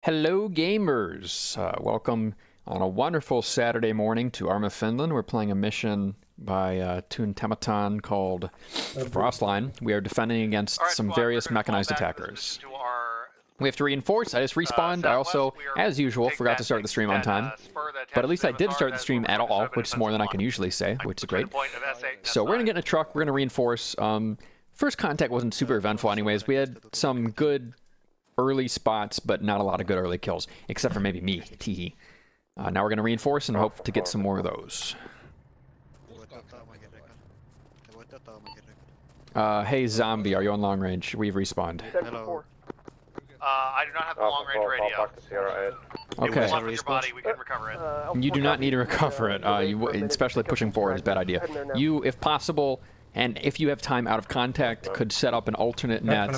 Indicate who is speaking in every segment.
Speaker 1: Hello, gamers! Welcome on a wonderful Saturday morning to Arma, Finland. We're playing a mission by Tuntematon called Frostline. We are defending against some various mechanized attackers. We have to reinforce. I just respawned. I also, as usual, forgot to start the stream on time. But at least I did start the stream at all, which is more than I can usually say, which is great. So we're going to get in a truck. We're going to reinforce. First contact wasn't super eventful anyways. We had some good early spots, but not a lot of good early kills, except for maybe me, teehee. Now we're going to reinforce and hope to get some more of those. Hey Zombie, are you on long range? We've respawned.
Speaker 2: Hello. I do not have the long range radio.
Speaker 1: Okay.
Speaker 2: If your body, we can recover it.
Speaker 1: You do not need to recover it, especially pushing forward is a bad idea. You, if possible, and if you have time out of contact, could set up an alternate net.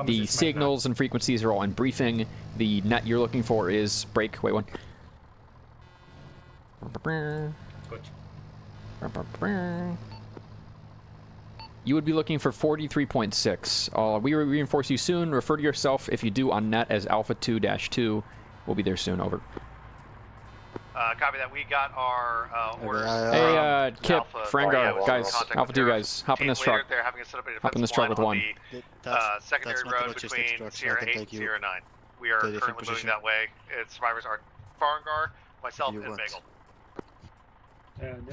Speaker 1: The signals and frequencies are all in briefing. The net you're looking for is break. Wait one. You would be looking for 43.6. We will reinforce you soon. Refer to yourself if you do on net as Alpha 2-2. We'll be there soon. Over.
Speaker 2: Copy that. We got our orders.
Speaker 1: Hey, Kip, Frangar,
Speaker 2: yeah,
Speaker 1: guys, Alpha 2 guys, hop in this truck. Hop in this truck with one.
Speaker 2: Secondary road between Sierra 8 and Sierra 9. We are currently moving that way. Survivors are Frangar, myself, and Bagel.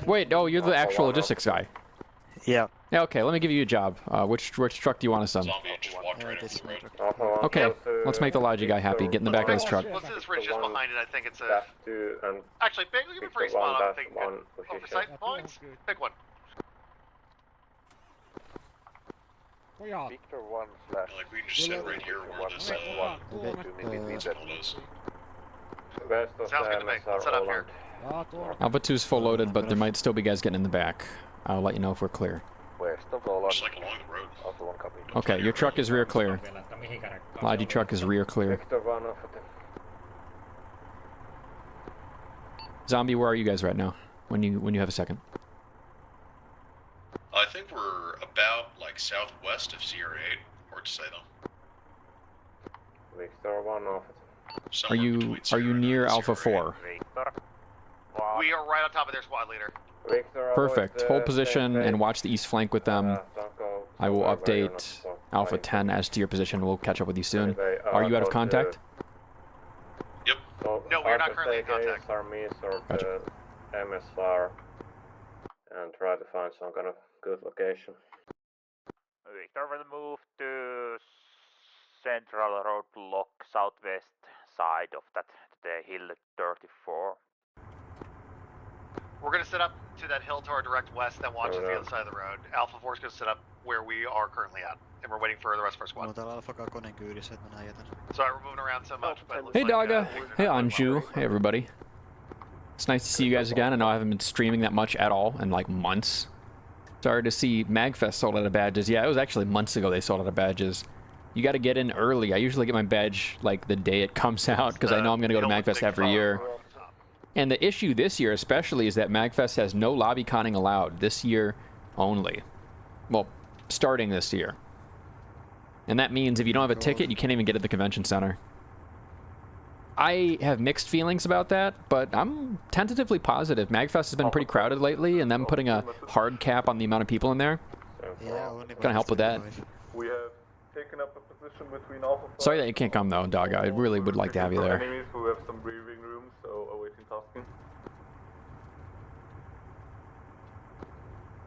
Speaker 1: Wait, oh, you're the actual logistics guy.
Speaker 3: Yeah.
Speaker 1: Yeah, okay, let me give you a job. Which truck do you want us on? Okay, let's make the Logi guy happy. Get in the back of this truck.
Speaker 2: What's this ridge just behind it? I think it's a... Actually, Bagel, give me a free spot. I think oversight points. Pick one.
Speaker 4: Victor 1 slash...
Speaker 5: Like we can just sit right here where this
Speaker 2: Sounds good to me. Let's set up here.
Speaker 1: Alpha 2 is full loaded, but there might still be guys getting in the back. I'll let you know if we're clear.
Speaker 5: Just like along the road.
Speaker 1: Okay, your truck is rear clear. Logi truck is rear clear. Zombie, where are you guys right now? When you have a second.
Speaker 5: I think we're about like southwest of Sierra 8. Hard to say though.
Speaker 4: Victor 1 off.
Speaker 1: Are you near Alpha 4?
Speaker 2: We are right on top of their squad leader.
Speaker 1: Perfect. Hold position and watch the east flank with them. I will update Alpha 10 as to your position. We'll catch up with you soon. Are you out of contact?
Speaker 5: Yep.
Speaker 2: No, we are not currently in contact.
Speaker 1: Gotcha.
Speaker 4: MSR and try to find some kind of good location.
Speaker 3: Victor will move to central roadblock southwest side of that, the hill 34.
Speaker 2: We're going to set up to that hill to our direct west that watches the other side of the road. Alpha 4 is going to set up where we are currently at, and we're waiting for the rest of our squad. So we're moving around so much. But
Speaker 1: Hey,
Speaker 2: like,
Speaker 1: Dogga. Hey, Anju. Hey, everybody. It's nice to see you guys again. I know I haven't been streaming that much at all in like months. Sorry to see MagFest sold out of badges. Yeah, it was actually months ago they sold out of badges. You got to get in early. I usually get my badge like the day it comes out because I know I'm going to go to MagFest every year. And the issue this year especially is that MagFest has no lobby conning allowed this year only. Well, starting this year. And that means if you don't have a ticket, you can't even get at the convention center. I have mixed feelings about that, but I'm tentatively positive. MagFest has been pretty crowded lately, and them putting a hard cap on the amount of people in there gonna help with that.
Speaker 6: We have taken up a position between Alpha 5.
Speaker 1: Sorry that you can't come though, Dog. I really would like to have you there.
Speaker 6: Enemies who have some breathing room, so awaiting tasking.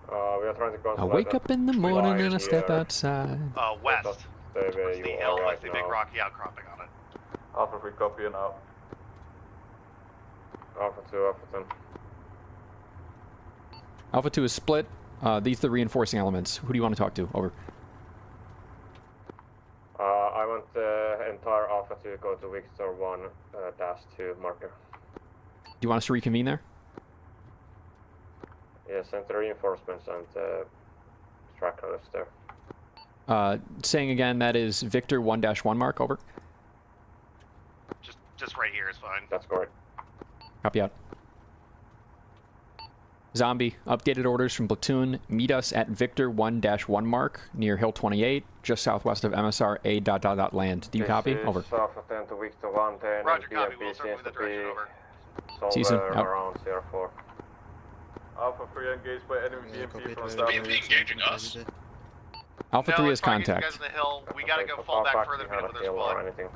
Speaker 4: We are trying to
Speaker 1: I wake up in the morning and I step outside.
Speaker 2: west. What's the hill with the big rocky outcropping on it?
Speaker 6: Alpha 3 copy and out.
Speaker 4: Alpha 2, Alpha 10.
Speaker 1: Alpha 2 is split. These are the reinforcing elements. Who do you want to talk to? Over.
Speaker 4: I want the entire Alpha to go to Victor 1 -2 marker.
Speaker 1: Do you want us to reconvene there?
Speaker 4: Yes, send the reinforcements and stragglers there.
Speaker 1: Saying again, that is Victor 1-1 mark, over.
Speaker 2: Just right here is fine.
Speaker 4: That's correct.
Speaker 1: Copy out. Zombie, updated orders from platoon. Meet us at Victor 1-1 mark near Hill 28, just southwest of MSR A ... land. Do you copy? Over.
Speaker 4: Alpha 10 to Victor 110.
Speaker 2: Roger, copy.
Speaker 4: BMP
Speaker 2: We'll start
Speaker 4: seems
Speaker 2: moving
Speaker 4: to
Speaker 2: the direction
Speaker 4: be
Speaker 2: over.
Speaker 1: See you soon.
Speaker 4: somewhere
Speaker 1: Out.
Speaker 4: around 04.
Speaker 6: Alpha 3 engaged by enemy BMP from
Speaker 5: Is
Speaker 6: south.
Speaker 5: BMP engaging us?
Speaker 1: Alpha
Speaker 2: No,
Speaker 1: 3
Speaker 2: it's
Speaker 1: is
Speaker 2: targeting you guys
Speaker 1: contact.
Speaker 2: on the hill. We gotta go
Speaker 4: So
Speaker 2: fall back
Speaker 4: back
Speaker 2: further to meet
Speaker 4: behind
Speaker 2: up
Speaker 4: a
Speaker 2: with their
Speaker 4: hill or
Speaker 2: squad.
Speaker 4: anything.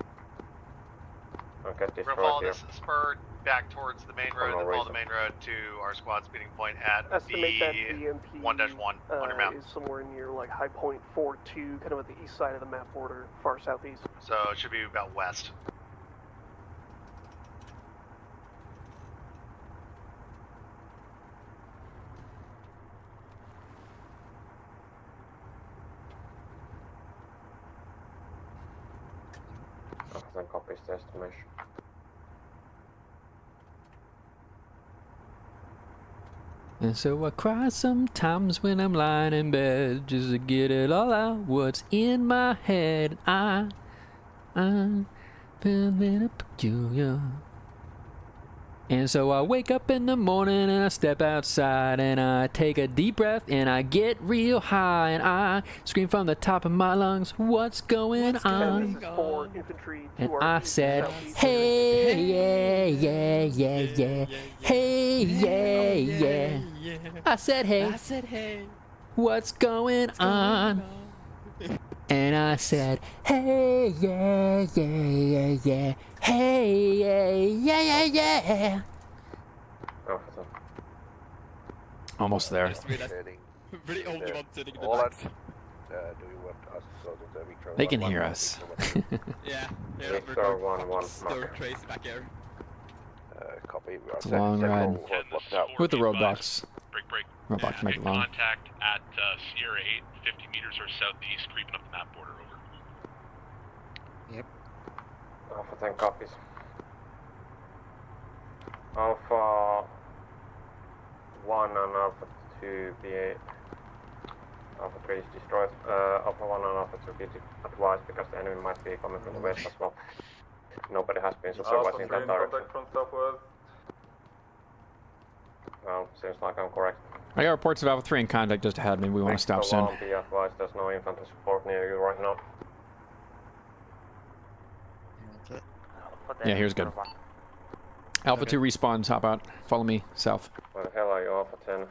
Speaker 4: Don't get
Speaker 2: We're gonna follow
Speaker 4: destroyed here.
Speaker 2: this spur back towards the main road,
Speaker 4: no
Speaker 2: then follow
Speaker 4: reason.
Speaker 2: the main road to our squad speeding point at
Speaker 7: Estimate that
Speaker 2: the
Speaker 7: BMP
Speaker 2: 1-1 on your map.
Speaker 7: is somewhere near like High Point 4-2, kind of at the east side of the map border, far southeast.
Speaker 2: So it should be about west.
Speaker 4: Alpha 10 copies the estimation.
Speaker 1: And so I cry sometimes when I'm lying in bed just to get it all out what's in my head. I'm feeling peculiar. And so I wake up in the morning and I step outside and I take a deep breath and I get real high and I scream from the top of my lungs, what's going on?
Speaker 7: This is for infantry to
Speaker 1: And
Speaker 7: our
Speaker 1: I
Speaker 7: east,
Speaker 1: said,
Speaker 7: southeast.
Speaker 1: hey, yeah. Hey, yeah. I said, hey. What's going on? And I said, hey, yeah. Hey, yeah.
Speaker 4: Alpha 10.
Speaker 1: Almost there.
Speaker 8: Really only one sitting in the
Speaker 9: All
Speaker 8: back.
Speaker 9: that. Do you want us to go to the Victor?
Speaker 1: They can hear us.
Speaker 8: Yeah,
Speaker 4: Victor
Speaker 8: we're
Speaker 4: 1-1
Speaker 8: stir
Speaker 4: mark.
Speaker 8: crazy back here.
Speaker 9: Copy. We are
Speaker 1: It's a long ride.
Speaker 9: now.
Speaker 1: With the roadblocks.
Speaker 5: Break.
Speaker 1: Roadblocks make it long.
Speaker 5: Contact at Sierra 8, 50 meters or southeast, creeping up the map border. Over.
Speaker 4: Alpha 10 copies. Alpha 1 and Alpha 2 be Alpha 3 is destroyed. Alpha 1 and Alpha 2 be advised because the enemy might be coming from the west as well. Nobody has been
Speaker 6: Alpha
Speaker 4: supervising
Speaker 6: 3
Speaker 4: that
Speaker 6: in
Speaker 4: direction.
Speaker 6: contact from southwest.
Speaker 4: Well, seems like I'm correct.
Speaker 1: I got reports of Alpha 3 in contact just ahead. Maybe we want to stop soon.
Speaker 4: Be advised there's no infantry support near you right now.
Speaker 1: Yeah, here's good. Alpha 2 respawns. Hop out. Follow me south.
Speaker 4: Where the hell are you, Alpha 10?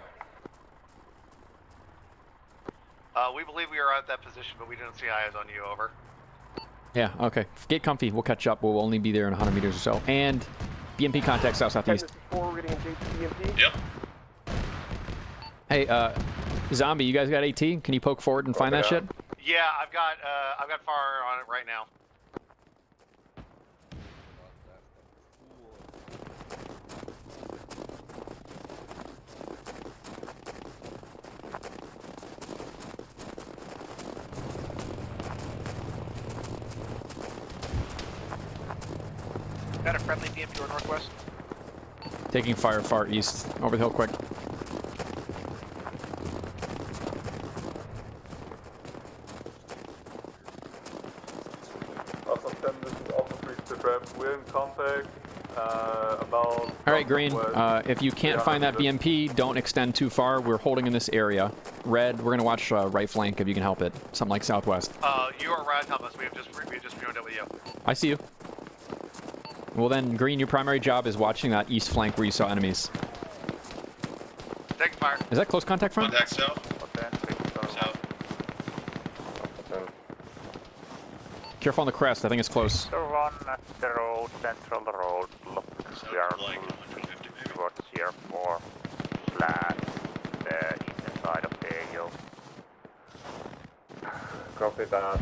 Speaker 2: We believe we are at that position, but we didn't see eyes on you. Over.
Speaker 1: Yeah, okay. Get comfy. We'll catch up. We'll only be there in 100 meters or so. And BMP contact southeast.
Speaker 7: 10-4, we're getting engaged with BMP.
Speaker 5: Yep.
Speaker 1: Hey, Zombie, you guys got AT? Can you poke forward and find that shit?
Speaker 2: Yeah, I've got fire on it right now.
Speaker 3: Got a friendly BMP or northwest.
Speaker 1: Taking fire far east. Over the hill quick.
Speaker 6: Alpha 10, this is Alpha 3 to Rep. We're in contact about...
Speaker 1: Alright, Green.
Speaker 6: southwest.
Speaker 1: If you can't find that BMP, don't extend too far. We're holding in this area. Red, we're going to watch right flank if you can help it. Something like southwest.
Speaker 2: You are right on top of us. We have just joined up with you.
Speaker 1: I see you. Well then, Green, your primary job is watching that east flank where you saw enemies.
Speaker 2: Taking fire.
Speaker 1: Is that close contact from?
Speaker 5: Contact south. South.
Speaker 4: Alpha 10.
Speaker 1: Careful on the crest. I think it's close.
Speaker 3: The run at the road, central road, look, we are
Speaker 5: Sounds like
Speaker 3: moving
Speaker 5: 150 maybe.
Speaker 3: towards Sierra 4 slash the eastern side of the AO.
Speaker 4: Copy that.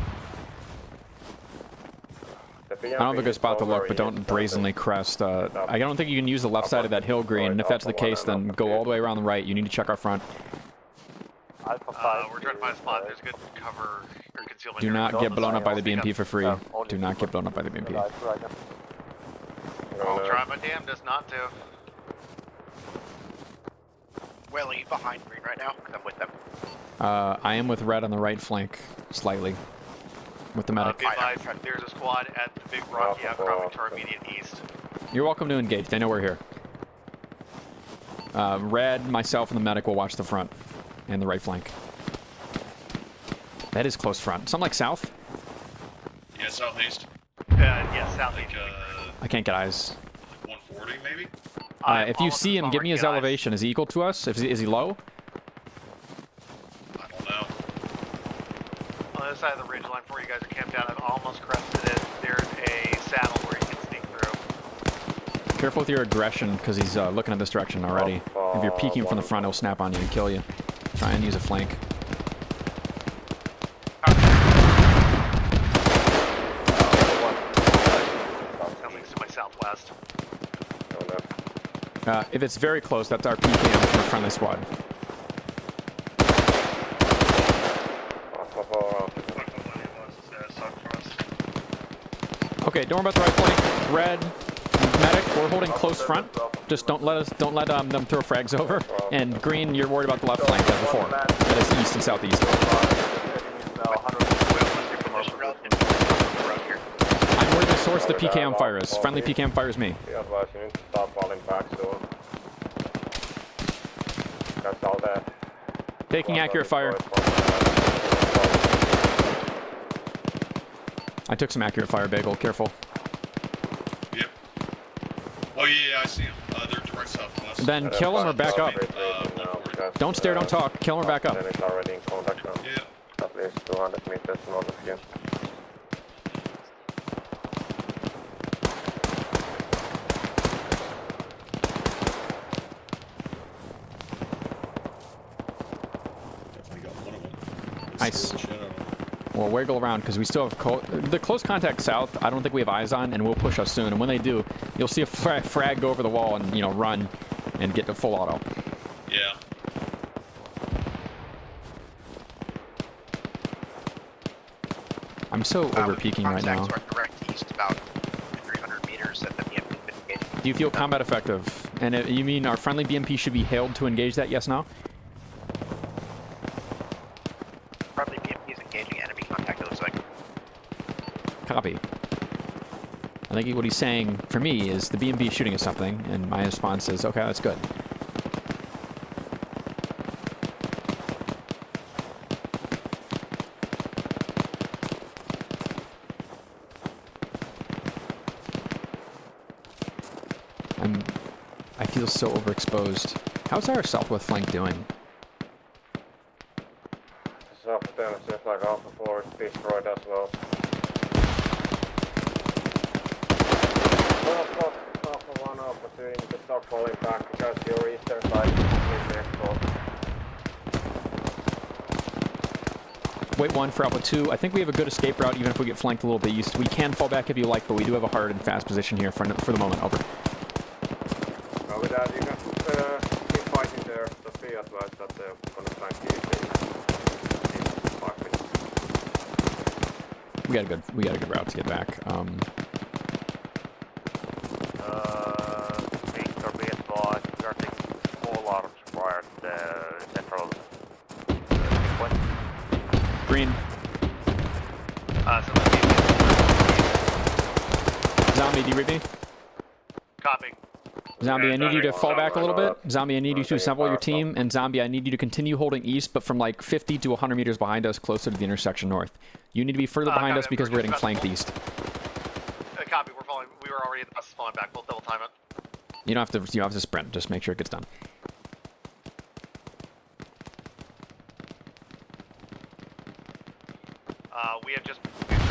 Speaker 1: I don't have a good spot to look, but don't brazenly crest. I don't think you can use the left side of that hill, Green. And if that's the case, then go all the way around the right. You need to check our front.
Speaker 3: Alpha 5.
Speaker 2: We're trying to find a spot. There's good cover or concealment.
Speaker 1: Do
Speaker 2: here.
Speaker 1: not get blown up by the BMP for free.
Speaker 9: only
Speaker 1: Do not get blown up by the BMP.
Speaker 2: I'll try my damnedest not to.
Speaker 3: Willie behind Green right now, because I'm with them.
Speaker 1: I am with Red on the right flank, slightly. With the medic.
Speaker 2: Be advised, there's a squad at the big rocky outcropping to our immediate east.
Speaker 1: You're welcome to engage. They know we're here. Red, myself, and the medic will watch the front and the right flank. That is close front. Something like south?
Speaker 5: Yeah, southeast.
Speaker 2: Yeah, southeast.
Speaker 1: I can't get eyes.
Speaker 5: Like 140 maybe?
Speaker 1: If you see him, give me his elevation. Is he equal to us? Is he low?
Speaker 5: I don't know.
Speaker 2: On the other side of the ridge line before you guys are camped out, I've almost crested it. There's a saddle where you can sneak through.
Speaker 1: Careful with your aggression, because he's looking in this direction already. If you're peeking from the front, he'll snap on you and kill you. Try and use a flank.
Speaker 2: Something's to my southwest.
Speaker 1: If it's very close, that's our PKM from the friendly squad. Okay, don't worry about the right flank. Red, medic, we're holding close front. Just don't let them throw frags over. And green, you're worried about the left flank as before. That is east and southeast. I'm where the source of the PKM fire is. Friendly PKM fires me. Taking accurate fire. I took some accurate fire, Bagel. Careful.
Speaker 5: Yep. Oh yeah, I see them. They're direct southwest.
Speaker 1: Then kill them or back up. Don't stare, don't talk. Kill them or back up.
Speaker 5: Yeah.
Speaker 4: At least 200 meters north of here.
Speaker 5: Definitely got one of them.
Speaker 1: Nice. We'll wiggle around because we still have the close contact south. I don't think we have eyes on, and will push us soon. And when they do, you'll see a frag go over the wall and run and get to full auto.
Speaker 5: Yeah.
Speaker 1: I'm so over peaking right now.
Speaker 10: Direct east about 300 meters at the BMP.
Speaker 1: Do you feel combat effective? And you mean our friendly BMP should be hailed to engage that? Yes, no?
Speaker 10: Friendly BMP is engaging enemy contact, it looks like.
Speaker 1: Copy. I think what he's saying for me is the BMP is shooting at something, and my response is, okay, that's good. I feel so overexposed. How's our southwest flank doing?
Speaker 4: South then it seems like Alpha 4 is destroyed as well. Alpha 1, Alpha 2, you need to start falling back because your eastern side is completely exposed.
Speaker 1: Wait 1 for Alpha 2. I think we have a good escape route even if we get flanked a little bit east. We can fall back if you like, but we do have a hard and fast position here for the moment. Over.
Speaker 4: With that, you can keep fighting there. Just be advised that they're gonna flank you in 5 minutes.
Speaker 1: We got a good route to get back.
Speaker 3: Victor, be advised, we are taking all arms prior to the central point.
Speaker 1: Green. Zombie, do you read me?
Speaker 2: Copy.
Speaker 1: Zombie, I need you to fall back a little bit. Zombie, I need you to assemble your team. And Zombie, I need you to continue holding east, but from like 50 to 100 meters behind us, closer to the intersection north. You need to be further behind us because we're getting flanked east.
Speaker 2: Copy, we're falling. We were already at the bus falling back. We'll double time it.
Speaker 1: You don't have to sprint. Just make sure it gets done.
Speaker 2: We have just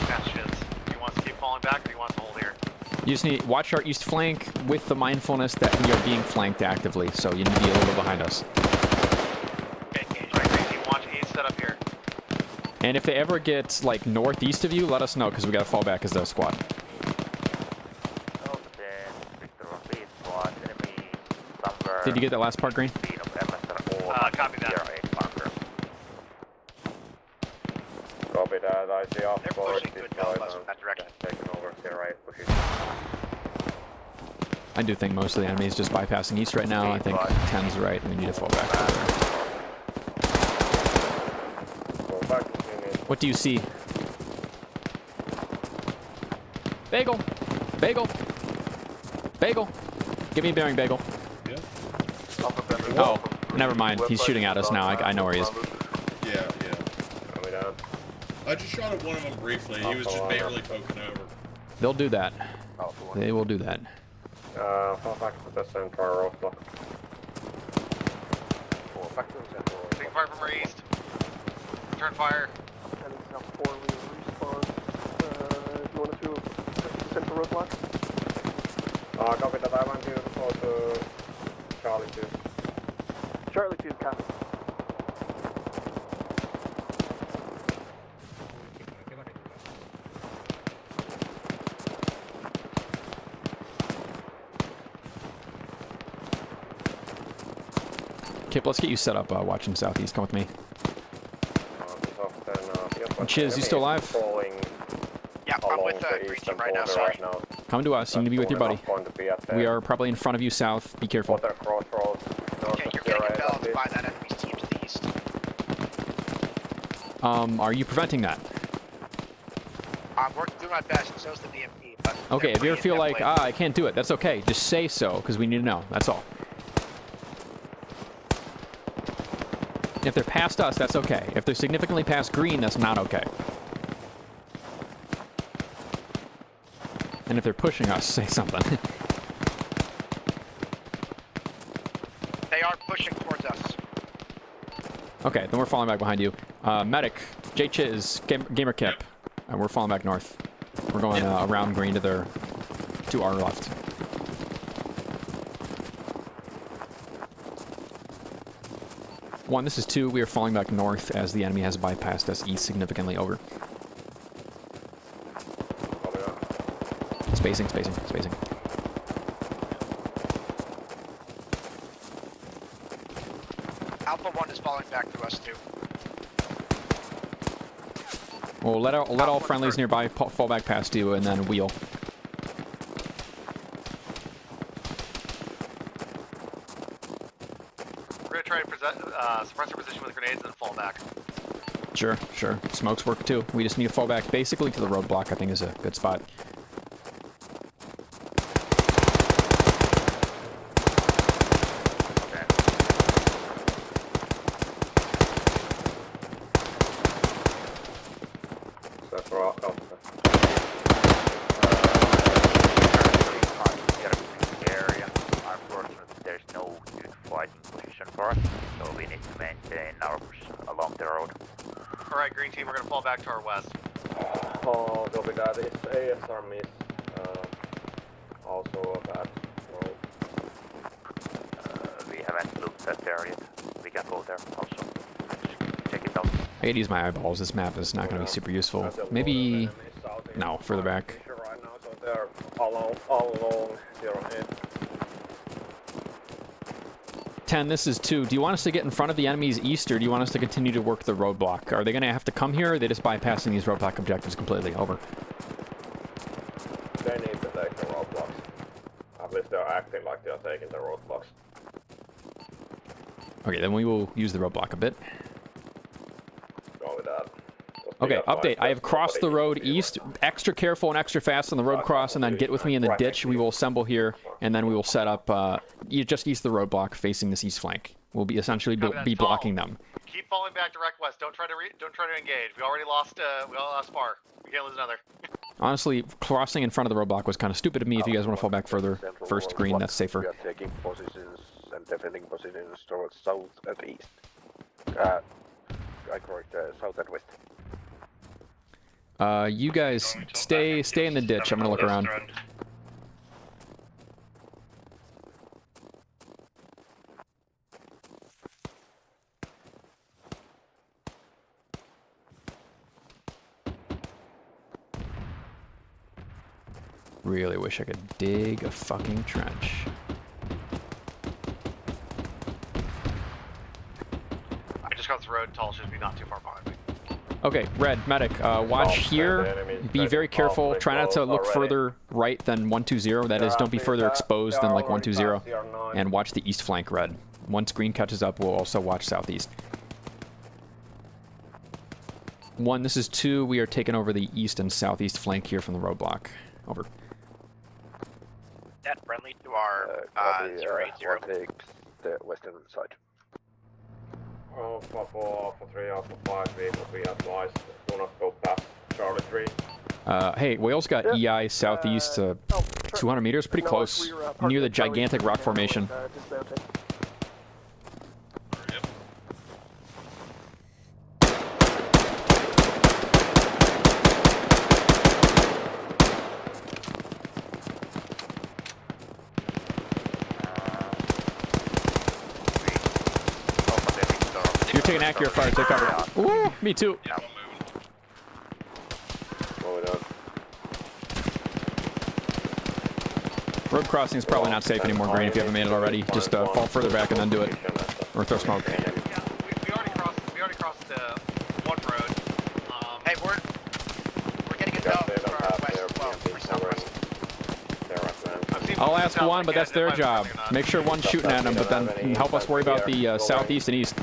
Speaker 2: patches. Do you want us to keep falling back, or do you want us to hold here?
Speaker 1: You just need to watch our east flank with the mindfulness that we are being flanked actively, so you need to be a little bit behind us.
Speaker 2: Okay, engage. Right, crazy. Watch east set up here.
Speaker 1: And if they ever get like northeast of you, let us know because we got to fall back as a squad. Did you get that last part, Green?
Speaker 2: Copy that.
Speaker 4: Copy that. I see off
Speaker 10: They're pushing to attack us from that direction.
Speaker 4: Taking over to the right, pushing.
Speaker 1: I do think most of the enemy is just bypassing east right now. I think 10's right, and we need to fall back. What do you see? Bagel! Bagel! Bagel! Give me a bearing, Bagel.
Speaker 5: Yeah.
Speaker 1: Oh, never mind. He's shooting at us now. I know where he is.
Speaker 11: Yeah. I just shot at one of them briefly. He was just barely poking over.
Speaker 1: They'll do that. They will do that.
Speaker 4: Fall back to the central roadblock.
Speaker 9: Fall back to the central roadblock.
Speaker 2: Taking fire from our east. Turn fire.
Speaker 7: And it's now 4 respawn. Do you want to do a central roadblock?
Speaker 4: Copy that. I want you to go to Charlie 2.
Speaker 7: Charlie 2, copy.
Speaker 1: Kip, let's get you set up watching southeast. Come with me. Chiz, you still alive?
Speaker 10: Yeah, I'm with Green Team right now, sorry.
Speaker 1: Come to us. You need to be with your buddy. We are probably in front of you south. Be careful.
Speaker 10: Okay, you're getting enveloped by that enemy's team to the east.
Speaker 1: Are you preventing that?
Speaker 10: I'm working through my best, and so is the DMP, but...
Speaker 1: Okay, if you ever feel like, I can't do it, that's okay. Just say so, because we need to know. That's all. If they're past us, that's okay. If they're significantly past green, that's not okay. And if they're pushing us, say something.
Speaker 10: They are pushing towards us.
Speaker 1: Okay, then we're falling back behind you. Medic, J Chiz, Gamer Kip. And we're falling back north. We're going around green to our left. One, this is 2. We are falling back north as the enemy has bypassed us east significantly. Over. Spacing.
Speaker 10: Alpha 1 is falling back to us, too.
Speaker 1: Well, let all friendlies nearby fall back past you, and then wheel.
Speaker 2: We're gonna try to suppress our position with grenades and fall back.
Speaker 1: Sure. Smokes work too. We just need to fall back basically to the roadblock, I think is a good spot.
Speaker 2: Back to our west.
Speaker 4: Oh, copy that. It's AS Army. Also that.
Speaker 3: We haven't looked at there yet. We can go there also. Just check it out.
Speaker 1: I gotta use my eyeballs. This map is not gonna be super useful. Maybe... No, further back.
Speaker 4: Right now, so they're all along 08.
Speaker 1: 10, this is 2. Do you want us to get in front of the enemies east, or do you want us to continue to work the roadblock? Are they going to have to come here, or are they just bypassing these roadblock objectives completely? Over.
Speaker 4: They need to take the roadblocks. At least they're acting like they're taking the roadblocks.
Speaker 1: Okay, then we will use the roadblock a bit.
Speaker 4: Go with that.
Speaker 1: Okay, update. I have crossed the road east. Extra careful and extra fast on the road cross, and then get with me in the ditch. We will assemble here, and then we will set up just east of the roadblock, facing this east flank. We'll be essentially be blocking them.
Speaker 2: Keep falling back direct west. Don't try to engage. We already lost. We all lost far. We can't lose another.
Speaker 1: Honestly, crossing in front of the roadblock was kind of stupid of me. If you guys want to fall back further, first green, that's safer.
Speaker 9: We are taking positions and defending positions towards south and east. I correct, south and west.
Speaker 1: You guys stay in the ditch. I'm gonna look around. Really wish I could dig a fucking trench.
Speaker 2: I just got the road. Tall should be not too far behind me.
Speaker 1: Okay, Red, medic, watch here, be very careful, try not to look further right than 120, that is, don't be further exposed than like 120, and watch the east flank, Red. Once green catches up, we'll also watch southeast. 1, this is 2, we are taking over the east and southeast flank here from the roadblock. Over.
Speaker 10: Net friendly to our 080.
Speaker 9: the western side.
Speaker 4: Alpha 4, Alpha 3, Alpha 5, we will be advised. Do not go past Charlie 3.
Speaker 1: Hey, Wales got EI southeast 200 meters, pretty close, near the gigantic rock formation. You're taking accurate fire, take cover. Ooh, me too.
Speaker 5: Yeah, I'm moving.
Speaker 1: Road crossing is probably not safe anymore, Green, if you haven't made it already. Just fall further back and then do it. Or throw smoke.
Speaker 2: Yeah, we already crossed one road. Hey, we're getting a dub for our west as well, for southwest.
Speaker 1: I'll ask one, but that's their job. Make sure one's shooting at them, but then help us worry about the southeast and east.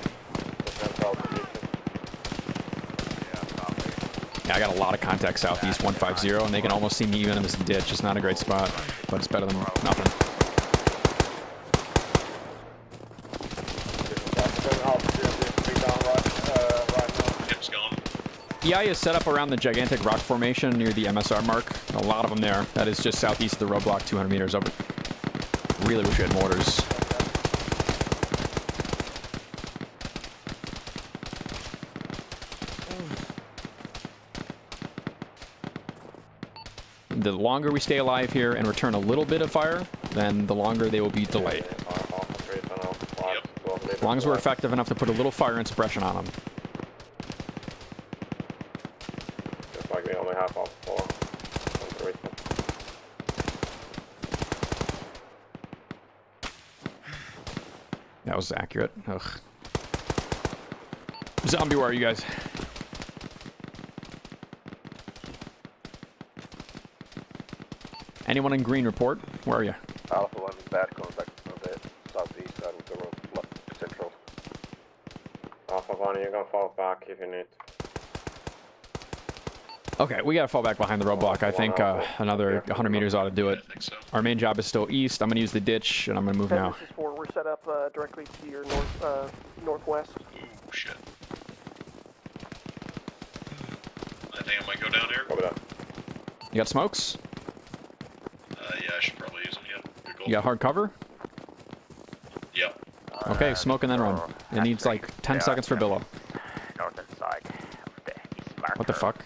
Speaker 1: Yeah, I got a lot of contact southeast 150, and they can almost see me even in this ditch. It's not a great spot, but it's better than nothing.
Speaker 5: Hips going.
Speaker 1: EI is set up around the gigantic rock formation near the MSR mark. A lot of them there. That is just southeast of the roadblock, 200 meters up. Really wish we had mortars. The longer we stay alive here and return a little bit of fire, then the longer they will be delayed. As long as we're effective enough to put a little fire and suppression on them.
Speaker 4: Just like we only have Alpha 4.
Speaker 1: That was accurate. Ugh. Zombie, where are you guys? Anyone in green report? Where are you?
Speaker 9: Alpha 1 bad contact on the southeast side of the road, central.
Speaker 4: Alpha 1, you can fall back if you need.
Speaker 1: Okay, we gotta fall back behind the roadblock. I think another 100 meters ought to do it.
Speaker 5: I think so.
Speaker 1: Our main job is still east. I'm gonna use the ditch, and I'm gonna move now.
Speaker 7: This is 4. We're set up directly to your northwest.
Speaker 5: Ooh, shit. I think I might go down here.
Speaker 4: Copy that.
Speaker 1: You got smokes?
Speaker 5: Yeah, I should probably use them, yeah. Good goal.
Speaker 1: You got hard cover?
Speaker 5: Yep.
Speaker 1: Okay, smoke and then run. It needs like 10 seconds for billow.
Speaker 3: Northern side of the east marker.
Speaker 1: What the fuck?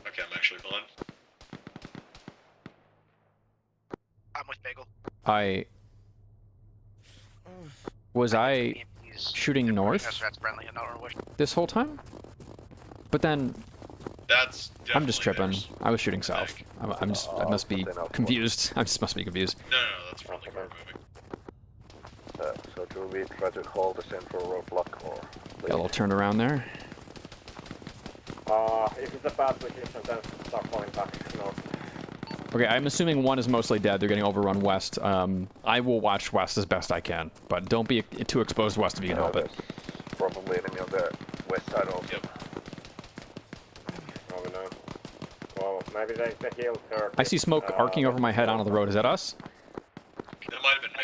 Speaker 5: Okay, I'm actually blind.
Speaker 10: I'm with Bagel.
Speaker 1: Was I shooting north
Speaker 10: That's friendly and not west.
Speaker 1: this whole time? But then
Speaker 5: That's
Speaker 1: I'm just tripping.
Speaker 5: theirs.
Speaker 1: I was shooting south. I must be confused. I just must be confused.
Speaker 5: No, that's friendly. We're moving.
Speaker 9: So do we try to hold the central roadblock or?
Speaker 1: Got a little turn around there.
Speaker 4: If it's a bad position, then start falling back north.
Speaker 1: Okay, I'm assuming one is mostly dead. They're getting overrun west. I will watch west as best I can, but don't be too exposed west if you can help it.
Speaker 9: Probably enemy on the west side also.
Speaker 5: Yep.
Speaker 4: Oh no. Well, maybe they heal third.
Speaker 1: I see smoke arcing over my head onto the road. Is that us?
Speaker 5: That might have been me.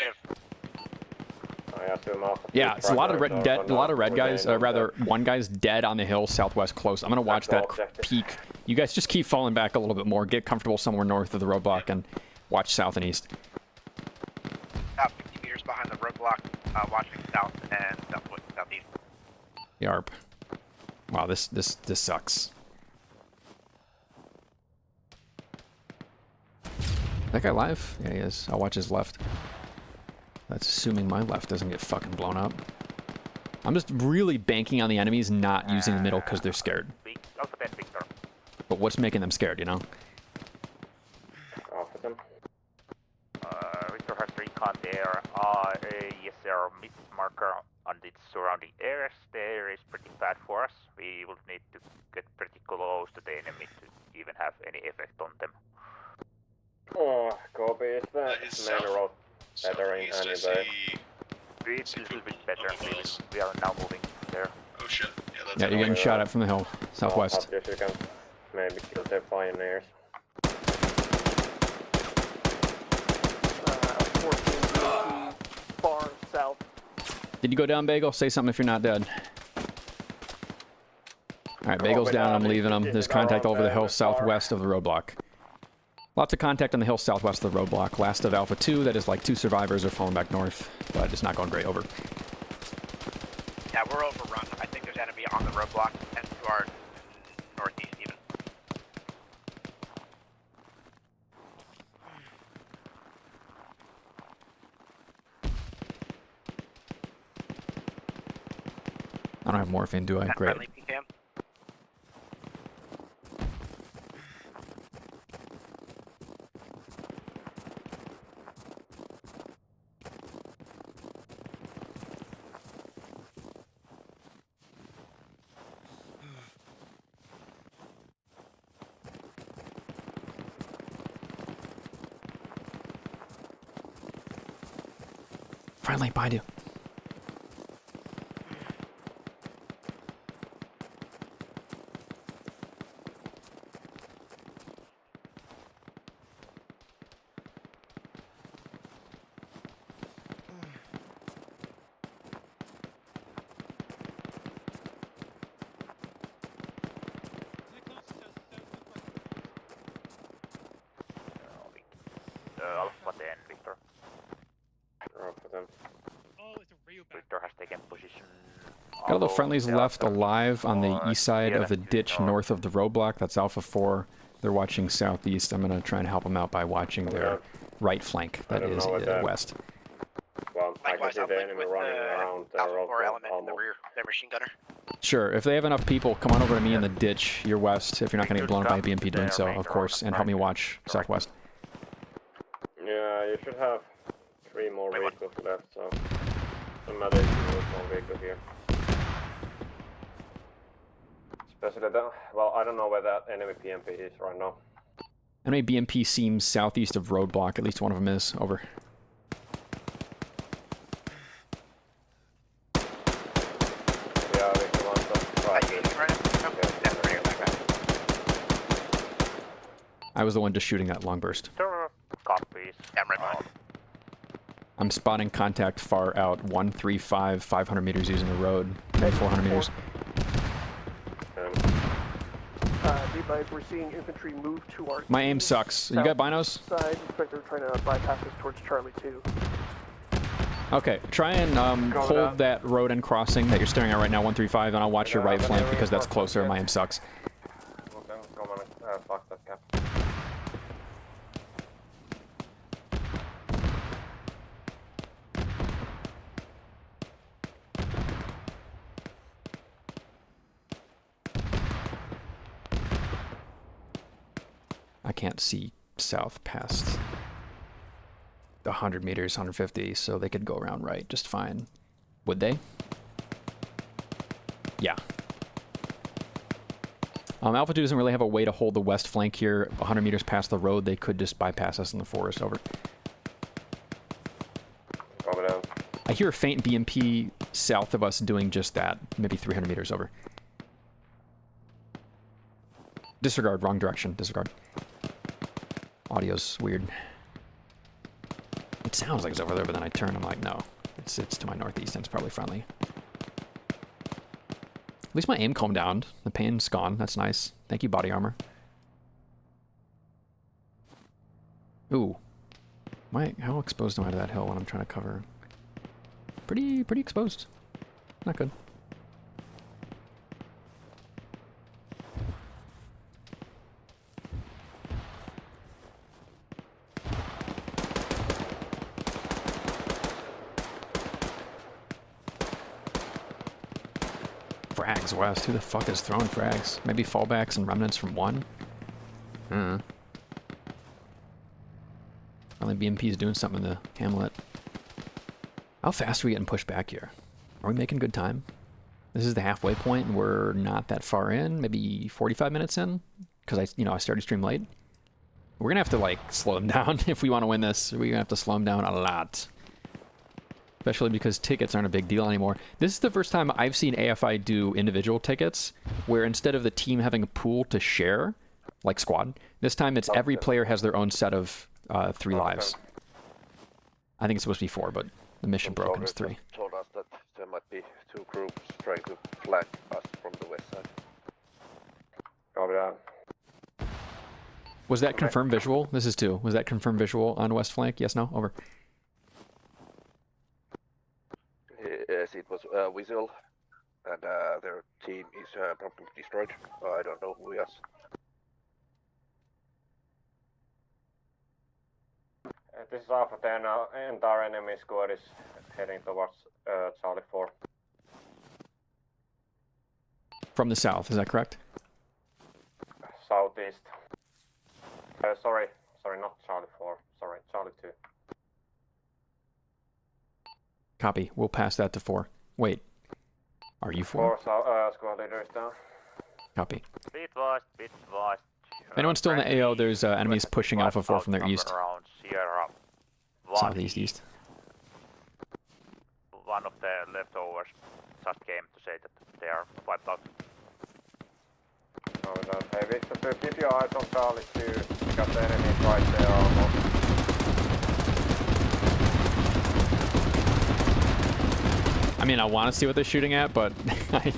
Speaker 4: I assume Alpha
Speaker 1: Yeah,
Speaker 4: 3
Speaker 1: it's a lot of
Speaker 4: strikers
Speaker 1: dead.
Speaker 4: are
Speaker 1: A lot of
Speaker 4: not
Speaker 1: red guys.
Speaker 4: within
Speaker 1: Rather, one guy's dead on the hill southwest close. I'm gonna watch that peak. You guys just keep falling back a little bit more. Get comfortable somewhere north of the roadblock and watch south and east.
Speaker 10: About 50 meters behind the roadblock, watching south and southeast.
Speaker 1: Yarp. Wow, this sucks. That guy live? Yeah, he is. I'll watch his left. That's assuming my left doesn't get fucking blown up. I'm just really banking on the enemies not using the middle because they're scared.
Speaker 3: Alpha 10 Victor.
Speaker 1: But what's making them scared, you know?
Speaker 4: Alpha 10.
Speaker 3: Victor has recon there. Yes, there are miss marker on the surrounding areas. The area is pretty bad for us. We will need to get pretty close to the enemy to even have any effect on them.
Speaker 4: Oh, copy. Is the
Speaker 5: His
Speaker 4: main road better in
Speaker 5: southeast, I
Speaker 4: any way?
Speaker 5: see.
Speaker 3: It's a little bit better.
Speaker 5: Up above.
Speaker 3: We are now moving there.
Speaker 5: Oh shit. Yeah, that's
Speaker 1: Yeah, you're getting shot at from the hill, southwest.
Speaker 4: If you can maybe kill their pioneers.
Speaker 7: 14 far south
Speaker 1: Did you go down, Bagel? Say something if you're not dead. Alright, Bagel's down. I'm leaving him. There's contact over the hill southwest of the roadblock. Lots of contact on the hill southwest of the roadblock. Last of Alpha 2, that is like 2 survivors are falling back north, but it's not going great. Over.
Speaker 10: Yeah, we're overrun. I think there's enemy on the roadblock and to our northeast even.
Speaker 1: I don't have morphine, do I?
Speaker 10: That
Speaker 1: Great.
Speaker 10: friendly PKM.
Speaker 1: Friendly, behind you.
Speaker 3: Alpha 10, Victor.
Speaker 4: Alpha 10.
Speaker 3: Victor has taken position.
Speaker 1: Got a little friendlies left alive on the east side of the ditch north of the roadblock. That's Alpha 4. They're watching southeast. I'm going to try and help them out by watching their right flank. That is west.
Speaker 4: Well, I can see the enemy running around the
Speaker 10: Alpha 4 element in the rear, their machine gunner.
Speaker 1: Sure, if they have enough people, come on over to me in the ditch. You're west, if you're not going to get blown up by a BMP doing so, of course, and help me watch southwest.
Speaker 4: Yeah, you should have 3 more vehicles left, so somebody can move 1 vehicle here. Especially that, well, I don't know where that enemy PMP is right now.
Speaker 1: Enemy BMP seems southeast of roadblock, at least one of them is. Over.
Speaker 4: Yeah, we come on to right here.
Speaker 1: I was the one just shooting that long burst.
Speaker 3: Copies.
Speaker 1: I'm spotting contact far out, 135, 500 meters using the road, maybe 400 meters.
Speaker 7: Be advised, we're seeing infantry move to our
Speaker 1: My aim sucks. You got binos?
Speaker 7: side. Looks they're trying to bypass us towards Charlie 2.
Speaker 1: Okay, try and hold that road and crossing that you're staring at right now, 135, and I'll watch your right flank because that's closer. My aim sucks.
Speaker 4: Okay, come on, fuck that cap.
Speaker 1: I can't see south past 100 meters, 150, so they could go around right just fine. Would they? Yeah. Alpha 2 doesn't really have a way to hold the west flank here. 100 meters past the road, they could just bypass us in the forest. Over.
Speaker 4: Over down.
Speaker 1: I hear a faint BMP south of us doing just that. Maybe 300 meters over. Disregard, wrong direction. Disregard. Audio's weird. It sounds like it's over there, but then I turn, I'm like, no. It's to my northeast, and it's probably friendly. At least my aim calmed down. The pain's gone. That's nice. Thank you, body armor. Ooh. How exposed am I to that hill when I'm trying to cover? Pretty exposed. Not good. Frags west. Who the fuck is throwing frags? Maybe fallbacks and remnants from 1? Only BMP's doing something in the hamlet. How fast are we getting pushed back here? Are we making good time? This is the halfway point and we're not that far in, maybe 45 minutes in? Because I started stream late. We're gonna have to like slow them down if we want to win this. We're gonna have to slow them down a lot. Especially because tickets aren't a big deal anymore. This is the first time I've seen AFI do individual tickets, where instead of the team having a pool to share, like squad, this time it's every player has their own set of 3 lives. I think it's supposed to be 4, but the mission broken is 3.
Speaker 9: Told us that might be two groups trying to flank us from the west side.
Speaker 4: Copy that.
Speaker 1: Was that confirmed visual? This is 2. Was that confirmed visual on west flank? Yes, no? Over.
Speaker 9: Yes, it was Whistle, and their team is probably destroyed. I don't know who else.
Speaker 4: This is Alpha 10. Entire enemy squad is heading towards Charlie 4.
Speaker 1: From the south, is that correct?
Speaker 4: Southeast. Sorry, not Charlie 4. Sorry, Charlie 2.
Speaker 1: Copy. We'll pass that to 4. Wait. Are you 4?
Speaker 4: 4 squad leaders down.
Speaker 1: Copy.
Speaker 3: Bit lost.
Speaker 1: If anyone's still in the AO, there's enemies pushing Alpha 4 from their east.
Speaker 3: Around Sierra.
Speaker 1: Southeast, east.
Speaker 3: One of the leftovers just came to say that they are wiped out.
Speaker 4: Hey Victor, keep your eyes on Charlie 2, because the enemy is right there almost.
Speaker 1: I mean, I want to see what they're shooting at, but I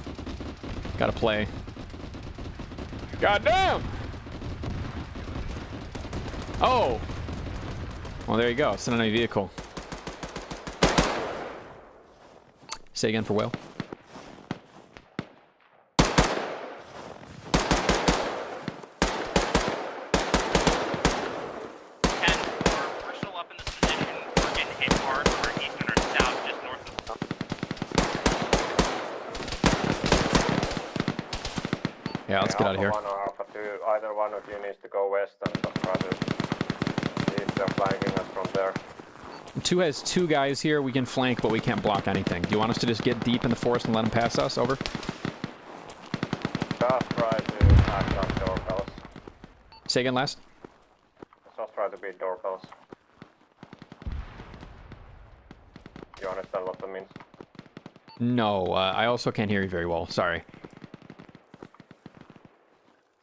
Speaker 1: gotta play. Goddamn! Oh! Well, there you go. It's an enemy vehicle. Say again for Will. Yeah, let's get out of here.
Speaker 4: Alpha 1 or Alpha 2, either one of you needs to go west and try to see if they're flanking us from there.
Speaker 1: 2 has 2 guys here. We can flank, but we can't block anything. Do you want us to just get deep in the forest and let them pass us? Over.
Speaker 4: Just try to act on doorbells.
Speaker 1: Say again, last.
Speaker 4: Just try to beat doorbells. You understand what that means?
Speaker 1: No, I also can't hear you very well. Sorry.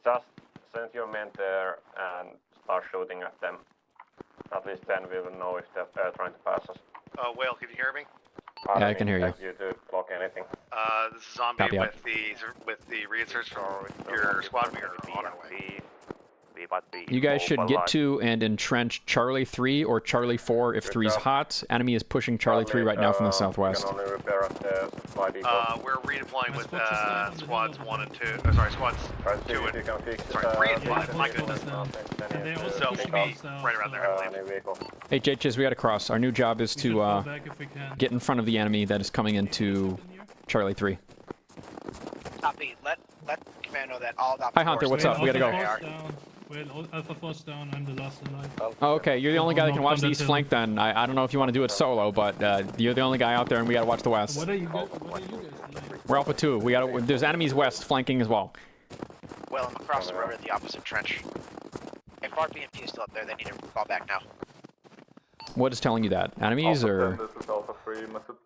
Speaker 4: Just send your men there and start shooting at them. At least then we will know if they're trying to pass us.
Speaker 2: Whale, can you hear me?
Speaker 1: Yeah, I can hear you.
Speaker 4: You to block anything.
Speaker 2: This is Zombie
Speaker 1: Copy
Speaker 2: with the reinserts from your squad. We are on our way.
Speaker 3: We might be
Speaker 1: You guys should get to and entrench Charlie 3 or Charlie 4 if 3 is hot. Enemy is pushing Charlie 3 right now from the southwest.
Speaker 4: We can only repair at the supply depot.
Speaker 2: We're redeploying with squads 1 and 2. Sorry, squads 2 and 3 and 5. My goodness. So we'll be right around there, I believe.
Speaker 1: Hey, JHs, we gotta cross. Our new job is to get in front of the enemy that is coming into Charlie 3.
Speaker 10: Copy. Let command know that all
Speaker 1: Hi, Hunter. What's up? We gotta go.
Speaker 12: Well, Alpha Force down, I'm the last alive.
Speaker 1: Oh, okay, you're the only guy that can watch the east flank then. I don't know if you want to do it solo, but you're the only guy out there and we gotta watch the west.
Speaker 12: What are you guys like?
Speaker 1: We're Alpha 2. There's enemies west flanking as well.
Speaker 10: Well, I'm across the road at the opposite trench. If RPMP is still up there, they need to fall back now.
Speaker 1: What is telling you that? Enemies or?
Speaker 6: This is Alpha 3 message.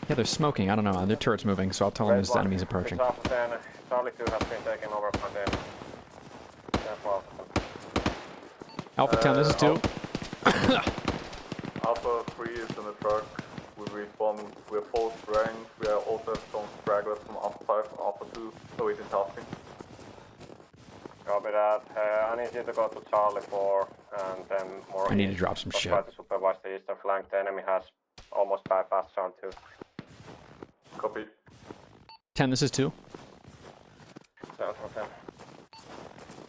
Speaker 1: Yeah, they're smoking. I don't know. Their turret's moving, so I'll tell them there's enemies approaching.
Speaker 4: Alpha 10. Charlie 2 has been taken over by them.
Speaker 1: Alpha 10, this is 2.
Speaker 6: Alpha 3 is in the truck. We respawn. We're full strength. We are also have some stragglers from Alpha 5 and Alpha 2, so it is tasking.
Speaker 4: Copy that. I need you to go to Charlie 4 and then more.
Speaker 1: I need to drop some shit.
Speaker 4: Try to supervise the eastern flank. The enemy has almost bypassed Charlie 2.
Speaker 6: Copy.
Speaker 1: 10, this is 2.
Speaker 4: Sounds for 10.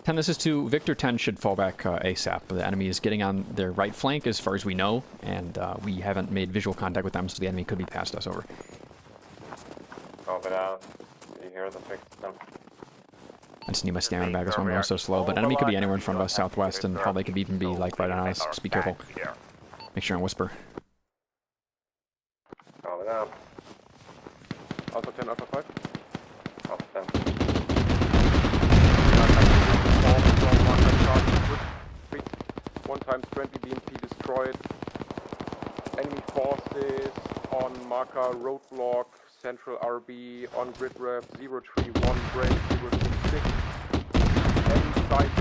Speaker 1: 10, this is 2. Victor 10 should fall back ASAP. The enemy is getting on their right flank as far as we know, and we haven't made visual contact with them, so the enemy could be past us. Over.
Speaker 4: Copy that. You hear the fix them.
Speaker 1: I just need my stamina back. This one was so slow, but enemy could be anywhere in front of us, southwest, and hell, they could even be like right on us. Just be careful. Make sure I whisper.
Speaker 4: Copy that.
Speaker 7: Alpha 10, Alpha 5.
Speaker 4: Alpha 10.
Speaker 7: One times 20 BMP destroyed. Enemy forces on marker roadblock, central RB, on grid rev 031 break 036. Enemy site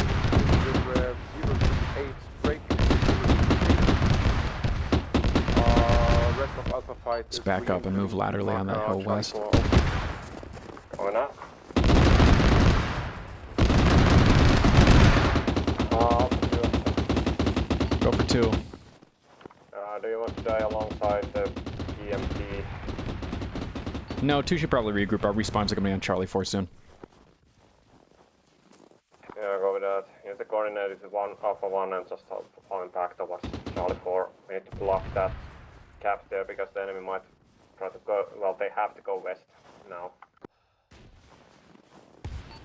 Speaker 7: grid rev 038 break 038.
Speaker 4: west of Alpha 5.
Speaker 1: Let's back up and move laterally on that hill west.
Speaker 4: Going up.
Speaker 1: Go for 2.
Speaker 4: Do you want to die alongside the EMP?
Speaker 1: No, 2 should probably regroup. Our respawns are going to be on Charlie 4 soon.
Speaker 4: Yeah, go with that. You have the coordinates is Alpha 1 and just falling back towards Charlie 4. We need to block that gap there because the enemy might try to go, well, they have to go west now.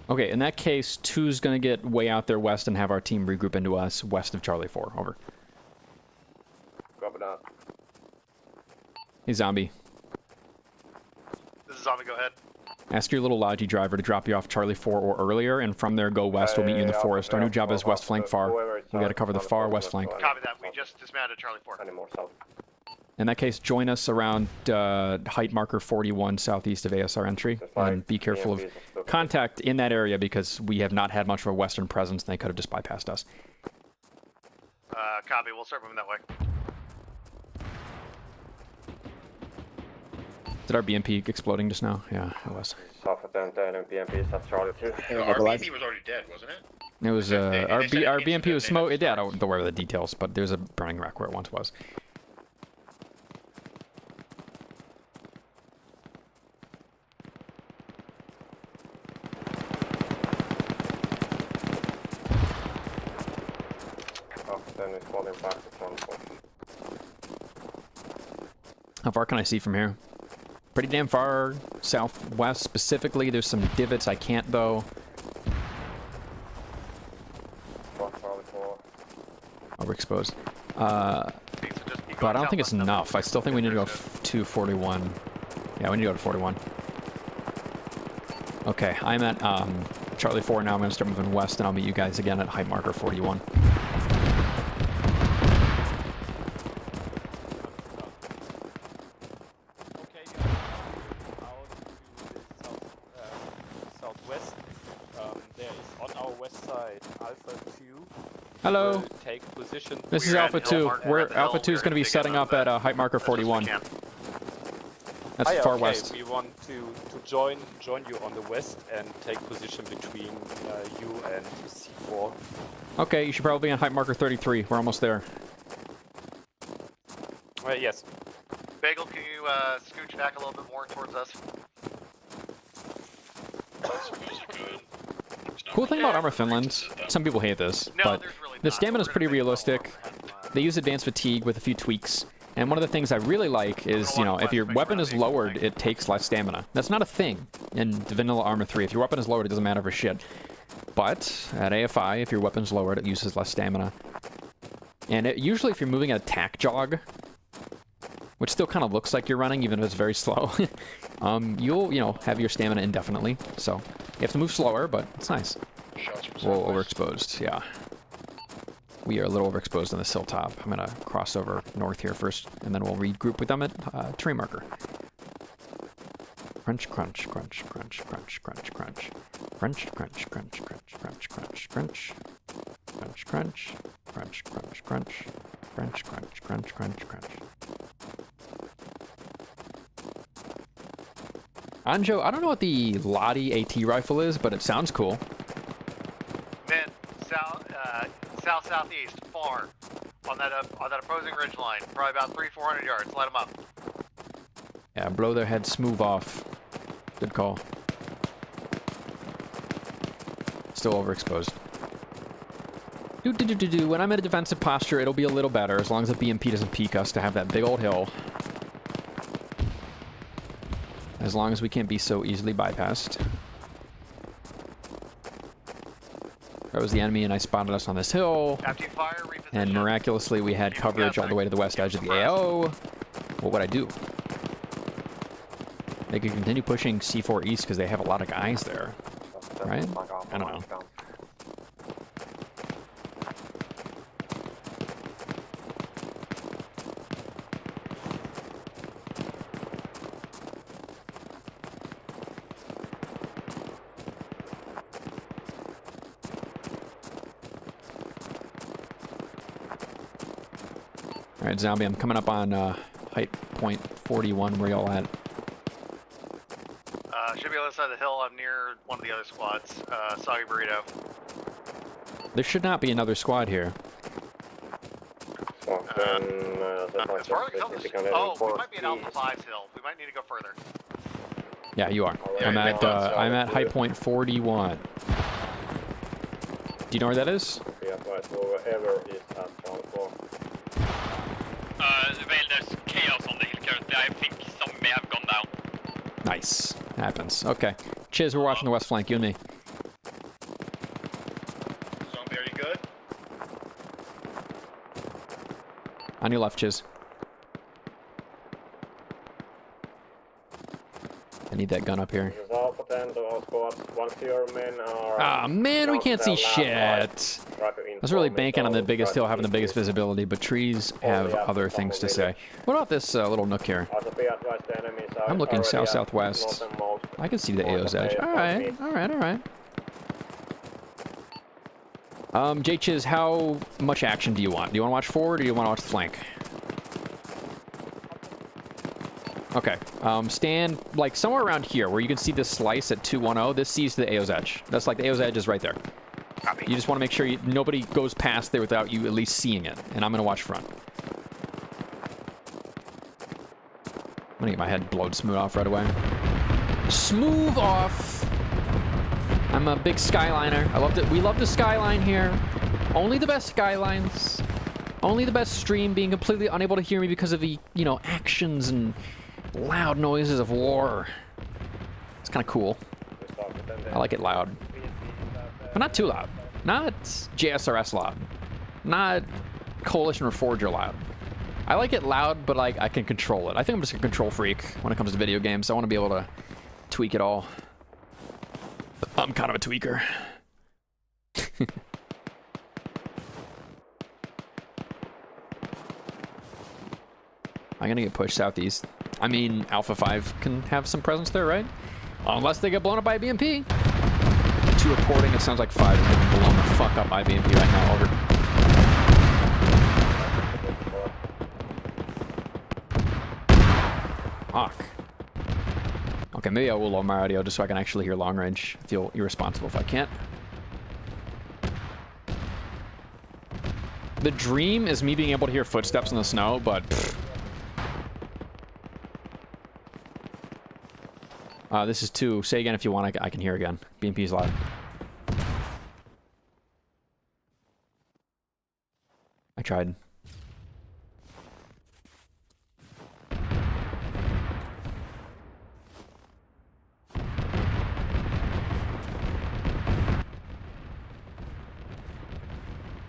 Speaker 1: Okay, in that case, 2's going to get way out there west and have our team regroup into us west of Charlie 4. Over.
Speaker 4: Copy that.
Speaker 1: Hey, Zombie.
Speaker 2: This is Zombie, go ahead.
Speaker 1: Ask your little Logi driver to drop you off Charlie 4 or earlier, and from there go west. We'll meet you in the forest. Our new job is west flank far. We got to cover the far west flank.
Speaker 2: Copy that. We just dismounted Charlie 4.
Speaker 4: Any more south?
Speaker 1: In that case, join us around height marker 41 southeast of ASR entry, and be careful of contact in that area because we have not had much of a western presence, and they could have just bypassed us.
Speaker 2: Copy. We'll start moving that way.
Speaker 1: Did our BMP exploding just now? Yeah, it was.
Speaker 4: South of 10 and BMP is at Charlie 2.
Speaker 5: Our BMP was already dead, wasn't it?
Speaker 1: It was, our BMP was smoke. Yeah, I don't know where the details, but there's a burning wreck where it once was. How far can I see from here? Pretty damn far southwest specifically. There's some divots I can't though. Overexposed. But I don't think it's enough. I still think we need to go to 41. Yeah, we need to go to 41. Okay, I'm at Charlie 4 now. I'm going to start moving west and I'll meet you guys again at height marker 41. Hello.
Speaker 8: Take position.
Speaker 1: This is Alpha 2. Alpha 2 is going to be setting up at height marker 41. That's far west.
Speaker 8: We want to join you on the west and take position between you and C4.
Speaker 1: Okay, you should probably be on height marker 33. We're almost there.
Speaker 8: Yes.
Speaker 2: Bagel, can you scooch back a little bit more towards us?
Speaker 1: Cool thing about Arma Finland, some people hate this, but the stamina is pretty realistic. They use advanced fatigue with a few tweaks. And one of the things I really like is, you know, if your weapon is lowered, it takes less stamina. That's not a thing in the vanilla Arma 3. If your weapon is lowered, it doesn't matter for shit. But at AFI, if your weapon's lowered, it uses less stamina. And usually if you're moving at a tack jog, which still kind of looks like you're running, even if it's very slow, you'll, you know, have your stamina indefinitely. So you have to move slower, but it's nice. A little overexposed, yeah. We are a little overexposed on this hilltop. I'm going to cross over north here first, and then we'll regroup with them at tree marker. Crunch, crunch, crunch, crunch, crunch, crunch, crunch. Crunch, crunch, crunch, crunch, crunch, crunch, crunch. Crunch, crunch, crunch, crunch, crunch. Crunch, crunch, crunch, crunch, crunch. Anjo, I don't know what the Lottie AT rifle is, but it sounds cool.
Speaker 2: Man, southeast, far, on that opposing ridge line, probably about 300-400 yards. Light them up.
Speaker 1: Yeah, blow their head smooth off. Good call. Still overexposed. When I'm in a defensive posture, it'll be a little better, as long as the BMP doesn't peek us to have that big old hill. As long as we can't be so easily bypassed. That was the enemy, and I spotted us on this hill.
Speaker 2: After you fire, reposition.
Speaker 1: And miraculously, we had coverage all the way to the west edge of the AO. What would I do? They could continue pushing C4 east because they have a lot of guys there. Right? I don't know. Alright, Zombie, I'm coming up on height point 41. Where y'all at?
Speaker 2: Should be on the other side of the hill. I'm near one of the other squads. Soggy Burrito.
Speaker 1: There should not be another squad here.
Speaker 2: As far as I can tell, we might be at Alpha 5's hill. We might need to go further.
Speaker 1: Yeah, you are. I'm at high point 41. Do you know where that is?
Speaker 10: Well, there's chaos on the hill currently. I think some may have gone down.
Speaker 1: Nice. Happens. Okay. Chiz, we're watching the west flank, you and me.
Speaker 5: Zombie, are you good?
Speaker 1: On your left, Chiz. I need that gun up here. Ah, man, we can't see shit. I was really banking on the biggest hill having the biggest visibility, but trees have other things to say. What about this little nook here? I'm looking south-southwest. I can see the AO's edge. Alright, alright. J-Chiz, how much action do you want? Do you want to watch forward or do you want to watch the flank? Okay, stand like somewhere around here where you can see this slice at 210. This sees the AO's edge. That's like the AO's edge is right there.
Speaker 10: Copy.
Speaker 1: You just want to make sure nobody goes past there without you at least seeing it. And I'm going to watch front. I'm going to get my head blowed smooth off right away. Smooth off! I'm a big skyliner. I love it. We love the skyline here. Only the best skylines. Only the best stream, being completely unable to hear me because of the, you know, actions and loud noises of war. It's kind of cool. I like it loud. But not too loud. Not JSRS loud. Not Coalition Reforger loud. I like it loud, but like I can control it. I think I'm just a control freak when it comes to video games. I want to be able to tweak it all. I'm kind of a tweaker. I'm gonna get pushed southeast. I mean, Alpha 5 can have some presence there, right? Unless they get blown up by a BMP. 2 reporting, it sounds like 5 is getting blown the fuck up by BMP right now, over. Fuck. Okay, maybe I will lower my audio just so I can actually hear long range. I feel irresponsible if I can't. The dream is me being able to hear footsteps in the snow, but... this is 2. Say again if you want. I can hear again. BMP's loud. I tried.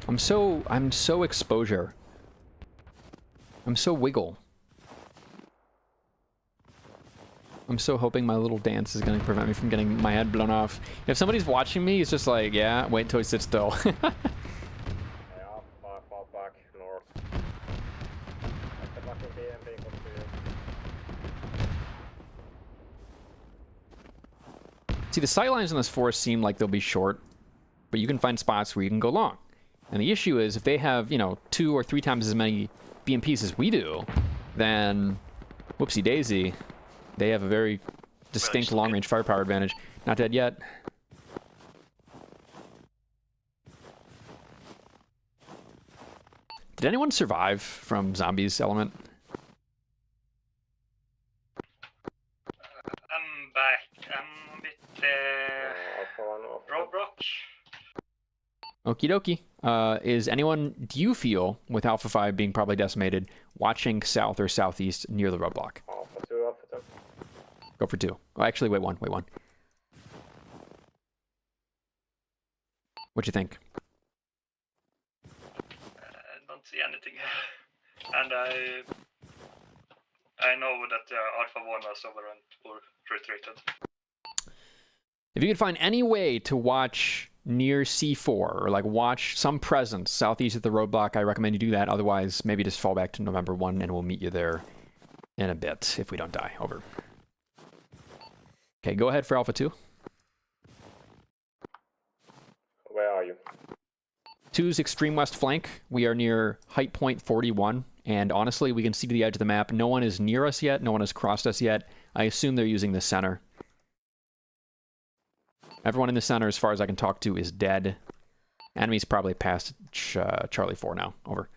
Speaker 1: I'm so exposure. I'm so wiggle. I'm so hoping my little dance is going to prevent me from getting my head blown off. If somebody's watching me, it's just like, yeah, wait until he sits still. See, the sightlines in this forest seem like they'll be short, but you can find spots where you can go long. And the issue is, if they have, you know, 2 or 3 times as many BMPs as we do, then, whoopsie daisy, they have a very distinct long-range firepower advantage. Not dead yet. Did anyone survive from zombies element?
Speaker 12: I'm back. I'm a bit roadblock.
Speaker 1: Okie dokie. Is anyone, do you feel, with Alpha 5 being probably decimated, watching south or southeast near the roadblock?
Speaker 4: Alpha 2.
Speaker 1: Go for 2. Oh, actually, wait one. What'd you think?
Speaker 12: I don't see anything. And I know that Alpha 1 was overrun or retreated.
Speaker 1: If you could find any way to watch near C4, or like watch some presence southeast of the roadblock, I recommend you do that. Otherwise, maybe just fall back to November 1 and we'll meet you there in a bit if we don't die. Over. Okay, go ahead for Alpha 2.
Speaker 4: Where are you?
Speaker 1: 2's extreme west flank. We are near height point 41. And honestly, we can see to the edge of the map. No one is near us yet. No one has crossed us yet. I assume they're using the center. Everyone in the center, as far as I can talk to, is dead. Enemies probably past Charlie 4 now. Over.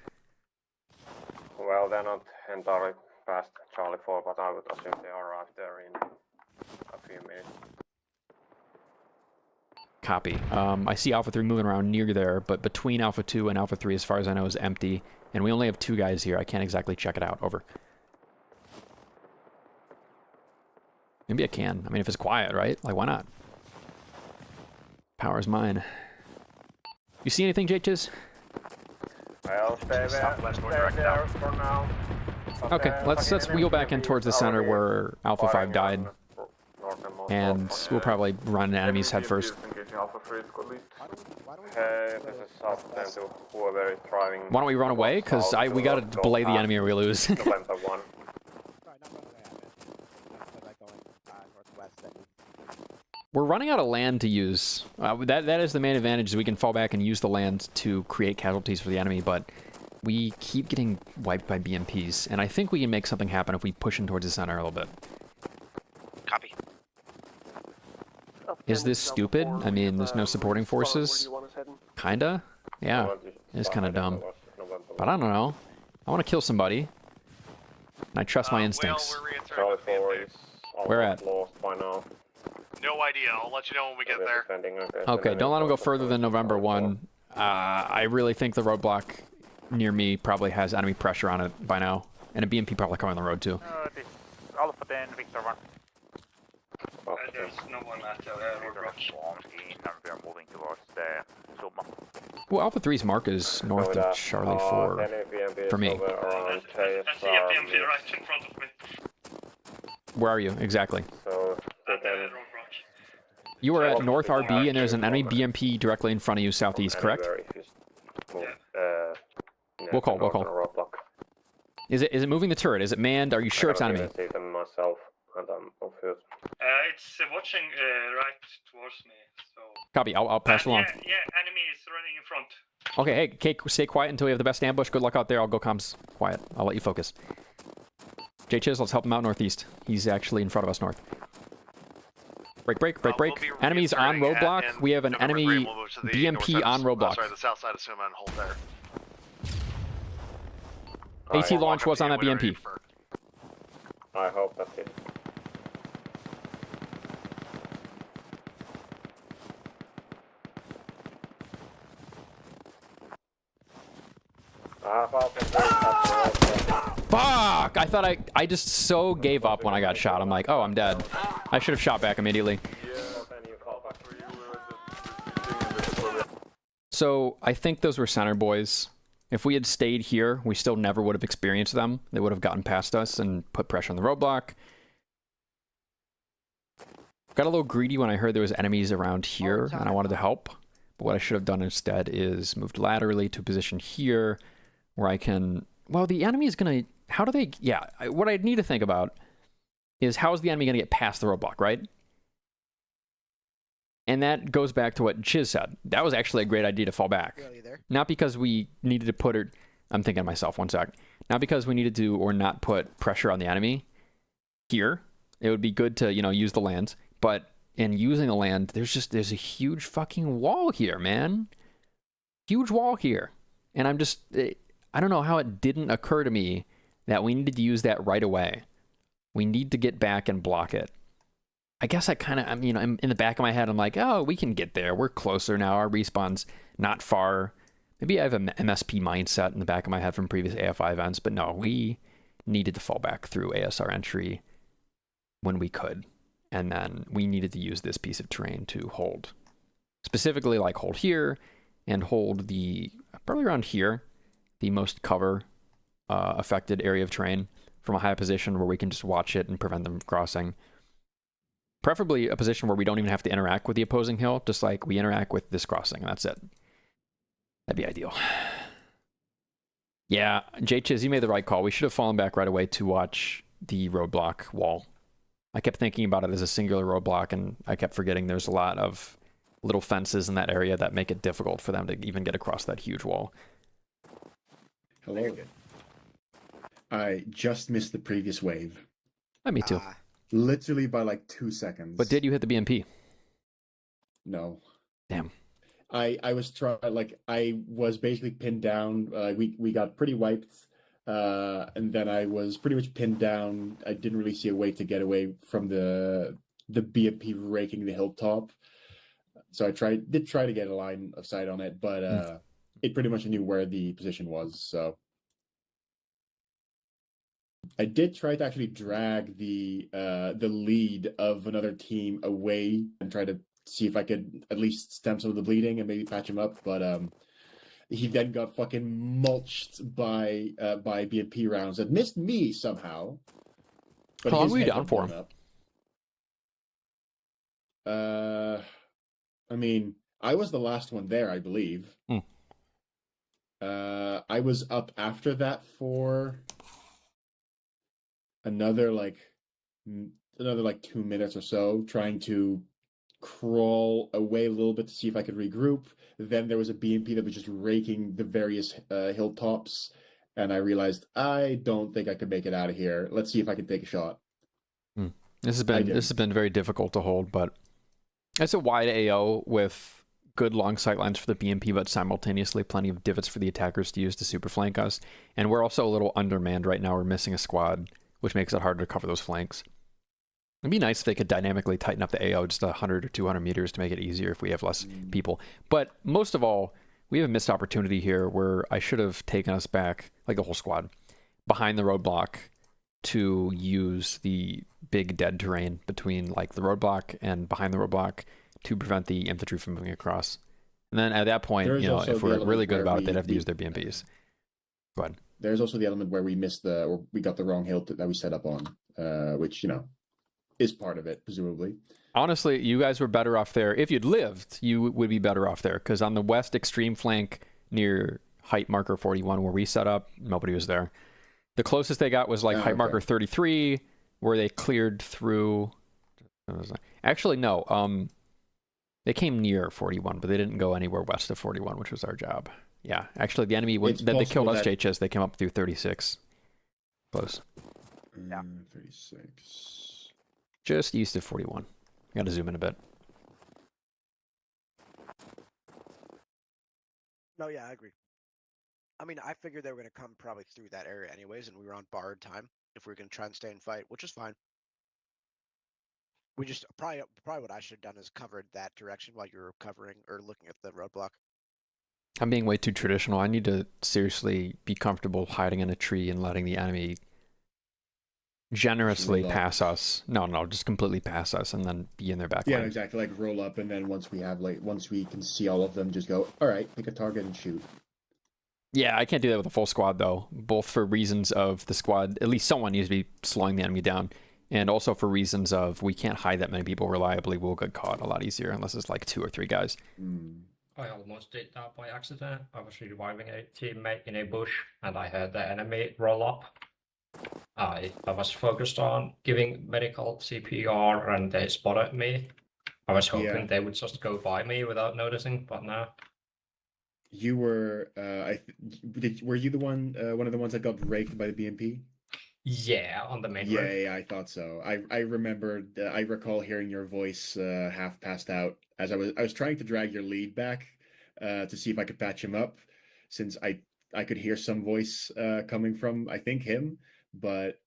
Speaker 4: Well, they're not entirely past Charlie 4, but I would assume they arrive there in a few minutes.
Speaker 1: Copy. I see Alpha 3 moving around near there, but between Alpha 2 and Alpha 3, as far as I know, is empty. And we only have 2 guys here. I can't exactly check it out. Over. Maybe I can. I mean, if it's quiet, right? Like, why not? Power's mine. You see anything, JHs?
Speaker 4: Well, stay there for now.
Speaker 1: Okay, let's wheel back in towards the center where Alpha 5 died. And we'll probably run enemies head first. Why don't we run away? Because we gotta belay the enemy or we lose. We're running out of land to use. That is the main advantage, is we can fall back and use the land to create casualties for the enemy, but we keep getting wiped by BMPs, and I think we can make something happen if we push in towards the center a little bit.
Speaker 10: Copy.
Speaker 1: Is this stupid? I mean, there's no supporting forces? Kinda? Yeah. It's kinda dumb. But I don't know. I want to kill somebody. And I trust my instincts. Where at?
Speaker 2: No idea. I'll let you know when we get there.
Speaker 1: Okay, don't let them go further than November 1. I really think the roadblock near me probably has enemy pressure on it by now. And a BMP probably coming on the road too.
Speaker 3: This Alpha 10, Victor 1.
Speaker 5: There's no one at roadblock.
Speaker 3: And we are moving towards the Summa.
Speaker 1: Well, Alpha 3's mark is north of Charlie 4 for me.
Speaker 5: I see a BMP right in front of me.
Speaker 1: Where are you exactly?
Speaker 5: At the roadblock.
Speaker 1: You are at North RB, and there's an enemy BMP directly in front of you, southeast, correct? We'll call. Is it moving the turret? Is it manned? Are you sure it's enemy?
Speaker 5: It's watching right towards me. So.
Speaker 1: Copy. I'll pass along.
Speaker 5: Yeah, enemy is running in front.
Speaker 1: Okay, hey, Kate, stay quiet until we have the best ambush. Good luck out there. I'll go comms quiet. I'll let you focus. JChiz, let's help him out northeast. He's actually in front of us north. Break. Enemies on roadblock. We have an enemy BMP on roadblock.
Speaker 2: Sorry, the south side of Suma and hold there.
Speaker 1: AT launch was on that BMP.
Speaker 4: I hope that's it.
Speaker 1: Fuck! I thought I just so gave up when I got shot. I'm like, oh, I'm dead. I should have shot back immediately. So I think those were center boys. If we had stayed here, we still never would have experienced them. They would have gotten past us and put pressure on the roadblock. Got a little greedy when I heard there was enemies around here and I wanted to help. But what I should have done instead is moved laterally to a position here where I can... Well, the enemy is going to... How do they... Yeah, what I need to think about is how is the enemy going to get past the roadblock, right? And that goes back to what Chiz said. That was actually a great idea to fall back. Not because we needed to put it... I'm thinking to myself, one sec. Not because we needed to or not put pressure on the enemy here. It would be good to, you know, use the land. But in using the land, there's a huge fucking wall here, man. Huge wall here. And I'm just... I don't know how it didn't occur to me that we needed to use that right away. We need to get back and block it. I guess I kind of, you know, in the back of my head, I'm like, oh, we can get there. We're closer now. Our respawn's not far. Maybe I have an MSP mindset in the back of my head from previous AFI events, but no, we needed to fall back through ASR entry when we could. And then we needed to use this piece of terrain to hold. Specifically, like hold here and hold the, probably around here, the most cover affected area of terrain from a high position where we can just watch it and prevent them from crossing. Preferably a position where we don't even have to interact with the opposing hill, just like we interact with this crossing, and that's it. That'd be ideal. Yeah, J-Chiz, you made the right call. We should have fallen back right away to watch the roadblock wall. I kept thinking about it as a singular roadblock, and I kept forgetting there's a lot of little fences in that area that make it difficult for them to even get across that huge wall.
Speaker 4: Hilarious.
Speaker 13: I just missed the previous wave.
Speaker 1: Me too.
Speaker 13: Literally by like 2 seconds.
Speaker 1: But did you hit the BMP?
Speaker 13: No.
Speaker 1: Damn.
Speaker 13: I was trying, like, I was basically pinned down. We got pretty wiped. And then I was pretty much pinned down. I didn't really see a way to get away from the BMP raking the hilltop. So I did try to get a line of sight on it, but it pretty much knew where the position was. So I did try to actually drag the lead of another team away and try to see if I could at least stem some of the bleeding and maybe patch him up, but he then got fucking mulched by BMP rounds that missed me somehow. But
Speaker 1: how long were you down for?
Speaker 13: I mean, I was the last one there, I believe. I was up after that for another 2 minutes or so, trying to crawl away a little bit to see if I could regroup. Then there was a BMP that was just raking the various hilltops, and I realized I don't think I could make it out of here. Let's see if I can take a shot.
Speaker 1: This has been very difficult to hold, but it's a wide AO with good long sight lines for the BMP, but simultaneously plenty of divots for the attackers to use to super flank us. And we're also a little undermanned right now. We're missing a squad, which makes it harder to cover those flanks. It'd be nice if they could dynamically tighten up the AO just 100 or 200 meters to make it easier if we have less people. But most of all, we have a missed opportunity here where I should have taken us back, like the whole squad, behind the roadblock to use the big dead terrain between like the roadblock and behind the roadblock to prevent the infantry from moving across. And then at that point, if we're really good about it, they'd have to use their BMPs. Go ahead.
Speaker 13: There's also the element where we got the wrong hill that we set up on, which, is part of it, presumably.
Speaker 1: Honestly, you guys were better off there. If you'd lived, you would be better off there, because on the west extreme flank near height marker 41 where we set up, nobody was there. The closest they got was like height marker 33, where they cleared through. Actually, no. They came near 41, but they didn't go anywhere west of 41, which was our job. Yeah, actually, the enemy, they killed us, JHS, they came up through 36. Close.
Speaker 10: Yeah.
Speaker 13: 36.
Speaker 1: Just east of 41. Gotta zoom in a bit.
Speaker 10: No, yeah, I agree. I mean, I figured they were going to come probably through that area anyways, and we were on borrowed time if we were going to try and stay and fight, which is fine. We just probably what I should have done is covered that direction while you were covering or looking at the roadblock.
Speaker 1: I'm being way too traditional. I need to seriously be comfortable hiding in a tree and letting the enemy generously pass us. No, just completely pass us and then be in their back line.
Speaker 13: Yeah, exactly. Like roll up, and then once we can see all of them, just go, all right, pick a target and shoot.
Speaker 1: Yeah, I can't do that with a full squad though, both for reasons of the squad, at least someone needs to be slowing the enemy down, and also for reasons of we can't hide that many people reliably. We'll get caught a lot easier unless it's like 2 or 3 guys.
Speaker 14: I almost did that by accident. I was reviving a teammate in a bush and I heard the enemy roll up. I was focused on giving medical CPR and they spotted me. I was hoping they would just go by me without noticing, but no.
Speaker 13: You were, were you the one of the ones that got raked by the BMP?
Speaker 14: Yeah, on the main road.
Speaker 13: Yeah, I thought so. I remembered. I recall hearing your voice half passed out as I was trying to drag your lead back to see if I could patch him up, since I could hear some voice coming from, I think, him, but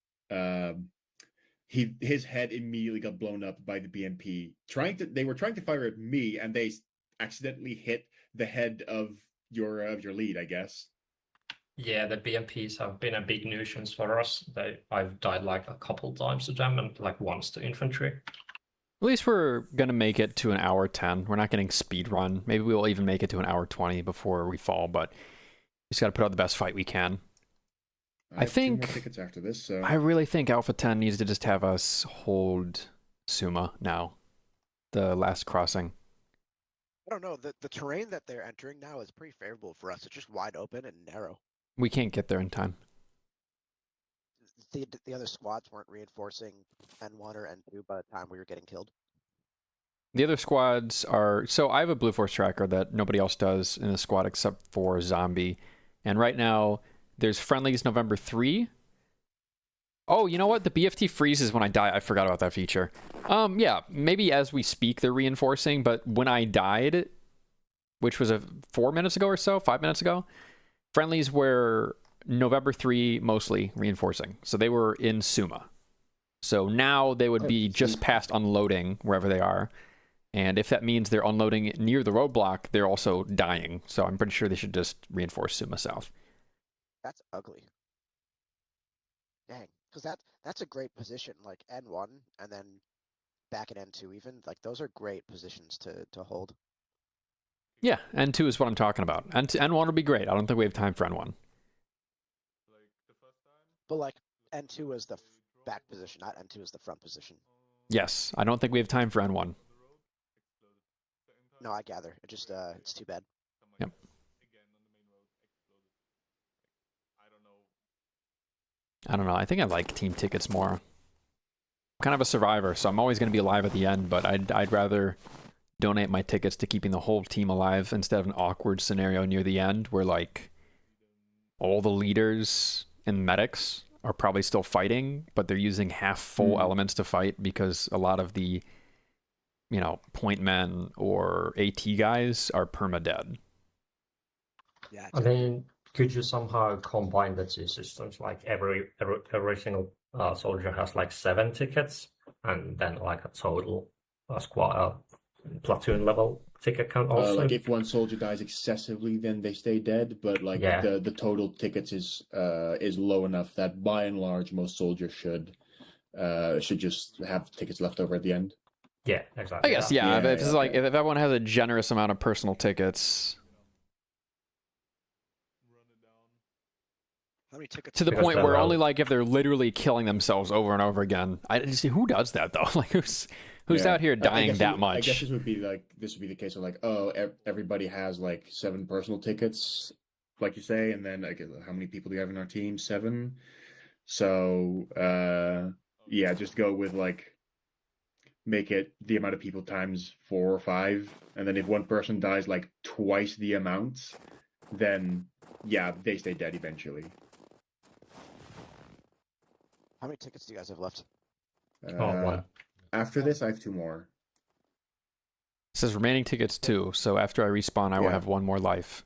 Speaker 13: his head immediately got blown up by the BMP. They were trying to fire at me, and they accidentally hit the head of your lead, I guess.
Speaker 14: Yeah, the BMPs have been a big nuisance for us. I've died like a couple times to them and like once to infantry.
Speaker 1: At least we're gonna make it to an hour 10. We're not getting speed run. Maybe we'll even make it to an hour 20 before we fall, but we just gotta put out the best fight we can.
Speaker 13: I think 2 more tickets after this, so
Speaker 1: I really think Alpha 10 needs to just have us hold Suma now. The last crossing.
Speaker 10: I don't know. The terrain that they're entering now is pretty favorable for us. It's just wide open and narrow.
Speaker 1: We can't get there in time.
Speaker 10: The other squads weren't reinforcing N1 or N2 by the time we were getting killed.
Speaker 1: The other squads are... So I have a Blue Force tracker that nobody else does in the squad except for Zombie. And right now, there's friendlies November 3, Oh, you know what? The BFT freezes when I die. I forgot about that feature. Yeah, maybe as we speak they're reinforcing, but when I died, which was 4 minutes ago or so, 5 minutes ago, friendlies were November 3 mostly reinforcing. So they were in Suma. So now they would be just past unloading wherever they are. And if that means they're unloading near the roadblock, they're also dying. So I'm pretty sure they should just reinforce Suma South.
Speaker 10: That's ugly. Dang, because that's a great position, like N1 and then back at N2 even. Like those are great positions to hold.
Speaker 1: Yeah, N2 is what I'm talking about. N1 will be great. I don't think we have time for N1.
Speaker 10: But like N2 is the back position, not N2 is the front position.
Speaker 1: Yes, I don't think we have time for N1.
Speaker 10: No, I gather. It just it's too bad.
Speaker 1: Yep. I don't know. I think I like team tickets more. I'm kind of a survivor, so I'm always going to be alive at the end, but I'd rather donate my tickets to keeping the whole team alive instead of an awkward scenario near the end where like all the leaders and medics are probably still fighting, but they're using half full elements to fight because a lot of the, you know, point men or AT guys are perma-dead.
Speaker 10: Yeah.
Speaker 14: I mean, could you somehow combine the two systems? Like every single soldier has like 7 tickets, and then like a total squad platoon level ticket count also.
Speaker 13: Like if one soldier dies excessively, then they stay dead. But like the total tickets is low enough that by and large most soldiers should just have tickets left over at the end.
Speaker 14: Yeah, exactly.
Speaker 1: I guess yeah. But it's like if everyone has a generous amount of personal tickets.
Speaker 10: How many tickets?
Speaker 1: To the point where only like if they're literally killing themselves over and over again. Who does that though? Like who's out here dying that much?
Speaker 13: I guess this would be the case of like, oh, everybody has like 7 personal tickets, like you say, and then like how many people do you have in our team? 7. So yeah, just go with like make it the amount of people times 4 or 5, and then if one person dies like twice the amount, then yeah, they stay dead eventually.
Speaker 10: How many tickets do you guys have left?
Speaker 14: 1.
Speaker 13: After this, I have 2 more.
Speaker 1: It says remaining tickets 2, so after I respawn, I will have 1 more life.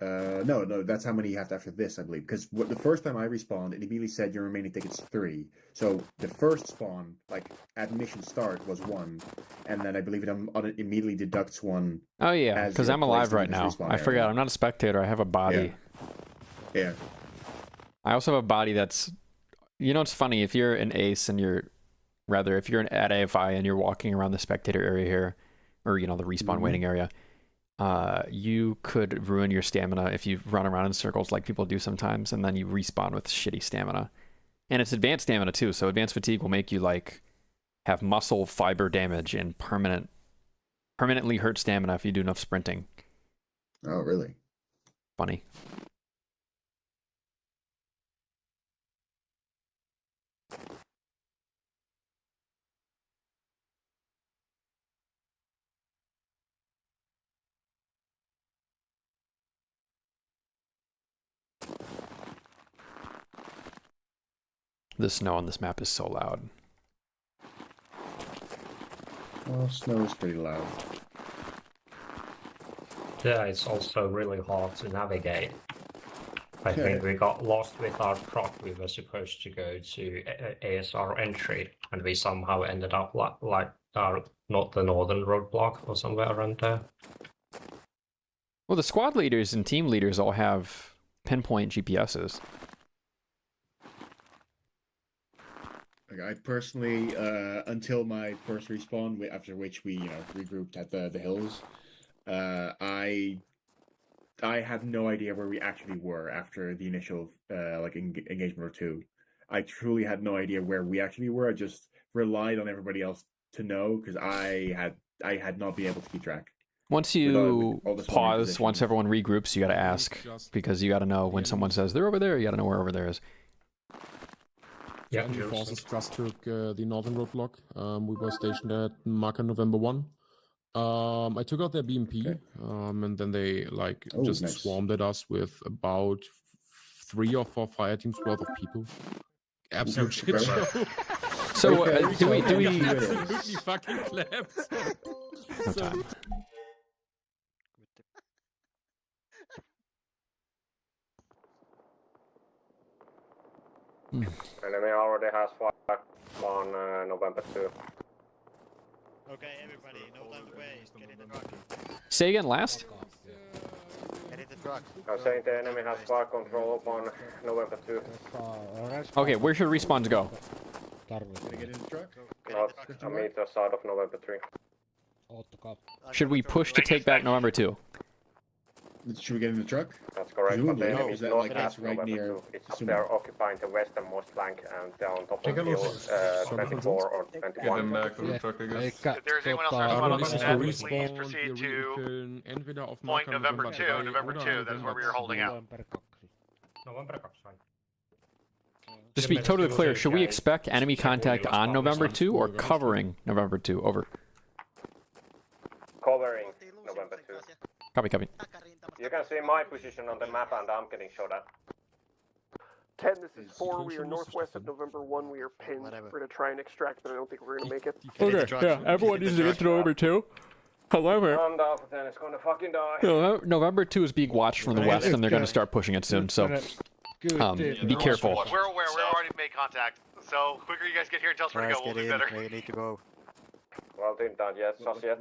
Speaker 13: No, that's how many you have after this, I believe. Because the first time I respawned, it immediately said your remaining tickets 3. So the first spawn, like at mission start, was 1, and then I believe it immediately deducts 1.
Speaker 1: Oh yeah, because I'm alive right now. I forgot. I'm not a spectator. I have a body.
Speaker 13: Yeah.
Speaker 1: I also have a body that's. You know, it's funny if you're an ace and if you're at AFI and you're walking around the spectator area here, or you know the respawn waiting area. You could ruin your stamina if you run around in circles like people do sometimes, and then you respawn with shitty stamina. And it's advanced stamina too, so advanced fatigue will make you like have muscle fiber damage and permanently hurt stamina if you do enough sprinting.
Speaker 13: Oh, really?
Speaker 1: Funny. The snow on this map is so loud.
Speaker 13: Well, snow is pretty loud.
Speaker 14: Yeah, it's also really hard to navigate. I think we got lost with our truck. We were supposed to go to ASR entry, and we somehow ended up like not the northern roadblock or somewhere around there.
Speaker 1: Well, the squad leaders and team leaders all have pinpoint GPSs.
Speaker 13: I personally, until my first respawn, after which we regrouped at the hills, I had no idea where we actually were after the initial engagement or 2. I truly had no idea where we actually were. I just relied on everybody else to know because I had not been able to keep track.
Speaker 1: Once you pause, once everyone regroups, you got to ask because you got to know when someone says they're over there. You got to know where over there is.
Speaker 15: Yeah, the forces just took the northern roadblock. We were stationed at marker November 1. I took out their BMP, and then they swarmed at us with about 3 or 4 fire teams worth of people. absolute shit show.
Speaker 1: So do we
Speaker 15: absolutely fucking clapped.
Speaker 1: No time.
Speaker 4: Enemy already has flag on November 2.
Speaker 10: Okay, everybody, no time to waste. Get in the truck.
Speaker 1: Say again, last?
Speaker 10: Get in the truck.
Speaker 4: I'm saying the enemy has flag control on November 2.
Speaker 1: Okay, where should respawns go?
Speaker 13: Can I get in the truck?
Speaker 4: Not a meter side of November 3.
Speaker 1: Should we push to take back November 2?
Speaker 13: Should we get in the truck?
Speaker 4: That's correct, but the enemy is
Speaker 13: that
Speaker 4: not
Speaker 13: like
Speaker 4: at
Speaker 13: that's right
Speaker 4: November
Speaker 13: near
Speaker 4: 2. It's they're occupying the westernmost flank and they're on top of the hill 24 or 21.
Speaker 6: Get them back on the truck, I guess.
Speaker 2: If there's anyone else that
Speaker 15: Aaron,
Speaker 2: on
Speaker 15: ist
Speaker 2: the
Speaker 15: es
Speaker 2: net,
Speaker 15: für
Speaker 2: please
Speaker 15: Respawn,
Speaker 2: proceed
Speaker 15: wir
Speaker 2: to
Speaker 15: refillen entweder auf
Speaker 2: point
Speaker 15: Marker
Speaker 2: November 2,
Speaker 15: 3
Speaker 2: November 2,
Speaker 15: oder
Speaker 2: that's where we are holding out.
Speaker 14: November 2, fine.
Speaker 1: Just to be totally clear, should we expect enemy contact on November 2 or covering November 2? Over.
Speaker 4: Covering November 2.
Speaker 1: Copy, copy.
Speaker 4: You can see my position on the map and I'm getting shot at.
Speaker 7: 10, this is 4. We are northwest of November 1. We are pinned. We're going to try and extract, but I don't think we're going to make it.
Speaker 1: Okay, yeah, everyone needs to get to November 2. However,
Speaker 4: And Alpha 10 is going to fucking die.
Speaker 1: November 2 is being watched from the west and they're going to start pushing it soon, so be careful.
Speaker 2: We're aware, we're already made contact. So, quicker you guys get here and tell us where to go, we'll be better.
Speaker 10: Where you need to go.
Speaker 4: Well, didn't done yet, just yet.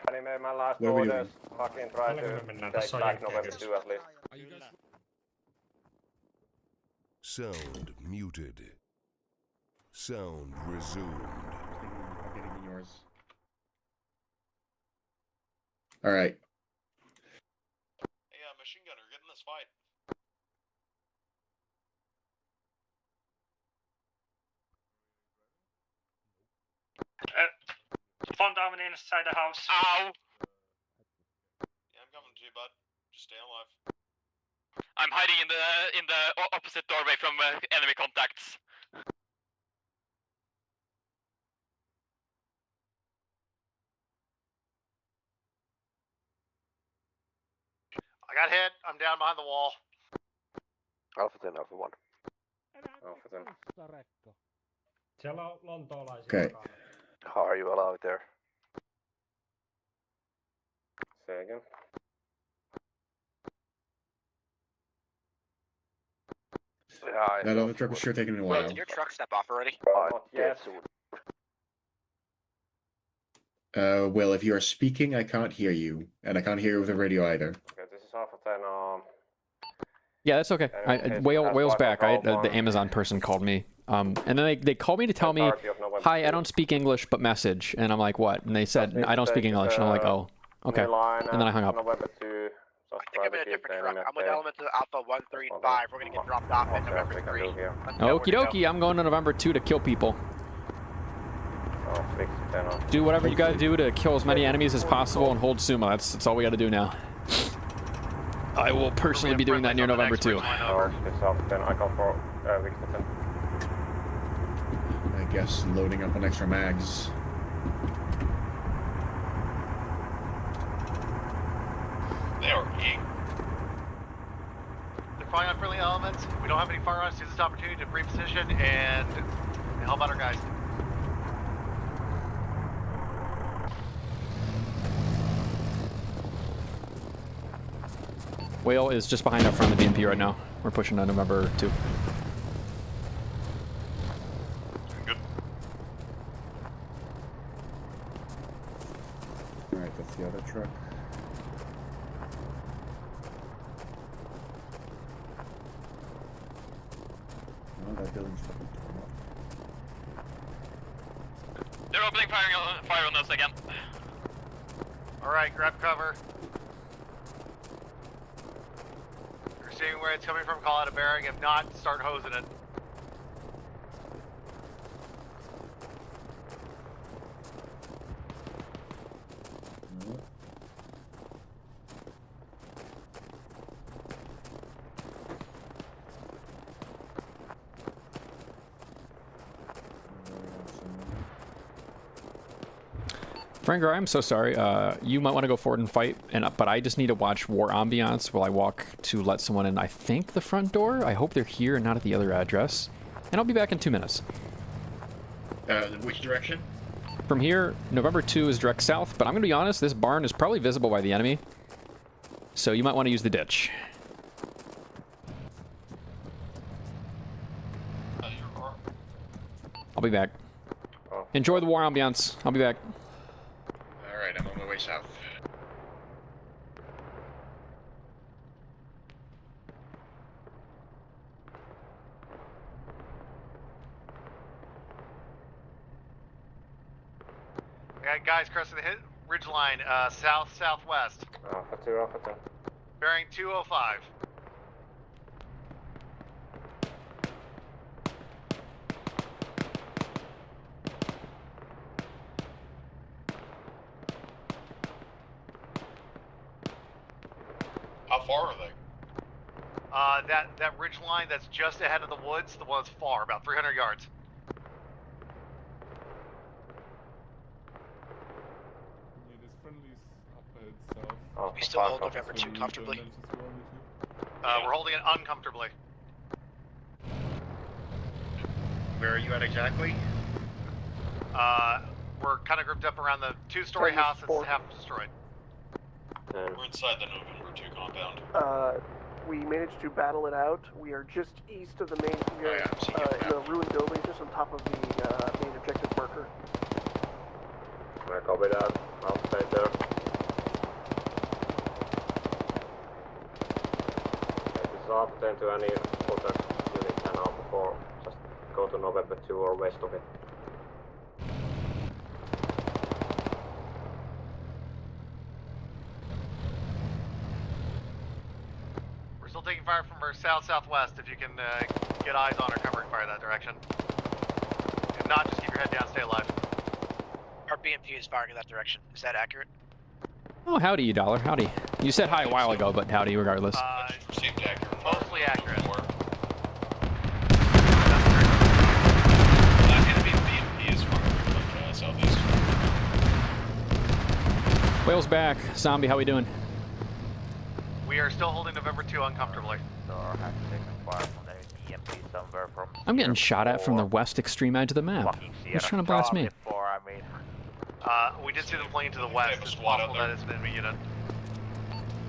Speaker 4: I made my last
Speaker 13: Where are we
Speaker 4: orders. Fucking try to take back November 2 at least.
Speaker 16: Sound muted. Sound resumed.
Speaker 13: All right.
Speaker 5: Hey, machine gunner, get in this fight.
Speaker 17: Fall down inside the house.
Speaker 5: Ow! Yeah, I'm coming to you, bud. Just stay alive.
Speaker 17: I'm hiding in the opposite doorway from enemy contacts.
Speaker 2: I got hit, I'm down behind the wall.
Speaker 9: Alpha 10, Alpha 1.
Speaker 4: Alpha 10.
Speaker 13: Okay.
Speaker 9: How are you allowed there?
Speaker 4: Say again.
Speaker 13: That other truck was sure taking a while.
Speaker 3: Did your truck step off already?
Speaker 4: Not yet.
Speaker 13: Well, if you are speaking, I can't hear you, and I can't hear you with the radio either.
Speaker 4: Okay, this is Alpha 10.
Speaker 1: Yeah, that's okay. Whale's back. The Amazon person called me. And then they called me to tell me, hi, I don't speak English, but message. And I'm like, what? And they said, I don't speak English. And I'm like, oh, okay. And then I hung up.
Speaker 3: I think I'm in a different truck. I'm with Element to Alpha 1, 3, and 5. We're going to get dropped off at November 3.
Speaker 1: Okie dokie, I'm going to November 2 to kill people. Do whatever you gotta do to kill as many enemies as possible and hold Suma. That's all we gotta do now. I will personally be doing that near November 2.
Speaker 4: I come for
Speaker 13: I guess loading up on extra mags.
Speaker 5: They are eating.
Speaker 2: They're firing on friendly elements. We don't have any firearms. Use this opportunity to reposition and help out our guys.
Speaker 1: Whale is just behind up front of the BMP right now. We're pushing on November 2.
Speaker 5: Good.
Speaker 13: Alright, that's the other truck. Oh, that building's fucking torn up.
Speaker 17: They're opening fire on us again.
Speaker 2: Alright, grab cover. You're seeing where it's coming from, call out a bearing. If not, start hosing it.
Speaker 1: Franger, I'm so sorry. You might want to go forward and fight, but I just need to watch war ambiance while I walk to let someone in, I think, the front door. I hope they're here and not at the other address. And I'll be back in 2 minutes.
Speaker 18: Which direction?
Speaker 1: From here, November 2 is direct south, but I'm going to be honest, this barn is probably visible by the enemy. So you might want to use the ditch. I'll be back. Enjoy the war ambiance. I'll be back.
Speaker 18: Alright, I'm on my way south.
Speaker 2: Okay, guys, crossing the ridge line, south-southwest.
Speaker 4: Alpha 2, Alpha 2.
Speaker 2: Bearing 205.
Speaker 11: How far are they?
Speaker 2: That ridge line that's just ahead of the woods, the one that's far, about 300 yards.
Speaker 15: Yeah, there's friendlies up ahead south.
Speaker 10: We still hold November 2 comfortably.
Speaker 2: We're holding it uncomfortably.
Speaker 18: Where are you at exactly?
Speaker 2: We're kind of grouped up around the two-story house that's half destroyed.
Speaker 5: We're inside the November 2 compound.
Speaker 7: We managed to battle it out. We are just east of the main, in the ruined building, just on top of the main objective marker.
Speaker 4: I copy that. I'll stay there. This is Alpha 10 to any other unit 10 Alpha 4. Just go to November 2 or west of it.
Speaker 2: We're still taking fire from our south-southwest. If you can get eyes on or covering fire that direction. If not, just keep your head down, stay alive.
Speaker 10: Our BMP is firing in that direction. Is that accurate?
Speaker 1: Oh, howdy, you dollar. Howdy. You said hi a while ago, but howdy regardless.
Speaker 2: Seemed accurate. Mostly accurate.
Speaker 5: Enemy BMP is from southeast.
Speaker 1: Whale's back. Zombie, how we doing?
Speaker 2: We are still holding November 2 uncomfortably.
Speaker 1: I'm getting shot at from the west extreme edge of the map. Who's trying to blast me?
Speaker 2: We did see them flying to the west. It's possible that it's an enemy unit.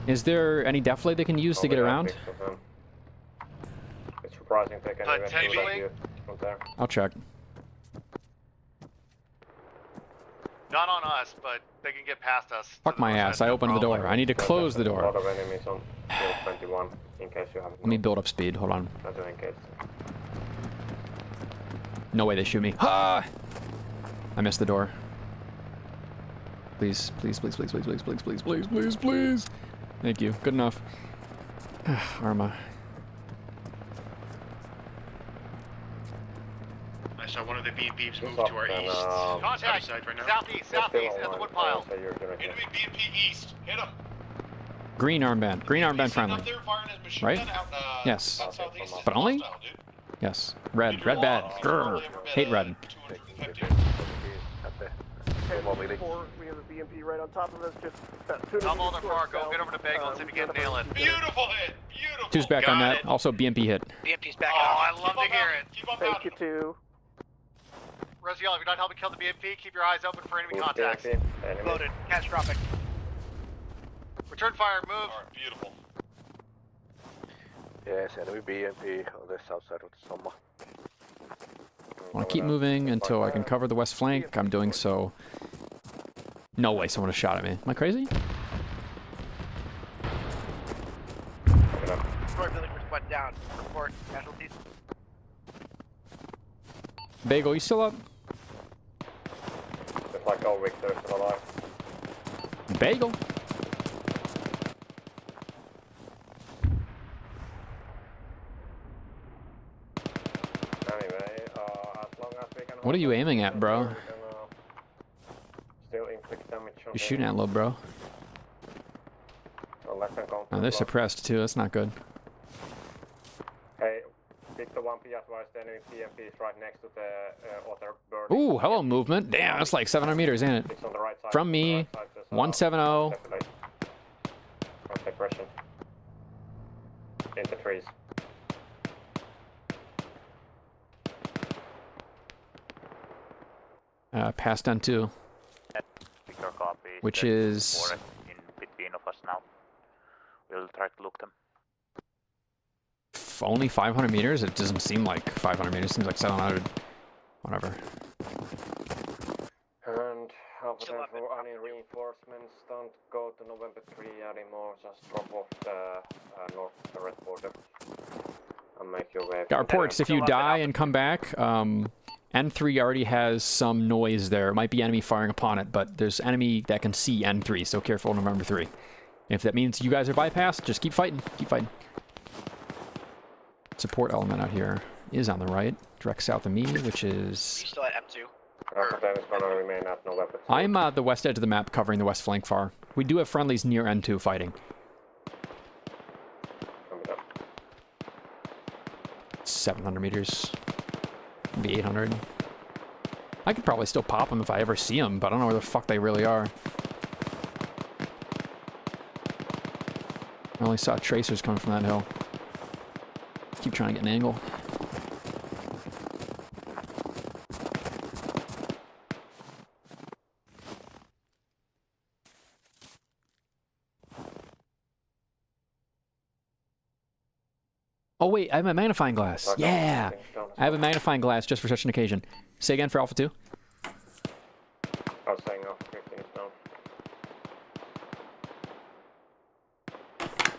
Speaker 1: Is there any deflate they can use to get around?
Speaker 4: It's surprising they can
Speaker 2: potentially.
Speaker 4: From there.
Speaker 1: I'll check.
Speaker 2: Not on us, but they can get past us.
Speaker 1: Fuck my ass. I opened the door. I need to close the
Speaker 4: A lot
Speaker 1: door.
Speaker 4: of enemies on field 21, in case you haven't.
Speaker 1: Let me build up speed. Hold on.
Speaker 4: Try to engage.
Speaker 1: No way they shoot me. Ah! I missed the door. Please, please, please, please, please, please, please, please, please, please, please. Thank you. Good enough. Arma.
Speaker 18: I saw one of the BMPs move to our east.
Speaker 2: Contact!
Speaker 18: Side right now.
Speaker 2: Southeast, southeast, at the woodpile.
Speaker 5: Enemy BMP east. Hit him.
Speaker 1: Green armband. Green armband friendly. Right? Yes. But only? Yes. Red. Red bad. Grrr. Hate red.
Speaker 7: We have a BMP right on top of us, just about 2
Speaker 2: Come on, far. Go get over to Bagel and see if you can nail it.
Speaker 5: Beautiful hit. Beautiful.
Speaker 1: Two's back on that. Also BMP hit.
Speaker 10: BMP's back
Speaker 2: Oh,
Speaker 10: out.
Speaker 2: I love to hear it.
Speaker 7: Thank you, too.
Speaker 2: Rosiel, if you're not helping kill the BMP, keep your eyes open for enemy contacts.
Speaker 10: Loaded. Catastrophic.
Speaker 2: Return fire, move.
Speaker 5: Alright, beautiful.
Speaker 9: Yes, enemy BMP on the south side of the summer.
Speaker 1: I want to keep moving until I can cover the west flank. I'm doing so. No way someone has shot at me. Am I crazy?
Speaker 10: Destroy building went down. Report casualties.
Speaker 1: Bagel, you still up?
Speaker 4: Just like all Victor is still alive.
Speaker 1: Bagel?
Speaker 4: Anyway, as long as we can.
Speaker 1: What are you aiming at, bro?
Speaker 4: We can, still inflict damage on
Speaker 1: You're shooting at low, bro.
Speaker 4: So let them come
Speaker 1: Oh, they're suppressed too. That's not good.
Speaker 4: Hey, Victor 1P advised the enemy PMP is right next to the other bird.
Speaker 1: Ooh, hello movement. Damn, that's like 700 meters, ain't it?
Speaker 4: It's on the right side.
Speaker 1: From me, 170.
Speaker 4: Depression. In the trees.
Speaker 1: Past N2.
Speaker 3: Victor copy.
Speaker 1: Which is...
Speaker 3: in between of us now. We'll try to look them.
Speaker 1: Only 500 meters? It doesn't seem like 500 meters. It seems like 700. Whatever.
Speaker 4: And Alpha 10 for any reinforcements, don't go to November 3 anymore. Just drop off the north of the red border. And make your way.
Speaker 1: Got reports. If you die and come back, N3 already has some noise there. It might be enemy firing upon it, but there's enemy that can see N3, so careful November 3. If that means you guys are bypassed, just keep fighting. Keep fighting. Support element out here is on the right, direct south of me, which is...
Speaker 2: Still at M2.
Speaker 4: Alpha 10 is gonna remain at November 3.
Speaker 1: I'm the west edge of the map, covering the west flank far. We do have friendlies near N2 fighting. 700 meters. Maybe 800. I could probably still pop them if I ever see them, but I don't know where the fuck they really are. I only saw tracers coming from that hill. Keep trying to get an angle. Oh wait, I have my magnifying glass. Yeah! I have a magnifying glass just for such an occasion. Say again for Alpha 2.
Speaker 4: I was saying Alpha 15 is down.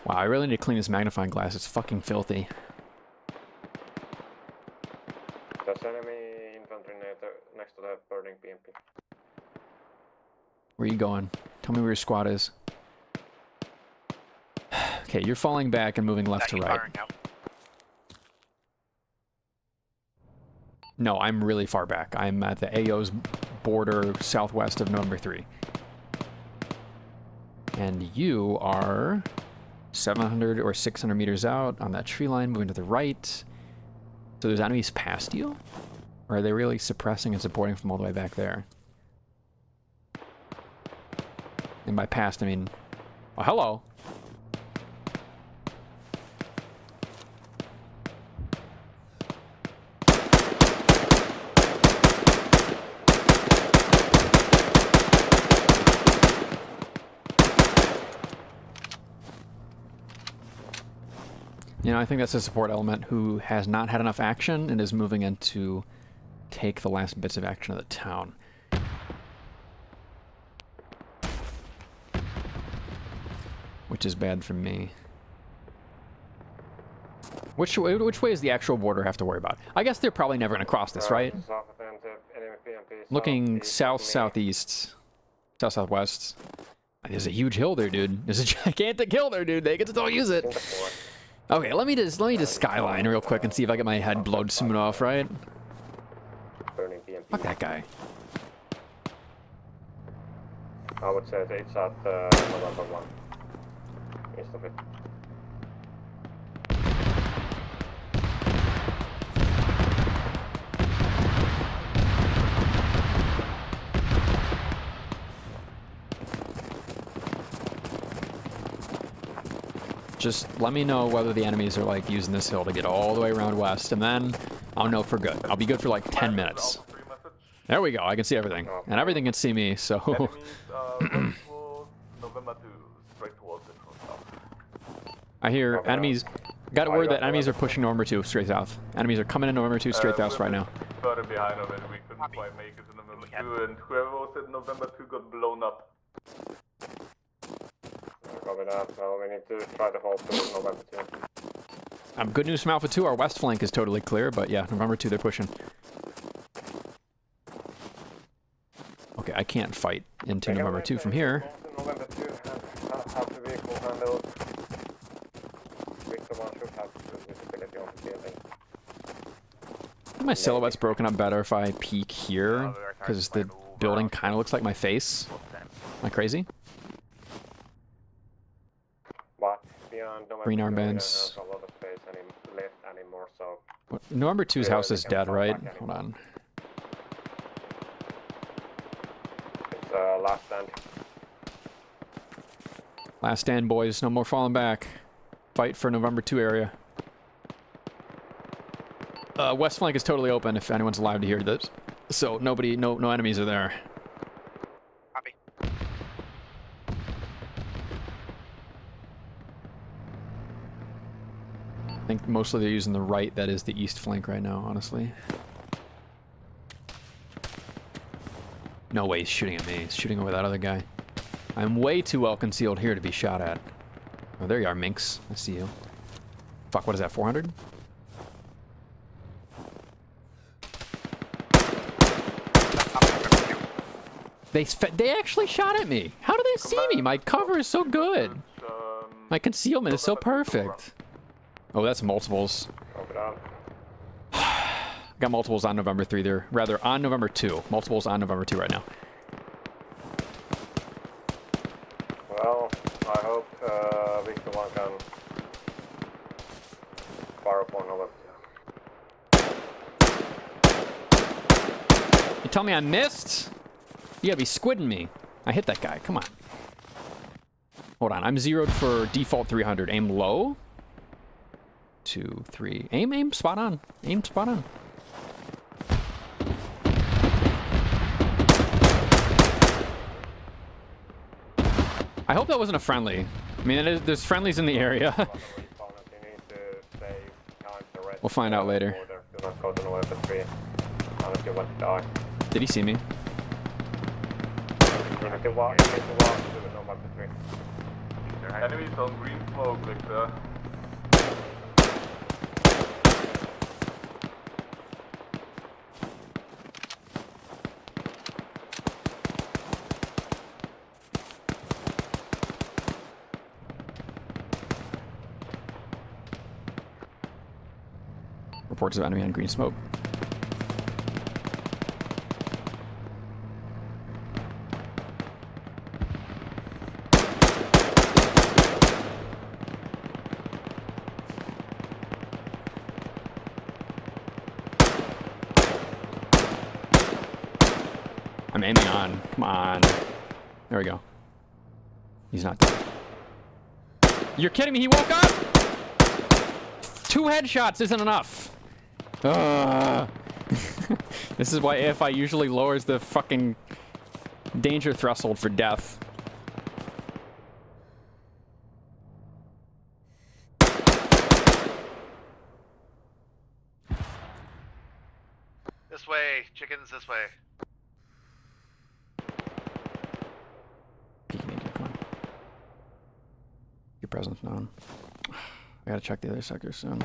Speaker 1: Wow, I really need to clean this magnifying glass. It's fucking filthy.
Speaker 4: There's enemy infantry next to the burning BMP.
Speaker 1: Where are you going? Tell me where your squad is. Okay, you're falling back and moving left to right. No, I'm really far back. I'm at the AO's border southwest of November 3. And you are 700 or 600 meters out on that tree line, moving to the right. So there's enemies past you? Or are they really suppressing and supporting from all the way back there? And by past, I mean... Oh, hello! You know, I think that's a support element who has not had enough action and is moving in to take the last bits of action of the town. Which is bad for me. Which way does the actual border have to worry about? I guess they're probably never going to cross this, right? Looking south-southeast. South-southwest. There's a huge hill there, dude. There's a gigantic hill there, dude. They get to still use it. Okay, let me just skyline real quick and see if I get my head blowed soon off, right? Fuck that guy.
Speaker 4: I would say it's at November 1. East of it.
Speaker 1: Just let me know whether the enemies are like using this hill to get all the way around west, and then I'll know for good. I'll be good for like 10 minutes. There we go. I can see everything, and everything can see me. So. I hear enemies. Got word that enemies are pushing November 2 straight south. Enemies are coming in November 2 straight south right now.
Speaker 6: Further behind of it, we couldn't quite make it to November 2, and whoever was in November 2 got blown up.
Speaker 4: Copy that, so we need to try to hold to November 2.
Speaker 1: Good news from Alpha 2, our west flank is totally clear, but yeah, November 2, they're pushing. Okay, I can't fight into November 2 from here.
Speaker 4: November 2 have the vehicle handled. Victor 1 should have visibility on the building.
Speaker 1: I think my silhouette's broken up better if I peek here, because the building kind of looks like my face. Am I crazy?
Speaker 4: But beyond November
Speaker 1: Green
Speaker 4: 2,
Speaker 1: armbands.
Speaker 4: we don't have a lot of space left anymore, so
Speaker 1: November 2's house is dead, right? Hold on.
Speaker 4: It's last stand.
Speaker 1: Last stand, boys. No more falling back. Fight for November 2 area. West flank is totally open if anyone's alive to hear this. So nobody, no enemies are there.
Speaker 10: Copy.
Speaker 1: I think mostly they're using the right, that is the east flank right now, honestly. No way he's shooting at me. He's shooting over that other guy. I'm way too well concealed here to be shot at. Oh, there you are, Minx. I see you. Fuck, what is that, 400? They actually shot at me. How do they see me? My cover is so good. My concealment is so perfect. Oh, that's multiples. Got multiples on November 3 there. Rather, on November 2. Multiples on November 2 right now.
Speaker 4: Well, I hope Victor 1 can fire upon November 2.
Speaker 1: You tell me I missed? You gotta be squidding me. I hit that guy. Come on. Hold on. I'm zeroed for default 300. Aim low. 2, 3. Aim spot on. Aim spot on. I hope that wasn't a friendly. I mean, there's friendlies in the area. We'll find out later. Did he see me?
Speaker 6: Enemies on green smoke, Victor.
Speaker 1: Reports of enemy on green smoke. I'm aiming on. Come on. There we go. He's not dead. You're kidding me? He woke up? 2 headshots isn't enough. This is why AFI usually lowers the fucking danger threshold for death.
Speaker 2: This way, chickens, this way.
Speaker 1: Come on. Your presence known. I gotta check the other sector soon.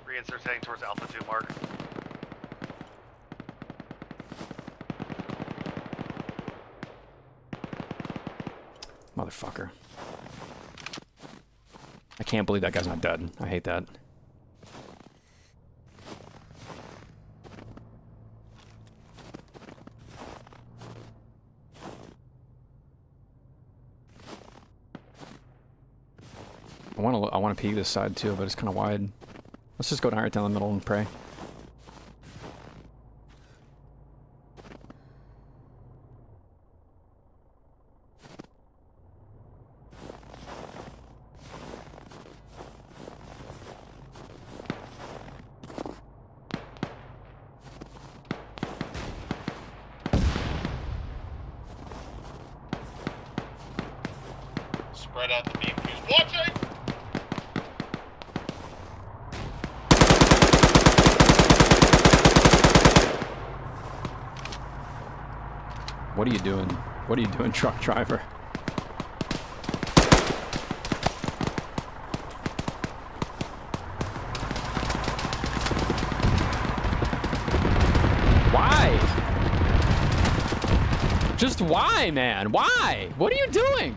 Speaker 2: Reinsert heading towards Alpha 2 mark.
Speaker 1: Motherfucker. I can't believe that guy's not dead. I hate that. I want to peek this side too, but it's kind of wide. Let's just go down right down the middle and pray.
Speaker 18: Spread out the beam fuse. Watch it!
Speaker 1: What are you doing? What are you doing, truck driver? Why? Just why, man? Why? What are you doing?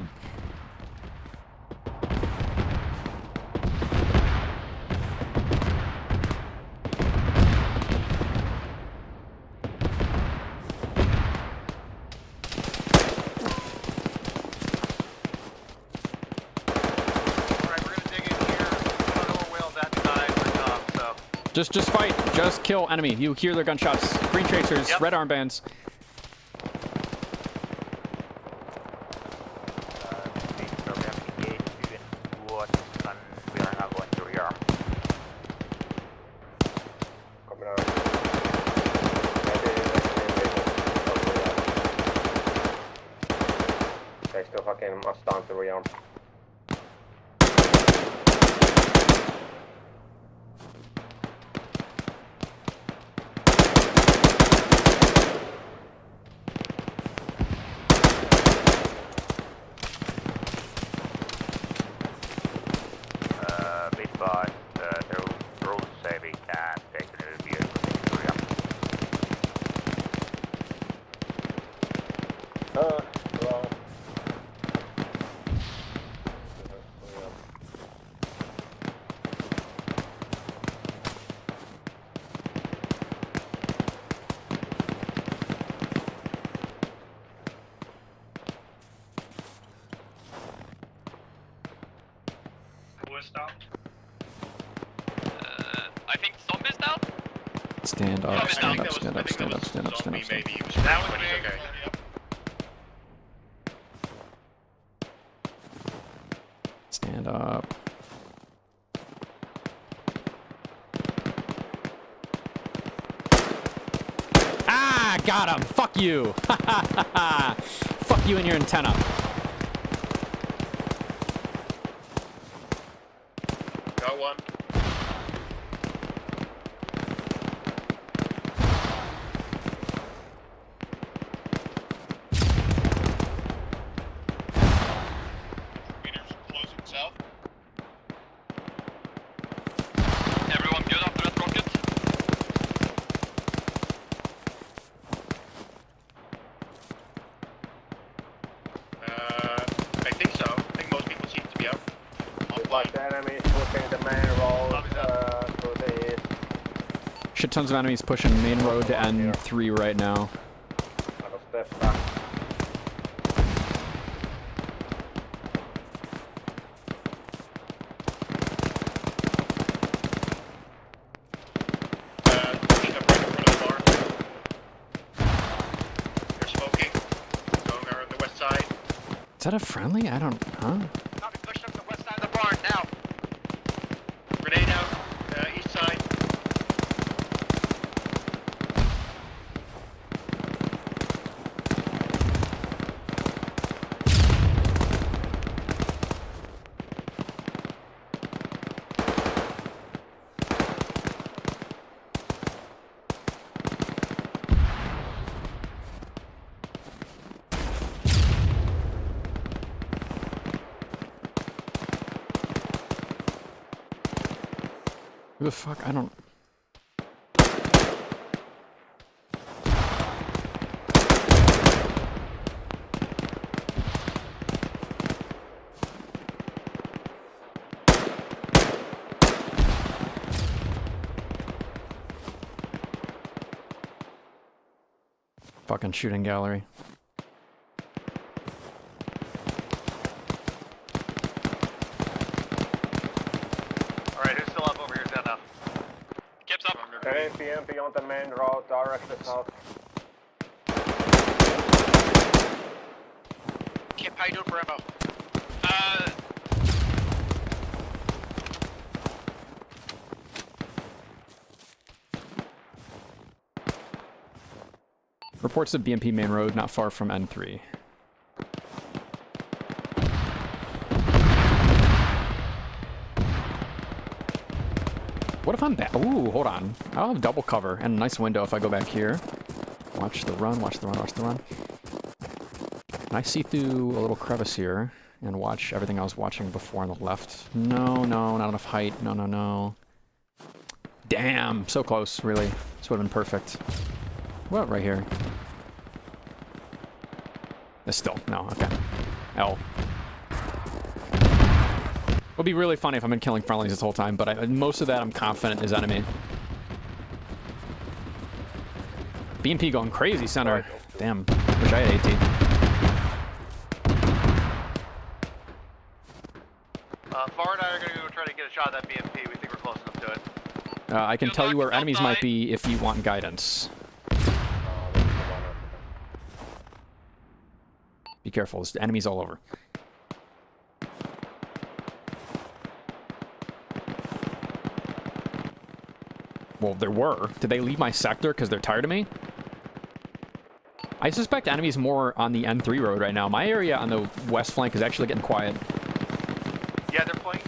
Speaker 1: Just fight. Just kill enemy. You hear their gunshots. Green tracers, red armbands.
Speaker 4: Takes too fucking much time to rearm.
Speaker 17: I think zombies down.
Speaker 1: Stand up, stand up, stand up, stand up, stand up, stand up.
Speaker 18: That was me. Okay.
Speaker 1: Stand up. Ah, got him. Fuck you. Fuck you and your antenna.
Speaker 18: Got one. Meters closing south.
Speaker 17: Everyone good after that rocket?
Speaker 18: I think so. I think most people seem to be out.
Speaker 4: Like the enemy is pushing the main road through the east.
Speaker 1: Shit tons of enemies pushing main road to N3 right now.
Speaker 4: I will step back.
Speaker 18: Pushing up right in front of the barn. They're smoking. Going around the west side.
Speaker 1: Is that a friendly? I don't. Huh?
Speaker 2: Pushing up the west side of the barn now.
Speaker 18: Grenade out. East side.
Speaker 1: Who the fuck? I don't. Fucking shooting gallery.
Speaker 2: Alright, who's still up over here? Is that enough?
Speaker 17: Kips up.
Speaker 4: PM beyond the main road, directly south.
Speaker 2: Kip, how you doing for ammo?
Speaker 1: Reports of BMP main road, not far from N3. What if I'm back? Ooh, hold on. I'll have double cover and a nice window if I go back here. Watch the run, watch the run, watch the run. Can I see through a little crevice here and watch everything I was watching before on the left? No, no, not enough height. No, no, no. Damn, so close, really. This would have been perfect. What, right here? It's still, no, okay. L. It would be really funny if I've been killing friendlies this whole time, but most of that I'm confident is enemy. BMP going crazy center. Damn, wish I had AT.
Speaker 2: Far and I are going to go try to get a shot at that BMP. We think we're close enough to it.
Speaker 1: I can tell you where enemies might be if you want guidance. Be careful, there's enemies all over. Well, there were. Did they leave my sector because they're tired of me? I suspect enemies more on the N3 road right now. My area on the west flank is actually getting quiet.
Speaker 2: Yeah, they're playing.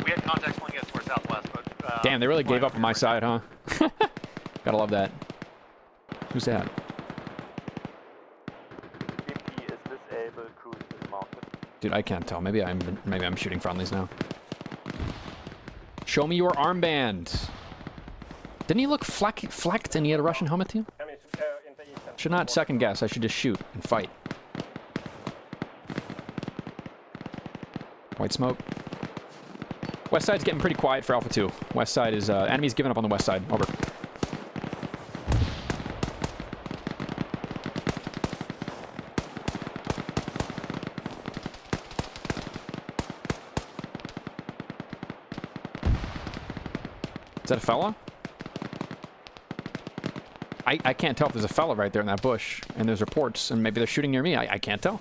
Speaker 2: We had contacts playing us towards southwest, but.
Speaker 1: Damn, they really gave up on my side, huh? Gotta love that. Who's that?
Speaker 3: BP is disabled, cruise is mounted.
Speaker 1: Dude, I can't tell. Maybe I'm shooting friendlies now. Show me your armband. Didn't he look flecked and he had a Russian helmet too? Should not second guess. I should just shoot and fight. White smoke. West side's getting pretty quiet for Alpha 2. West side is, enemies giving up on the west side. Over. Is that a fella? I can't tell if there's a fella right there in that bush, and there's reports, and maybe they're shooting near me. I can't tell.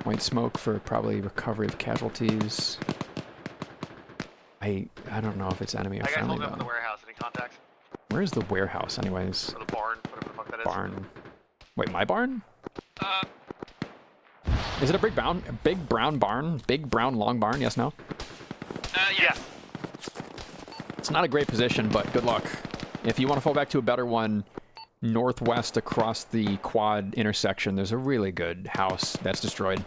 Speaker 1: White smoke for probably recovery of casualties. I don't know if it's enemy or friendly,
Speaker 2: I got hold up the warehouse. Any contacts?
Speaker 1: Where's the warehouse, anyways?
Speaker 2: Or the barn, whatever the fuck that is.
Speaker 1: Barn. Wait, my barn? Is it a big brown barn? Big brown long barn? Yes, no?
Speaker 2: Yes.
Speaker 1: It's not a great position, but good luck. If you want to fall back to a better one, northwest across the quad intersection, there's a really good house that's destroyed.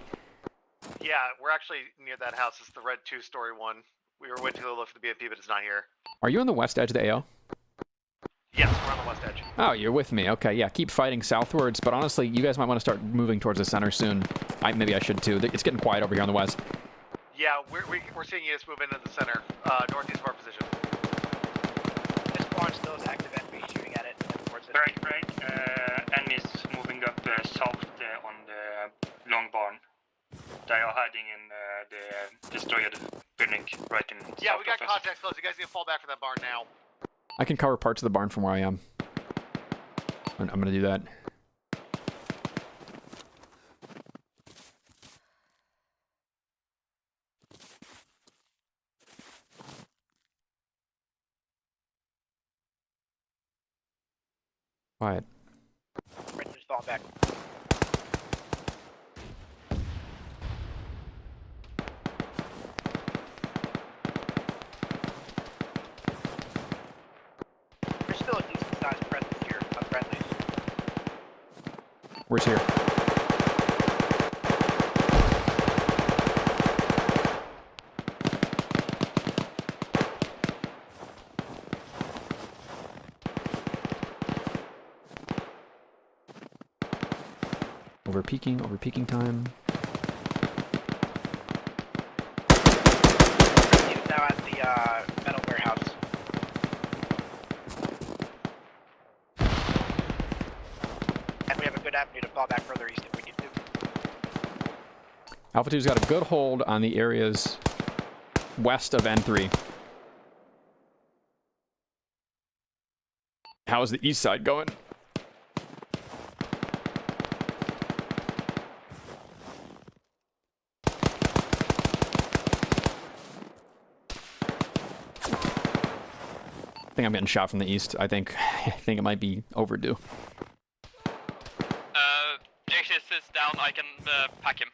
Speaker 2: Yeah, we're actually near that house. It's the red 2-story one. We were waiting to look for the BMP, but it's not here.
Speaker 1: Are you on the west edge of the AO?
Speaker 2: Yes, we're on the west edge.
Speaker 1: Oh, you're with me. Okay, yeah, keep fighting southwards, but honestly, you guys might want to start moving towards the center soon. Maybe I should too. It's getting quiet over here on the west.
Speaker 2: Yeah, we're seeing you just move into the center, northeast of our position.
Speaker 19: This barn still is active and we're shooting at it.
Speaker 20: Right. Enemies moving up south on the long barn. They are hiding in the destroyed building right in.
Speaker 2: Yeah, we got contacts close. You guys need to fall back for that barn now.
Speaker 1: I can cover parts of the barn from where I am. I'm gonna do that. Quiet.
Speaker 19: Ready to fall back. There's still a decent sized presence here of friendlies.
Speaker 1: Where's here? Over peaking time.
Speaker 19: He's now at the metal warehouse. And we have a good avenue to fall back further east if we need to.
Speaker 1: Alpha 2's got a good hold on the areas west of N3. How's the east side going? I think I'm getting shot from the east. I think it might be overdue.
Speaker 17: JCS is down. I can pack him.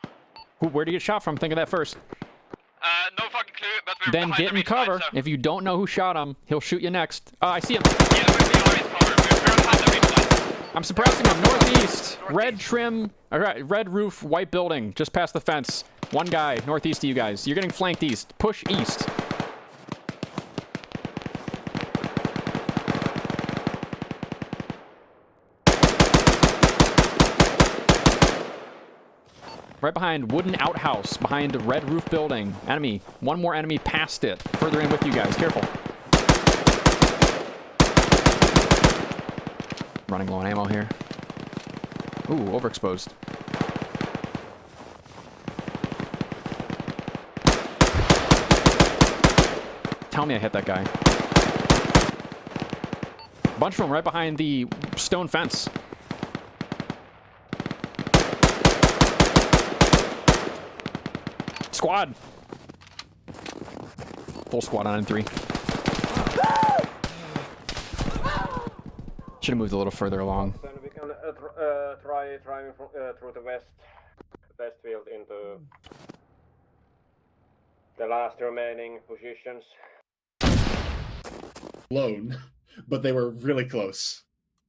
Speaker 1: Where do you get shot from? Think of that first.
Speaker 17: No fucking clue, but we're
Speaker 1: Then
Speaker 17: behind
Speaker 1: get
Speaker 17: the
Speaker 1: in cover.
Speaker 17: ridge line, so.
Speaker 1: If you don't know who shot him, he'll shoot you next. I see him.
Speaker 17: Yeah, we're behind cover. We're behind the ridge line.
Speaker 1: I'm suppressing him. Northeast. Red trim. All right, red roof, white building. Just past the fence. One guy. Northeast of you guys. You're getting flanked east. Push east. Right behind wooden outhouse, behind the red roof building. Enemy. One more enemy past it. Further in with you guys. Careful. Running low on ammo here. Ooh, overexposed. Tell me I hit that guy. Bunch of them right behind the stone fence. Squad. Full squad on N3. Should have moved a little further along.
Speaker 4: Then we can try driving from, through the west field into the last remaining positions.
Speaker 13: Alone, but they were really close.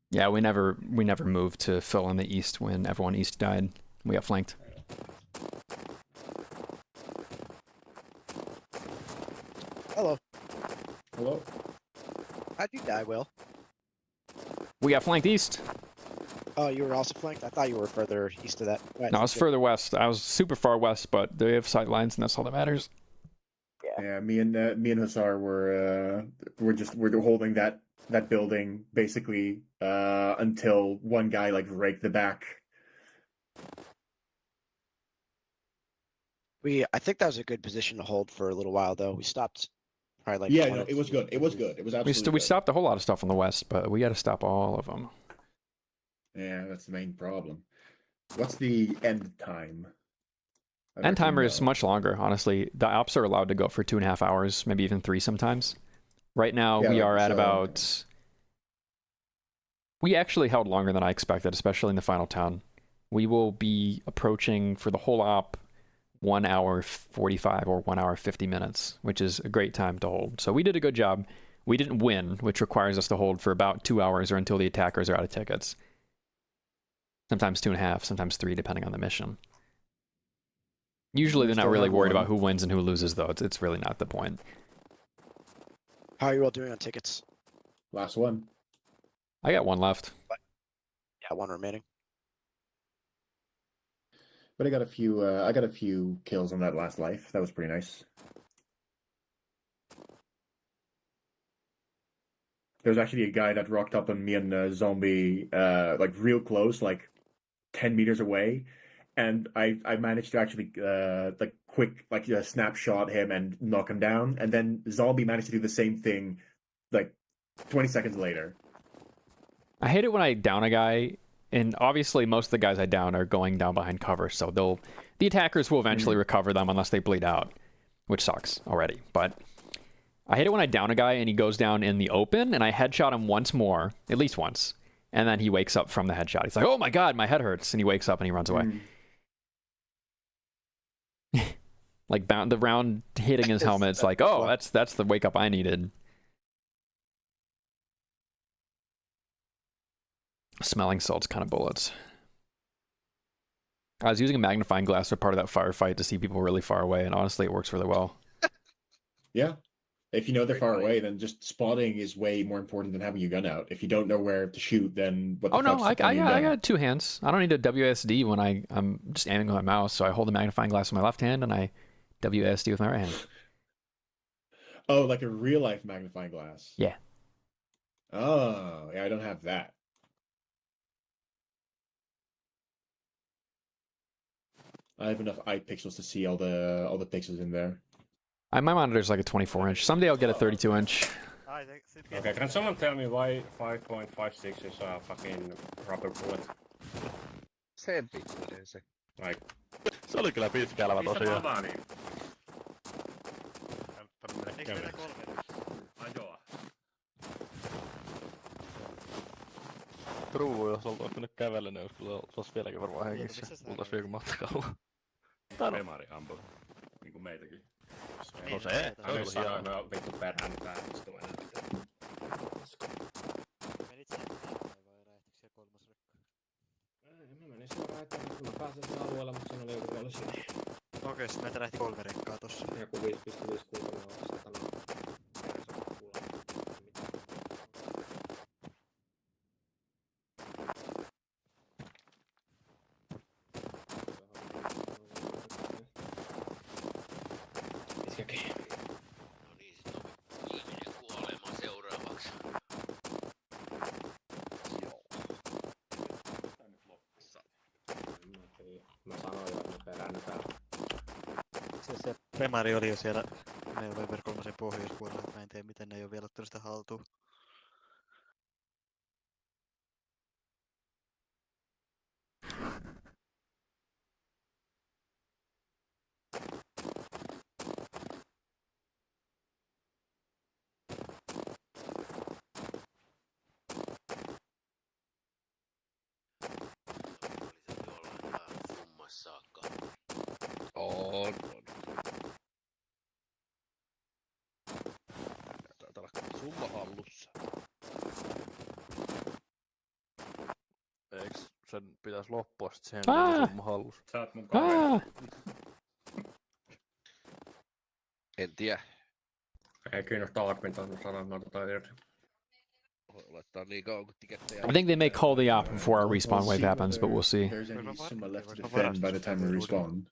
Speaker 1: Yeah, we never moved to fill in the east when everyone east died. We got flanked.
Speaker 10: Hello.
Speaker 13: Hello.
Speaker 10: How'd you die, Will?
Speaker 1: We got flanked east.
Speaker 10: Oh, you were also flanked? I thought you were further east of that. Right,
Speaker 1: No, I was further west. I was super far west, but they have sight lines, and that's all that matters.
Speaker 13: Yeah, me and Hussar were holding that building basically until one guy like raked the back.
Speaker 10: I think that was a good position to hold for a little while, though. We stopped probably like.
Speaker 13: Yeah, no, it was good. It was good. It was absolutely.
Speaker 1: We stopped a whole lot of stuff on the west, but we got to stop all of them.
Speaker 13: Yeah, that's the main problem. What's the end time?
Speaker 1: End timer is much longer, honestly. The ops are allowed to go for 2.5 hours, maybe even 3 sometimes. Right now, we are at about... We actually held longer than I expected, especially in the final town. We will be approaching, for the whole op, 1 hour 45 or 1 hour 50 minutes, which is a great time to hold. So we did a good job. We didn't win, which requires us to hold for about 2 hours or until the attackers are out of tickets. Sometimes 2.5, sometimes 3, depending on the mission. Usually they're not really worried about who wins and who loses, though. It's really not the point.
Speaker 10: How are you all doing on tickets?
Speaker 13: Last one.
Speaker 1: I got 1 left.
Speaker 10: Yeah, 1 remaining.
Speaker 13: But I got a few kills on that last life. That was pretty nice. There's actually a guy that rocked up on me and Zombie like real close, like 10 meters away. And I managed to actually like quick snapshot him and knock him down, and then Zombie managed to do the same thing like 20 seconds later.
Speaker 1: I hate it when I down a guy, and obviously most of the guys I down are going down behind cover, so the attackers will eventually recover them unless they bleed out, which sucks already. But I hate it when I down a guy and he goes down in the open, and I headshot him once more, at least once, and then he wakes up from the headshot. He's like, "Oh my god, my head hurts," and he wakes up and he runs away. Like the round hitting his helmet, it's like, oh, that's the wake up I needed. Smelling salts kind of bullets. I was using a magnifying glass for part of that firefight to see people really far away, and honestly, it works really well.
Speaker 13: Yeah. If you know they're far away, then just spotting is way more important than having your gun out. If you don't know where to shoot, then what the fuck's the point of your gun?
Speaker 1: I got 2 hands. I don't need a WSD when I'm just aiming with my mouse, so I hold the magnifying glass with my left hand, and I WSD with my right hand.
Speaker 13: Oh, like a real-life magnifying glass?
Speaker 1: Yeah.
Speaker 13: Oh, yeah, I don't have that. I have enough eye pixels to see all the pixels in there.
Speaker 1: My monitor's like a 24-inch. Someday I'll get a 32-inch.
Speaker 8: Okay, can someone tell me why 5.56 is a fucking rubber bullet?
Speaker 9: Sen pitkäinen se.
Speaker 8: Like...
Speaker 9: Se oli kyllä pitkä elämä tosiaan.
Speaker 18: Eikö meillä 3? Ai joo.
Speaker 9: True, jos oltais mennyt kävellen, niin olis vieläkin varmaan hengissä. Oltais vielä matkalla.
Speaker 8: Remari ampui. Niinku meitäkin.
Speaker 9: No se.
Speaker 8: Se on ihan vittu perhän tää istuu enää mitään.
Speaker 10: Menit sen vai räjähtikö siellä 3. rekka?
Speaker 8: Mä menin suoraan eteen, kun mä pääsin sen alueella, mutta siinä oli joku poliisi.
Speaker 10: Okei, sit meitä räjähti 3 rekkaa tossa.
Speaker 8: Joku 5.5 kuulemma on satana.
Speaker 21: Pitkäkin.
Speaker 9: No niin, sit on viimeinen kuolema seuraavaksi. Joo.
Speaker 21: Mä sanoin jo, että me peräännytään.
Speaker 22: Se Remari oli jo siellä November 3 pohjoispuolella, että mä en tiedä miten ne ei ole vielä ottanut sitä haltuun.
Speaker 9: Saakka. On. Taitaa olla summa hallussa. Eiks sen pitäis loppua sit siihen, kun on summa hallussa?
Speaker 21: Sä oot mun kaveri.
Speaker 9: En tiedä.
Speaker 14: Ei kiinnosta admin sanoa, mä otetaan irti.
Speaker 9: Laittaa niin kauan kun tikettejä.
Speaker 1: I think they may call the op before our respawn wave happens, but we'll see.
Speaker 13: There's any Summa left to defend by the time we respawn.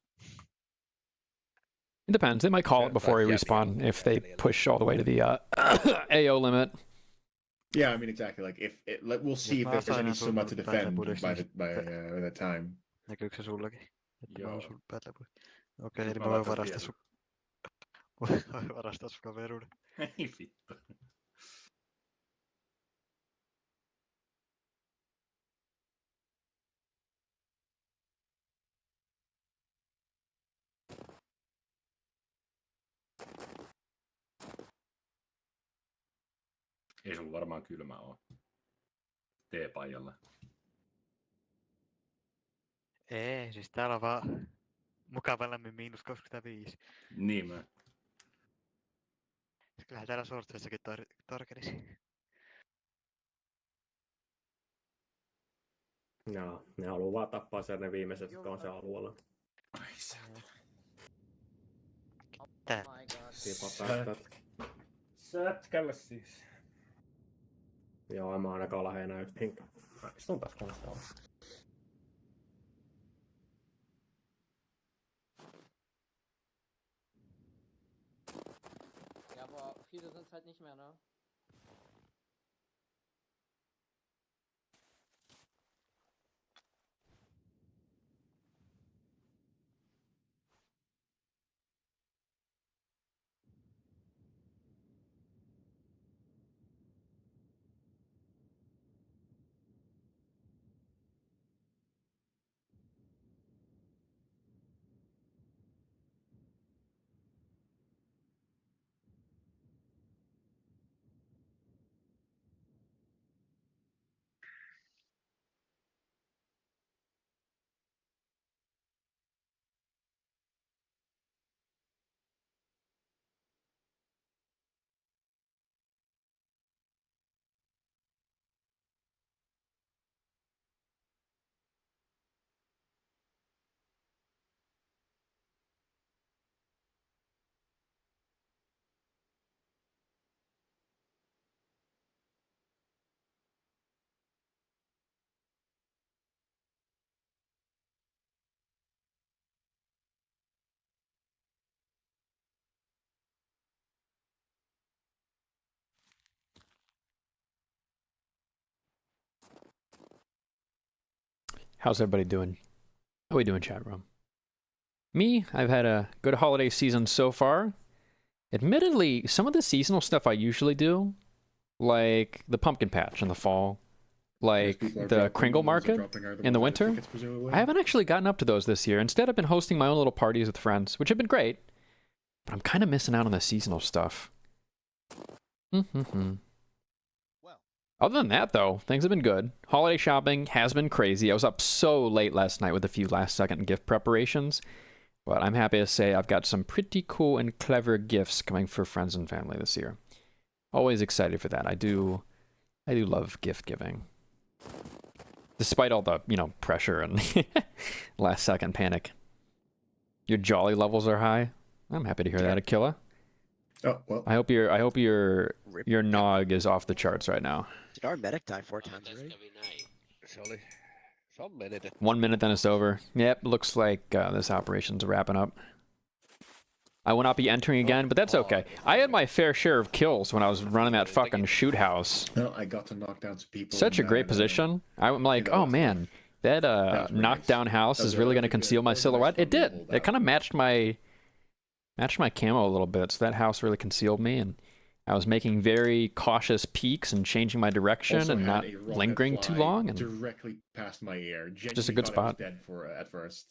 Speaker 1: It depends. They might call it before we respawn if they push all the way to the AO limit.
Speaker 13: Yeah, I mean exactly. Like if we'll see if there's any Summa to defend by that time.
Speaker 22: Näkyykö se sullakin? Että mä oon sun pätläpui. Okei, eli mä voin varastaa sun... Voin varastaa sun kaveruuden.
Speaker 21: Ei vittu. Ei sulla varmaan kylmä oo. T-paijalla.
Speaker 22: Ei, siis täällä on vaan mukava lämmin -25.
Speaker 21: Niin mä.
Speaker 22: Kyllähän täällä sortseissakin torkenisi.
Speaker 21: Joo, ne haluaa vaan tappaa siellä ne viimeiset, jotka on siellä alueella. Ai saatana. Sätkällä siis. Joo, en mä ainakaan lähde enää yhtä hinkään. Istun taas konstaalla.
Speaker 23: Ja, aber viele sind halt nicht mehr, ne?
Speaker 1: How's everybody doing? How we doing, chat room? Me, I've had a good holiday season so far. Admittedly, some of the seasonal stuff I usually do, like the pumpkin patch in the fall, like the Kringle market in the winter, I haven't actually gotten up to those this year. Instead, I've been hosting my own little parties with friends, which have been great, but I'm kind of missing out on the seasonal stuff. Other than that, though, things have been good. Holiday shopping has been crazy. I was up so late last night with a few last-second gift preparations, but I'm happy to say I've got some pretty cool and clever gifts coming for friends and family this year. Always excited for that. I do love gift giving. Despite all the, pressure and last-second panic. Your jolly levels are high. I'm happy to hear that, Aquila.
Speaker 13: Oh, well.
Speaker 1: I hope your nog is off the charts right now.
Speaker 10: Did our medic die 4 times already?
Speaker 9: Se on menetetty.
Speaker 1: 1 minute, then it's over. Yep, looks like this operation's wrapping up. I will not be entering again, but that's okay. I had my fair share of kills when I was running that fucking shoot house.
Speaker 13: No, I got to knock down some people.
Speaker 1: Such a great position. I'm like, oh man, that knockdown house is really going to conceal my silhouette. It did. It kind of matched my camo a little bit, so that house really concealed me, and I was making very cautious peeks and changing my direction
Speaker 13: Also
Speaker 1: and not lingering too long. And
Speaker 13: directly past my ear.
Speaker 1: Just a good spot.
Speaker 13: Dead for at first.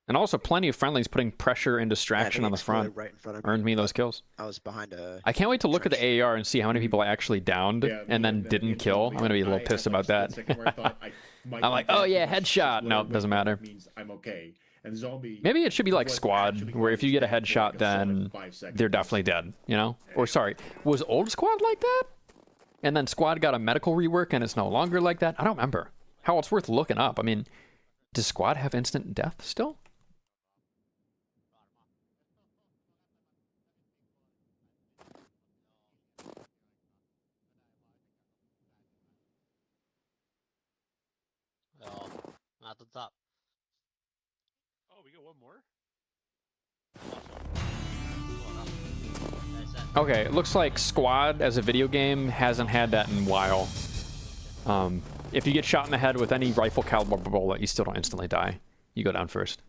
Speaker 1: And also plenty of friendlies putting pressure and distraction on the front.
Speaker 10: Right in front of me.
Speaker 1: Earned me those kills.
Speaker 10: I was behind a...
Speaker 1: I can't wait to look at the AAR and see how many people I actually downed and then didn't kill. I'm going to be a little pissed about that. I'm like, oh yeah, headshot. No, doesn't matter.
Speaker 13: I'm okay. And zombie.
Speaker 1: Maybe it should be like squad, where if you get a headshot, then they're definitely dead, you know? Or sorry, was old squad like that? And then squad got a medical rework and it's no longer like that? I don't remember. How it's worth looking up. I mean, does squad have instant death still?
Speaker 11: At the top.
Speaker 5: Oh, we got one more?
Speaker 1: Okay, it looks like Squad as a video game hasn't had that in a while. If you get shot in the head with any rifle caliber bullet, you still don't instantly die. You go down first.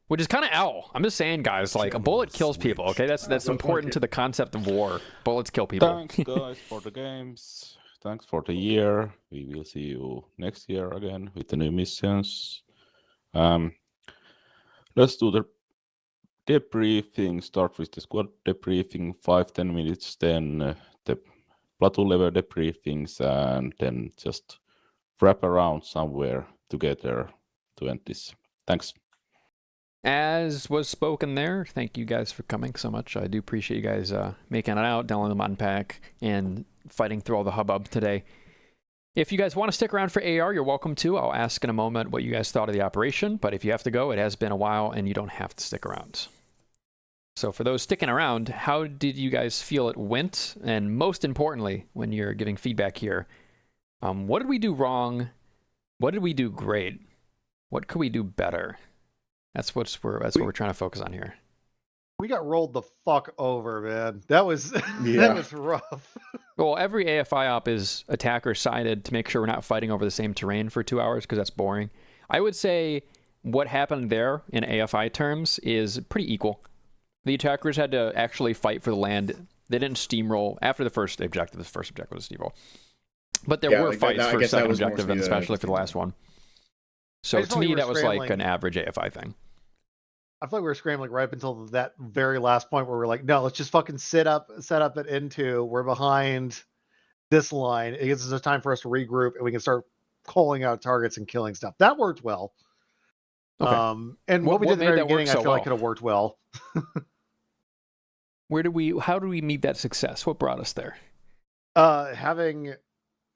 Speaker 1: Which is kind of owl. I'm just saying, guys, like, a bullet kills people, okay? That's important to the concept of war. Bullets kill people.
Speaker 12: Thanks, guys, for the games. Thanks for the year. We will see you next year again with the new missions. Let's do the debriefing. Start with the squad debriefing, 5-10 minutes, then the platoon level debriefings, and then just wrap around somewhere together to end this. Thanks.
Speaker 1: As was spoken there, thank you guys for coming so much. I do appreciate you guys making it out, downloading the mod pack, and fighting through all the hubbub today. If you guys want to stick around for AR, you're welcome to. I'll ask in a moment what you guys thought of the operation, but if you have to go, it has been a while and you don't have to stick around. So for those sticking around, how did you guys feel it went? And most importantly, when you're giving feedback here, what did we do wrong? What did we do great? What could we do better? That's what we're trying to focus on here.
Speaker 2: We got rolled the fuck over, man. That was that was rough.
Speaker 1: Well, every AFI op is attacker-sided to make sure we're not fighting over the same terrain for 2 hours, because that's boring. I would say what happened there in AFI terms is pretty equal. The attackers had to actually fight for the land. They didn't steamroll after the first objective. The first objective was steamroll. But there were fights for the second objective, and especially for the last one. So to me, that was like an average AFI thing.
Speaker 2: I feel like we were scrambling right up until that very last point where we're like, no, let's just fucking set up at N2. We're behind this line. It gives us time for us to regroup and we can start calling out targets and killing stuff. That worked well.
Speaker 1: Okay.
Speaker 2: And what we did at the very beginning, I feel like could have worked well.
Speaker 1: How do we meet that success? What brought us there?
Speaker 2: Having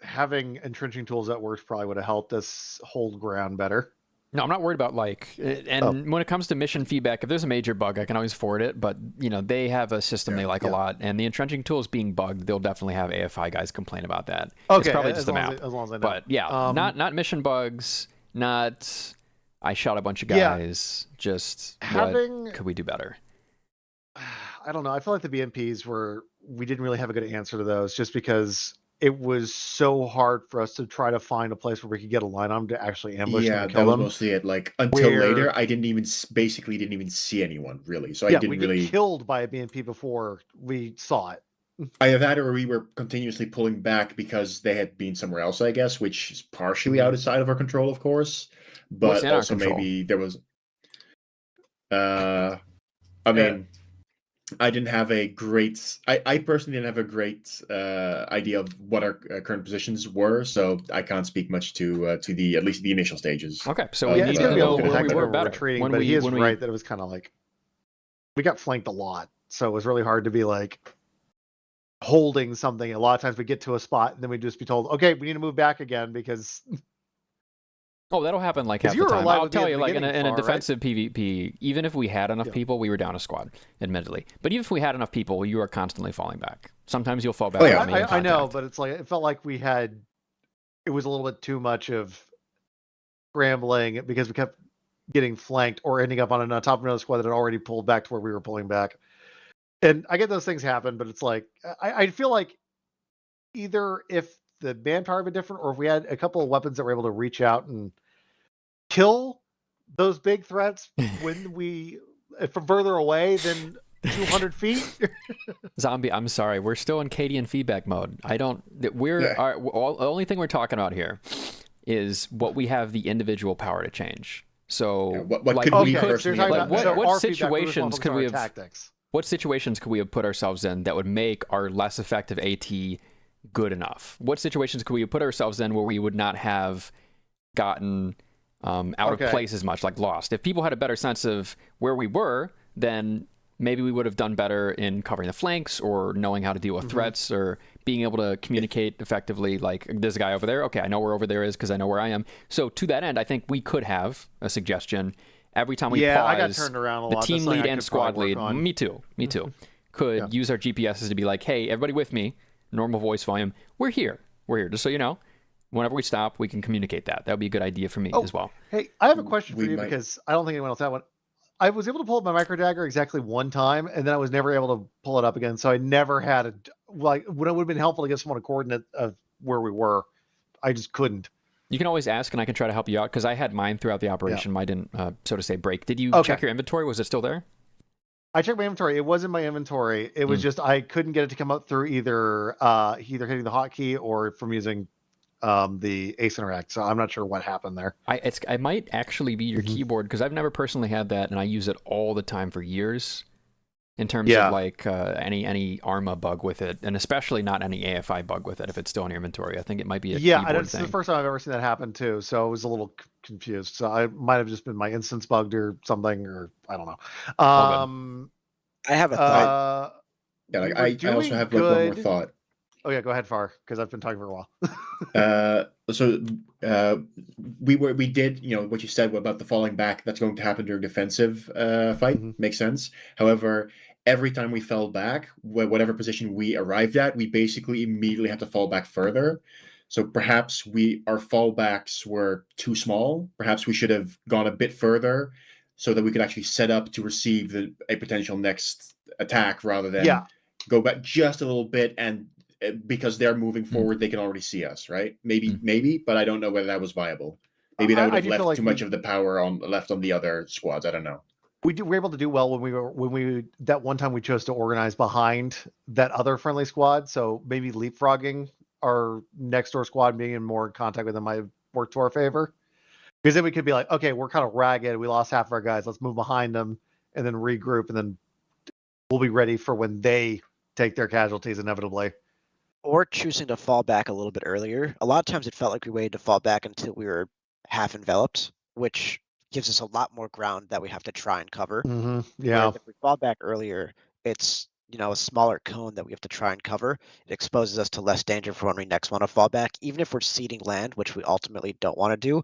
Speaker 2: entrenching tools that worked probably would have helped us hold ground better.
Speaker 1: No, I'm not worried about when it comes to mission feedback, if there's a major bug, I can always forward it, but you know, they have a system they like a lot, and the entrenching tools being bugged, they'll definitely have AFI guys complain about that.
Speaker 2: Okay,
Speaker 1: it's probably just the map.
Speaker 2: As long as I know.
Speaker 1: But yeah, not mission bugs, not I shot a bunch of guys, just what could we do better?
Speaker 2: I don't know. I feel like the BMPs we didn't really have a good answer to those, just because it was so hard for us to try to find a place where we could get a line on them to actually ambush them and kill them.
Speaker 13: Yeah, that was mostly it. Like, until later, I didn't even see anyone, really. So I didn't really...
Speaker 2: we got killed by a BMP before we saw it.
Speaker 13: Either that or we were continuously pulling back because they had been somewhere else, I guess, which is partially outside of our control, of course. But also maybe there was... I mean... I didn't have a great... I personally didn't have a great idea of what our current positions were, so I can't speak much to the at least the initial stages.
Speaker 1: Okay, so we need to know where we were better.
Speaker 2: But he is right that it was kind of like... We got flanked a lot, so it was really hard to be like holding something. A lot of times we get to a spot, and then we'd just be told, okay, we need to move back again, because...
Speaker 1: Oh, that'll happen like half the time. I'll tell you, like in a defensive PvP, even if we had enough people, we were down a squad, admittedly. But even if we had enough people, you are constantly falling back. Sometimes you'll fall back.
Speaker 2: I know, but it's like it felt like it was a little bit too much of scrambling because we kept getting flanked or ending up on top of another squad that had already pulled back to where we were pulling back. And I get those things happen, but it's like I feel like either if the manpower had been different, or if we had a couple of weapons that were able to reach out and kill those big threats when we from further away than 200 feet.
Speaker 1: Zombie, I'm sorry, we're still in Cadian feedback mode. I don't. The only thing we're talking about here is what we have the individual power to change. So,
Speaker 13: what
Speaker 1: like,
Speaker 13: could we personally have done better?
Speaker 1: what situations could we have?
Speaker 2: Tactics.
Speaker 1: What situations could we have put ourselves in that would make our less effective AT good enough? What situations could we have put ourselves in where we would not have gotten out of place as much, like lost? If people had a better sense of where we were, then maybe we would have done better in covering the flanks or knowing how to deal with threats or being able to communicate effectively. Like, there's a guy over there. Okay, I know where over there is because I know where I am. So to that end, I think we could have a suggestion. Every time we pause,
Speaker 2: I got turned around a
Speaker 1: the
Speaker 2: lot.
Speaker 1: team lead and squad lead, me too, could use our GPSs to be like, hey, everybody with me, normal voice volume, we're here, just so you know. Whenever we stop, we can communicate that. That would be a good idea for me as well.
Speaker 2: Hey, I have a question for you because I don't think anyone else had one. I was able to pull up my micro dagger exactly one time, and then I was never able to pull it up again. So I never had it. Like, when it would have been helpful to give someone a coordinate of where we were, I just couldn't.
Speaker 1: You can always ask, and I can try to help you out, because I had mine throughout the operation. Mine didn't, so to say, break. Did you check your inventory? Was it still there?
Speaker 2: I checked my inventory. It was in my inventory. It was just I couldn't get it to come up through either hitting the hotkey or from using the Ace Interact. So I'm not sure what happened there.
Speaker 1: I might actually be your keyboard, because I've never personally had that, and I use it all the time for years. In terms of like any Arma bug with it, and especially not any AFI bug with it if it's still in your inventory. I think it might be a keyboard
Speaker 2: it's
Speaker 1: thing.
Speaker 2: the first time I've ever seen that happen too, so I was a little confused. So I might have just been my instance bugged or something, or I don't know.
Speaker 10: I have a thought.
Speaker 13: I also have like one more thought.
Speaker 2: Oh yeah, go ahead, Far, because I've been talking for a while.
Speaker 13: We did, what you said about the falling back. That's going to happen during defensive fight. Makes sense. However, every time we fell back, whatever position we arrived at, we basically immediately had to fall back further. So perhaps our fallbacks were too small. Perhaps we should have gone a bit further so that we could actually set up to receive a potential next attack rather than go back just a little bit, and because they're moving forward, they can already see us, right? Maybe, but I don't know whether that was viable. Maybe that would have left too much of the power left on the other squads. I don't know.
Speaker 2: We were able to do well when we that one time we chose to organize behind that other friendly squad. So maybe leapfrogging our next door squad, being in more contact with them, might have worked to our favor. Because then we could be like, okay, we're kind of ragged. We lost half of our guys. Let's move behind them and then regroup, and then we'll be ready for when they take their casualties inevitably.
Speaker 10: Or choosing to fall back a little bit earlier. A lot of times it felt like we waited to fall back until we were half enveloped, which gives us a lot more ground that we have to try and cover.
Speaker 2: Yeah.
Speaker 10: Whereas if we fall back earlier, it's a smaller cone that we have to try and cover. It exposes us to less danger for when we next want to fall back. Even if we're ceding land, which we ultimately don't want to do,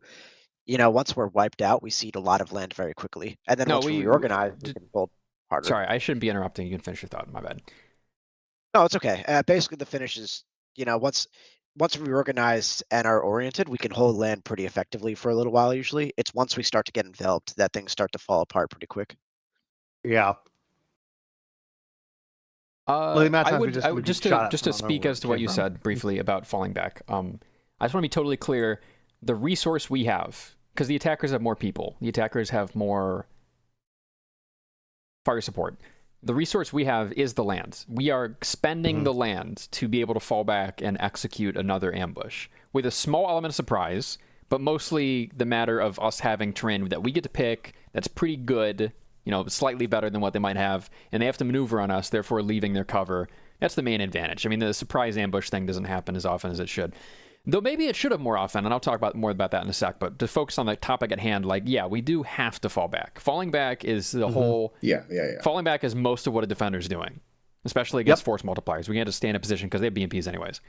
Speaker 10: once we're wiped out, we cede a lot of land very quickly. And then once we reorganize, we can build harder.
Speaker 1: Sorry, I shouldn't be interrupting. You can finish your thought. My bad.
Speaker 10: No, it's okay. Basically, the finish is, once we reorganize and are oriented, we can hold land pretty effectively for a little while usually. It's once we start to get enveloped that things start to fall apart pretty quick.
Speaker 2: Yeah.
Speaker 1: I would just to speak as to what you said briefly about falling back. I just want to be totally clear. The resource we have, because the attackers have more people. The attackers have more fire support. The resource we have is the land. We are spending the land to be able to fall back and execute another ambush with a small element of surprise, but mostly the matter of us having terrain that we get to pick that's pretty good, slightly better than what they might have, and they have to maneuver on us, therefore leaving their cover. That's the main advantage. I mean, the surprise ambush thing doesn't happen as often as it should. Though maybe it should have more often, and I'll talk more about that in a sec, but to focus on the topic at hand, we do have to fall back. Falling back is the whole...
Speaker 13: Yeah.
Speaker 1: Falling back is most of what a defender's doing, especially against force multipliers. We can't just stay in a position because they have BMPs anyways.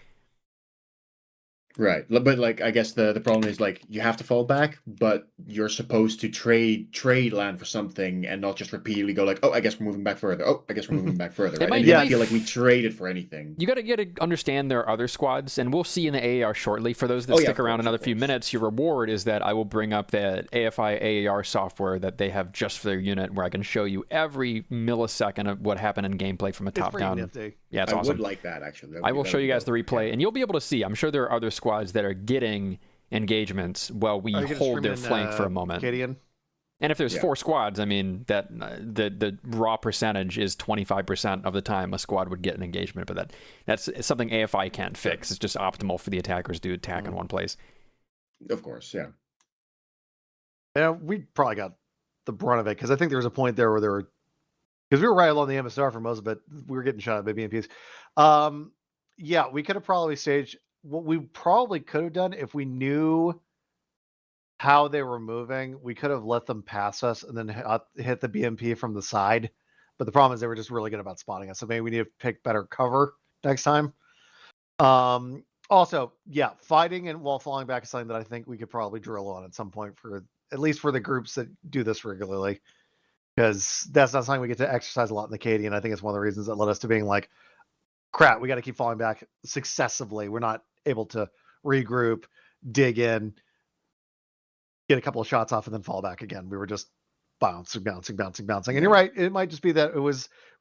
Speaker 13: Right, but like I guess the problem is like you have to fall back, but you're supposed to trade land for something and not just repeatedly go like, oh, I guess we're moving back further. Oh, I guess we're moving back further. Right?
Speaker 1: might-
Speaker 13: It
Speaker 1: it
Speaker 13: didn't
Speaker 1: might-
Speaker 13: feel like we traded for anything.
Speaker 1: You gotta understand there are other squads, and we'll see in the AAR shortly. For those that
Speaker 13: Oh, yeah,
Speaker 1: stick
Speaker 13: of
Speaker 1: around
Speaker 13: course,
Speaker 1: another
Speaker 13: of
Speaker 1: few minutes, your reward is that I will bring up that AFI AAR software that they have just for their unit, where I can show you every millisecond of what happened in gameplay from a
Speaker 2: It's
Speaker 1: top
Speaker 2: pretty
Speaker 1: down.
Speaker 2: nifty.
Speaker 1: Yeah, it's
Speaker 13: I
Speaker 1: awesome.
Speaker 13: would like that actually.
Speaker 1: I will show you guys the replay, and you'll be able to see. I'm sure there are other squads that are getting engagements while we
Speaker 2: Are you gonna
Speaker 1: hold
Speaker 2: stream
Speaker 1: their
Speaker 2: in,
Speaker 1: flank for a moment.
Speaker 2: Acadian?
Speaker 1: And if there's
Speaker 13: Yeah.
Speaker 1: 4 squads, I mean that the raw percentage is 25% of the time a squad would get an engagement, but that's something AFI can't fix. It's just optimal for the attackers to attack in one place.
Speaker 13: Of course, yeah.
Speaker 2: Yeah, we probably got the brunt of it because I think there was a point there where there were, because we were right along the MSR for most of it. We were getting shot at by BMPs. Yeah, we could have probably staged what we probably could have done if we knew how they were moving. We could have let them pass us and then hit the BMP from the side. But the problem is they were just really good about spotting us. So maybe we need to pick better cover next time. Also, yeah, fighting and while falling back is something that I think we could probably drill on at some point, for at least for the groups that do this regularly, because that's not something we get to exercise a lot in the Acadian. I think it's one of the reasons that led us to being like, crap, we got to keep falling back successively. We're not able to regroup, dig in, get a couple of shots off, and then fall back again. We were just bouncing. And you're right, it might just be that we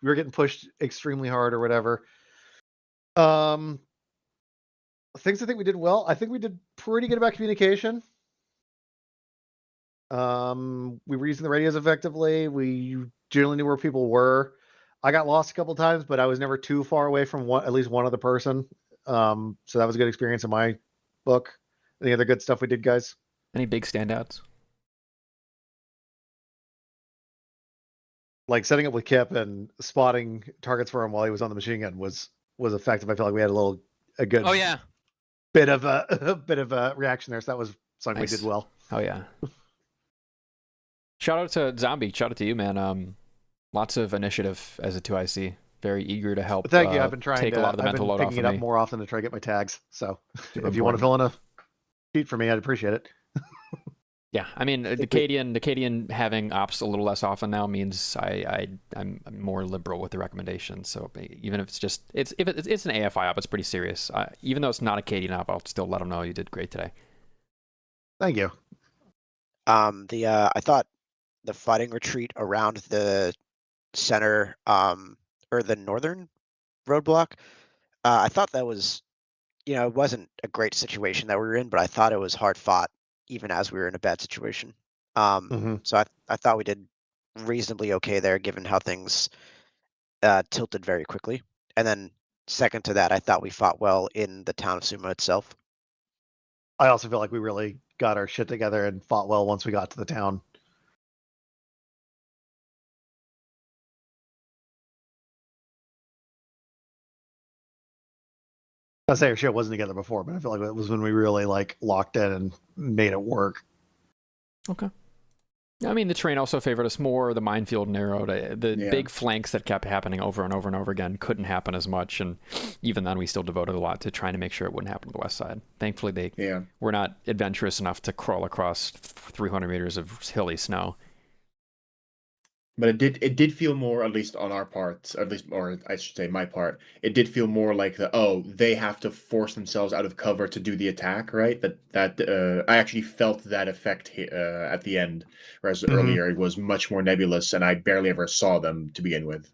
Speaker 2: were getting pushed extremely hard or whatever. Things I think we did well. I think we did pretty good about communication. We were using the radios effectively. We generally knew where people were. I got lost a couple times, but I was never too far away from at least one other person. So that was a good experience in my book. Any other good stuff we did, guys?
Speaker 1: Any big standouts?
Speaker 2: Like setting up with Kip and spotting targets for him while he was on the machine gun was effective. I feel like we had a good
Speaker 1: Oh yeah,
Speaker 2: bit of a reaction there. So that was something
Speaker 1: Nice.
Speaker 2: we did well.
Speaker 1: oh yeah. Shout out to Zombie. Shout out to you, man. Lots of initiative as a 2IC. Very eager to help.
Speaker 2: But thank you. I've been trying
Speaker 1: take
Speaker 2: to
Speaker 1: a lot of the
Speaker 2: I've
Speaker 1: mental
Speaker 2: been
Speaker 1: load off
Speaker 2: picking
Speaker 1: of
Speaker 2: it up
Speaker 1: me.
Speaker 2: more often to try to get my tags. So
Speaker 1: Super
Speaker 2: if you want to
Speaker 1: important.
Speaker 2: fill in a sheet for me, I'd appreciate it.
Speaker 1: Yeah, I mean, the Acadian having ops a little less often now means I'm more liberal with the recommendations. So even if it's just if it's an AFI op, it's pretty serious. Even though it's not a Acadian op, I'll still let them know you did great today.
Speaker 2: Thank you.
Speaker 10: I thought the fighting retreat around the center, or the northern roadblock, I thought that was, it wasn't a great situation that we were in, but I thought it was hard fought even as we were in a bad situation. So I thought we did reasonably okay there, given how things tilted very quickly. And then second to that, I thought we fought well in the town of Sumo itself.
Speaker 2: I also feel like we really got our shit together and fought well once we got to the town. I say our shit wasn't together before, but I feel like it was when we really like locked in and made it work.
Speaker 1: Okay. I mean, the terrain also favored us more. The minefield narrowed. The big flanks that kept happening over and over and over again couldn't happen as much. And even then, we still devoted a lot to trying to make sure it wouldn't happen to the west side. Thankfully, they were not adventurous enough to crawl across 300 meters of hilly snow.
Speaker 13: But it did feel more, at least on our part, at least, or I should say my part, it did feel more like they have to force themselves out of cover to do the attack, right? That I actually felt that effect at the end, whereas earlier it was much more nebulous, and I barely ever saw them to begin with.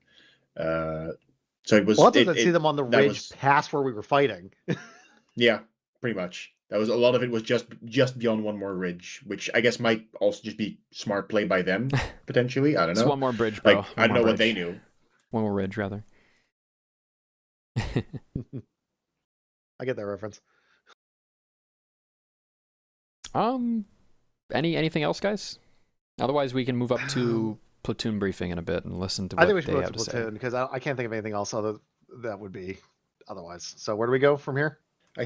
Speaker 13: So it was.
Speaker 2: Well, I didn't see them on the ridge past where we were fighting.
Speaker 13: Yeah, pretty much. That was a lot of it was just beyond one more ridge, which I guess might also just be smart play by them potentially. I don't know.
Speaker 1: It's one more bridge, bro.
Speaker 13: Like, I don't know what they knew.
Speaker 1: One more ridge, rather.
Speaker 2: I get that reference.
Speaker 1: Anything else, guys? Otherwise, we can move up to platoon briefing in a bit and listen to what
Speaker 2: I think we should
Speaker 1: they
Speaker 2: go
Speaker 1: have
Speaker 2: to
Speaker 1: to say.
Speaker 2: platoon because I can't think of anything else other that would be otherwise. So where do we go from here?
Speaker 13: I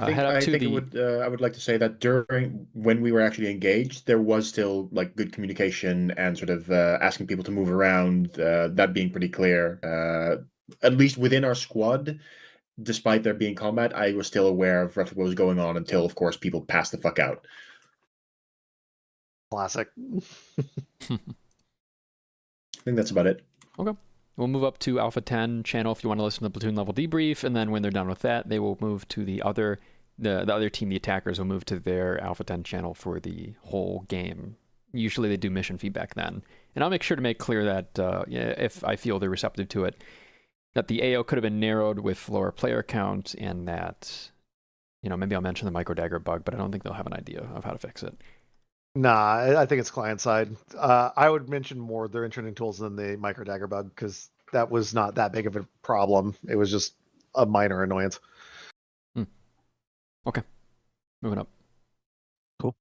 Speaker 13: would like to say that when we were actually engaged, there was still like good communication and sort of asking people to move around. That being pretty clear, at least within our squad. despite there being combat, I was still aware of roughly what was going on until, of course, people passed the fuck out.
Speaker 2: Classic.
Speaker 13: I think that's about it.
Speaker 1: Okay. We'll move up to Alpha 10 channel if you want to listen to the platoon level debrief, and then when they're done with that, they will move to the other team, the attackers, will move to their Alpha 10 channel for the whole game. Usually they do mission feedback then. And I'll make sure to make clear that if I feel they're receptive to it, that the AO could have been narrowed with lower player count, and that, maybe I'll mention the micro dagger bug, but I don't think they'll have an idea of how to fix it.
Speaker 2: Nah, I think it's client side. I would mention more their internetting tools than the micro dagger bug, because that was not that big of a problem. It was just a minor annoyance.
Speaker 1: Okay. Moving up.
Speaker 22: Cool.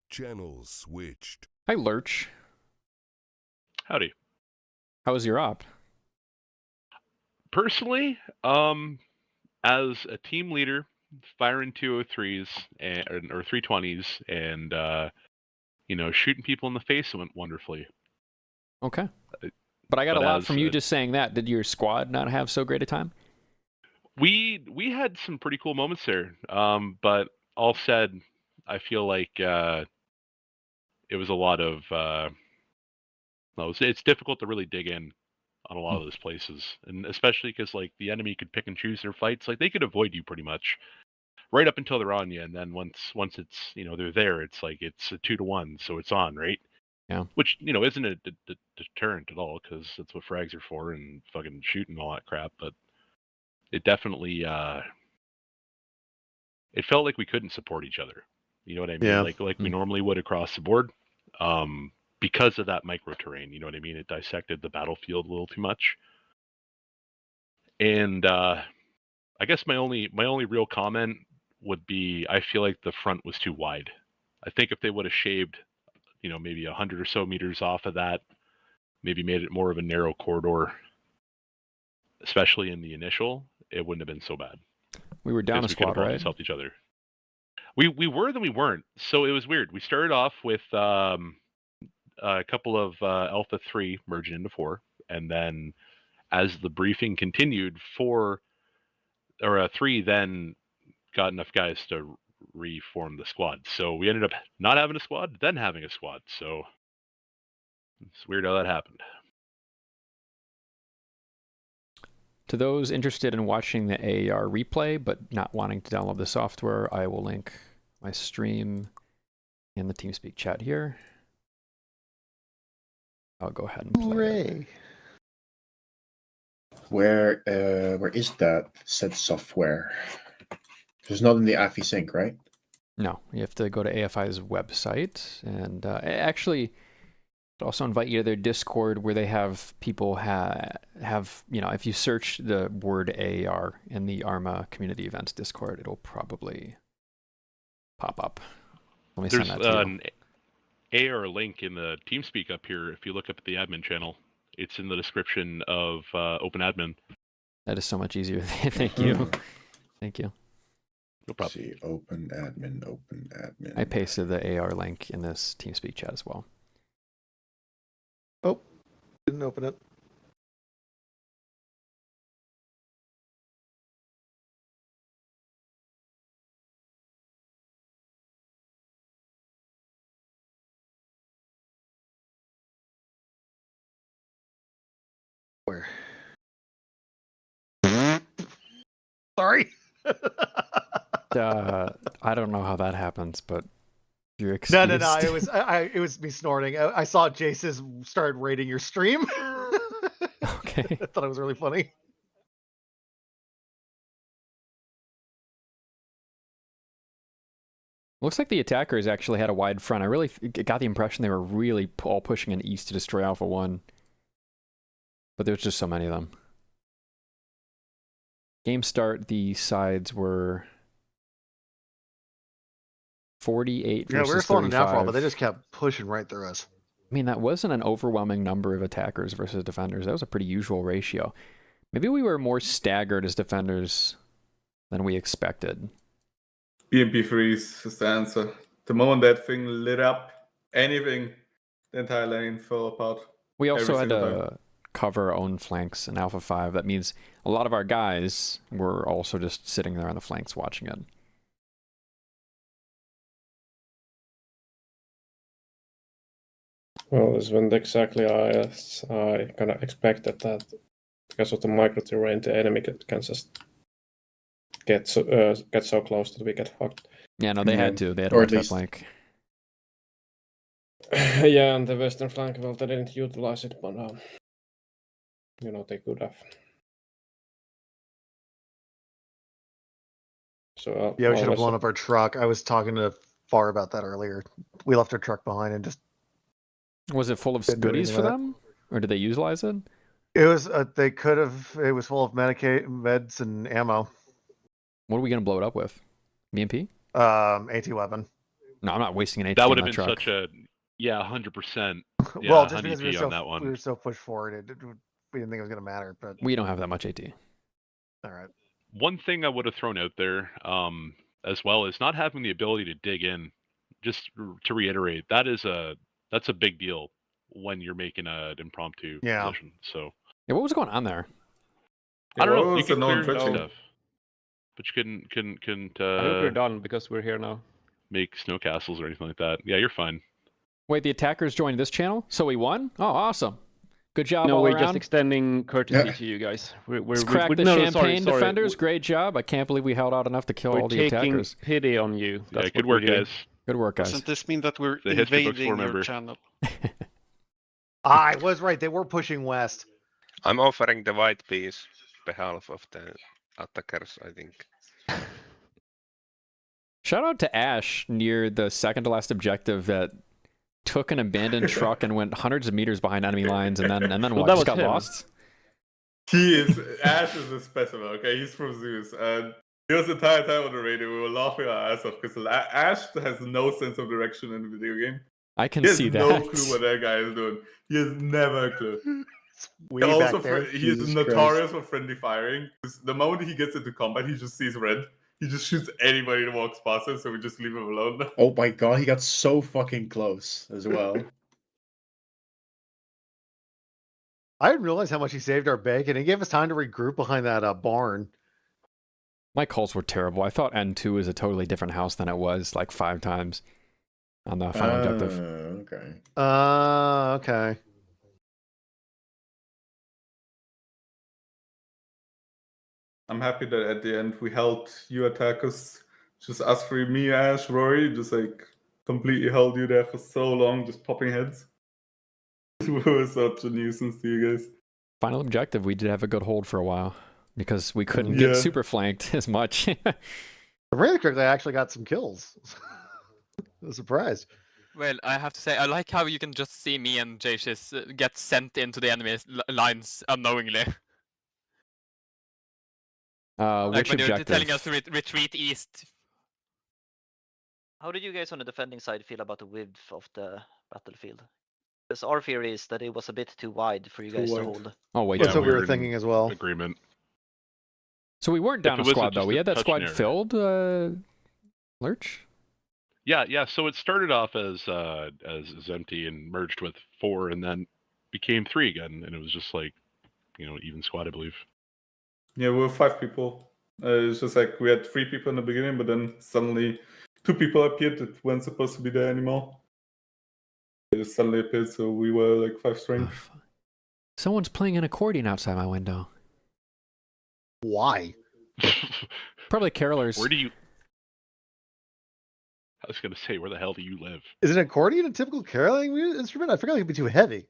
Speaker 11: Channels switched.
Speaker 1: Hi, Lurch.
Speaker 5: Howdy.
Speaker 1: How was your op?
Speaker 5: Personally, as a team leader, firing 203s or 320s and shooting people in the face went wonderfully.
Speaker 1: Okay. But I got a lot from you just saying that. Did your squad not have so great a time?
Speaker 5: We had some pretty cool moments there. But all said, I feel like it was a lot of it's difficult to really dig in on a lot of those places, and especially because like the enemy could pick and choose their fights. Like they could avoid you pretty much right up until they're on you, and then once it's they're there, it's like it's a 2-to-1, so it's on, right?
Speaker 1: Yeah.
Speaker 5: Which isn't a deterrent at all, because that's what frags are for, and fucking shooting all that crap. But it definitely it felt like we couldn't support each other. You know what I mean?
Speaker 2: Yeah.
Speaker 5: Like we normally would across the board. Because of that micro terrain, you know what I mean? It dissected the battlefield a little too much. And I guess my only real comment would be, I feel like the front was too wide. I think if they would have shaved, maybe 100 or so meters off of that, maybe made it more of a narrow corridor, especially in the initial, it wouldn't have been so bad.
Speaker 1: We were down a squad, right?
Speaker 5: Just helped each other. We were, then we weren't. So it was weird. We started off with a couple of Alpha 3 merging into 4, and then as the briefing continued, 3 then got enough guys to reform the squad. So we ended up not having a squad, then having a squad. So it's weird how that happened.
Speaker 1: To those interested in watching the AAR replay but not wanting to download the software, I will link my stream in the TeamSpeak chat here. I'll go ahead and play it.
Speaker 13: Where is that said software? It's not in the AFI sync, right?
Speaker 1: No, you have to go to AFI's website, and actually I'd also invite you to their Discord, where they have people have if you search the word AAR in the Arma community events Discord, it'll probably pop up. Let me
Speaker 5: There's
Speaker 1: send that to you.
Speaker 5: an AR link in the TeamSpeak up here. If you look up at the admin channel, it's in the description of OpenAdmin.
Speaker 1: That is so much easier. Thank you. Thank you.
Speaker 5: No problem.
Speaker 13: Let's see, OpenAdmin.
Speaker 1: I pasted the AR link in this TeamSpeak chat as well.
Speaker 2: Oh, didn't open it. Where? Sorry.
Speaker 1: I don't know how that happens, but you're
Speaker 2: No.
Speaker 1: excused.
Speaker 2: It was me snorting. I saw Jace's started rating your stream.
Speaker 1: Okay.
Speaker 2: I thought it was really funny.
Speaker 1: Looks like the attackers actually had a wide front. I really got the impression they were really all pushing an east to destroy Alpha 1. But there's just so many of them. Game start, the sides were 48 versus 35.
Speaker 2: We were slowing down for a while, but they just kept pushing right through us.
Speaker 1: I mean, that wasn't an overwhelming number of attackers versus defenders. That was a pretty usual ratio. Maybe we were more staggered as defenders than we expected.
Speaker 6: BMP freeze is the answer. The moment that thing lit up, anything, the entire lane fell apart.
Speaker 1: We also had
Speaker 6: single time.
Speaker 1: cover our own flanks in Alpha 5. That means a lot of our guys were also just sitting there on the flanks watching it.
Speaker 4: Well, this went exactly as I kind of expected that because of the micro terrain, the enemy can just get so close that we get fucked.
Speaker 1: Yeah, no, they had to. They had to
Speaker 4: Or
Speaker 1: watch
Speaker 4: at
Speaker 1: that
Speaker 4: least-
Speaker 1: flank.
Speaker 4: Yeah, and the western flank, well, they didn't utilize it, but they could have. So
Speaker 2: Yeah, we should have
Speaker 4: always-
Speaker 2: blown up our truck. I was talking to Far about that earlier. We left our truck behind and just.
Speaker 1: Was it full of
Speaker 2: Didn't do
Speaker 1: goodies
Speaker 2: anything
Speaker 1: for
Speaker 2: with
Speaker 1: them? Or did they utilize it?
Speaker 2: It was. They could have. It was full of meds and ammo.
Speaker 1: What are we going to blow it up with? BMP?
Speaker 2: AT weapon.
Speaker 1: No, I'm not wasting an AT
Speaker 5: That
Speaker 1: on
Speaker 5: would have
Speaker 1: that
Speaker 5: been
Speaker 1: truck.
Speaker 5: such a 100%. Yeah,
Speaker 2: Well, just because we
Speaker 5: on that
Speaker 2: were
Speaker 5: one.
Speaker 2: so pushed forward, we didn't think it was going to matter. But
Speaker 1: We don't have that much AT.
Speaker 2: all right.
Speaker 5: One thing I would have thrown out there, as well, is not having the ability to dig in. Just to reiterate, that's a big deal when you're making an impromptu position. So
Speaker 1: Yeah, what was going on there?
Speaker 5: I don't
Speaker 6: what
Speaker 5: know. You
Speaker 6: was the
Speaker 5: could clear
Speaker 6: non-twitching?
Speaker 5: stuff, but you couldn't
Speaker 7: I think we're done because we're here now.
Speaker 5: make snow castles or anything like that. Yeah, you're fine.
Speaker 1: Wait, the attackers joined this channel? So we won? Oh, awesome. Good job
Speaker 7: No,
Speaker 1: all
Speaker 7: we're
Speaker 1: around.
Speaker 7: just extending courtesy to you guys.
Speaker 1: Let's crack the champagne defenders. Great job. I can't believe we held out enough to kill all the
Speaker 7: We're taking
Speaker 1: attackers.
Speaker 7: pity on you.
Speaker 5: Yeah,
Speaker 7: That's
Speaker 5: good
Speaker 7: what
Speaker 5: work,
Speaker 7: we're doing.
Speaker 5: guys.
Speaker 1: Good work, guys.
Speaker 22: Doesn't this mean that we're
Speaker 5: The History Books
Speaker 22: invading your
Speaker 5: member.
Speaker 22: channel?
Speaker 2: I was right. They were pushing west.
Speaker 15: I'm offering the white piece behalf of the attackers, I think.
Speaker 1: Shout out to Ash near the second to last objective that took an abandoned truck and went hundreds of meters behind enemy lines and then
Speaker 7: Well,
Speaker 1: what,
Speaker 7: that
Speaker 1: just
Speaker 7: was
Speaker 1: got
Speaker 7: him.
Speaker 1: lost?
Speaker 6: Ash is a specimen, okay? He's from Zeus. And he was the entire time on the radio. We were laughing our ass off because Ash has no sense of direction in the video game.
Speaker 1: I can
Speaker 6: He has
Speaker 1: see
Speaker 6: no
Speaker 1: that.
Speaker 6: clue what that guy is doing. He has never a clue.
Speaker 2: Way
Speaker 6: He
Speaker 2: back
Speaker 6: also
Speaker 2: there.
Speaker 6: he is
Speaker 13: Jesus
Speaker 6: notorious for friendly firing. 'Cause the moment he gets into combat, he just sees red. He just shoots anybody that walks past him, so we just leave him alone.
Speaker 13: Oh my god, he got so fucking close as well.
Speaker 2: I didn't realize how much he saved our bacon. He gave us time to regroup behind that barn.
Speaker 1: My calls were terrible. I thought N2 was a totally different house than it was like 5 times on the final objective.
Speaker 13: Okay.
Speaker 2: Okay.
Speaker 6: I'm happy that at the end we held you attackers. Just us three, me, Ash, Rory, just like completely held you there for so long, just popping heads. We were such a nuisance to you guys.
Speaker 1: Final objective, we did have a good hold for a while because we couldn't get super flanked as much.
Speaker 2: If I remember correctly, I actually got some kills. I was surprised.
Speaker 17: Well, I have to say, I like how you can just see me and Jacius get sent into the enemy lines unknowingly. Like
Speaker 1: Which
Speaker 17: when you're
Speaker 1: objective?
Speaker 17: telling us to retreat east.
Speaker 16: How did you guys on the defending side feel about the width of the battlefield? Because our theory is that it was a bit too wide for you
Speaker 2: Too
Speaker 16: guys
Speaker 2: wide.
Speaker 16: to hold.
Speaker 1: Oh, wait.
Speaker 2: That's
Speaker 1: no,
Speaker 2: what we were
Speaker 5: in
Speaker 2: thinking as well.
Speaker 5: Agreement.
Speaker 1: So we weren't
Speaker 5: If
Speaker 1: down
Speaker 5: it
Speaker 1: a
Speaker 5: wasn't
Speaker 1: squad, though.
Speaker 5: just
Speaker 1: We
Speaker 5: a
Speaker 1: had that
Speaker 5: touch
Speaker 1: squad
Speaker 5: and error.
Speaker 1: filled, Lurch?
Speaker 5: Yeah. So it started off as empty and merged with 4, and then became 3 again, and it was just like, even squad, I believe.
Speaker 6: Yeah, we were 5 people. It's just like we had 3 people in the beginning, but then suddenly 2 people appeared that weren't supposed to be there anymore. They just suddenly appeared, so we were like 5 strength.
Speaker 1: Someone's playing an accordion outside my window.
Speaker 2: Why?
Speaker 1: Probably carolers.
Speaker 5: Where do you... I was going to say, where the hell do you live?
Speaker 2: Is an accordion a typical caroling instrument? I forgot it could be too heavy.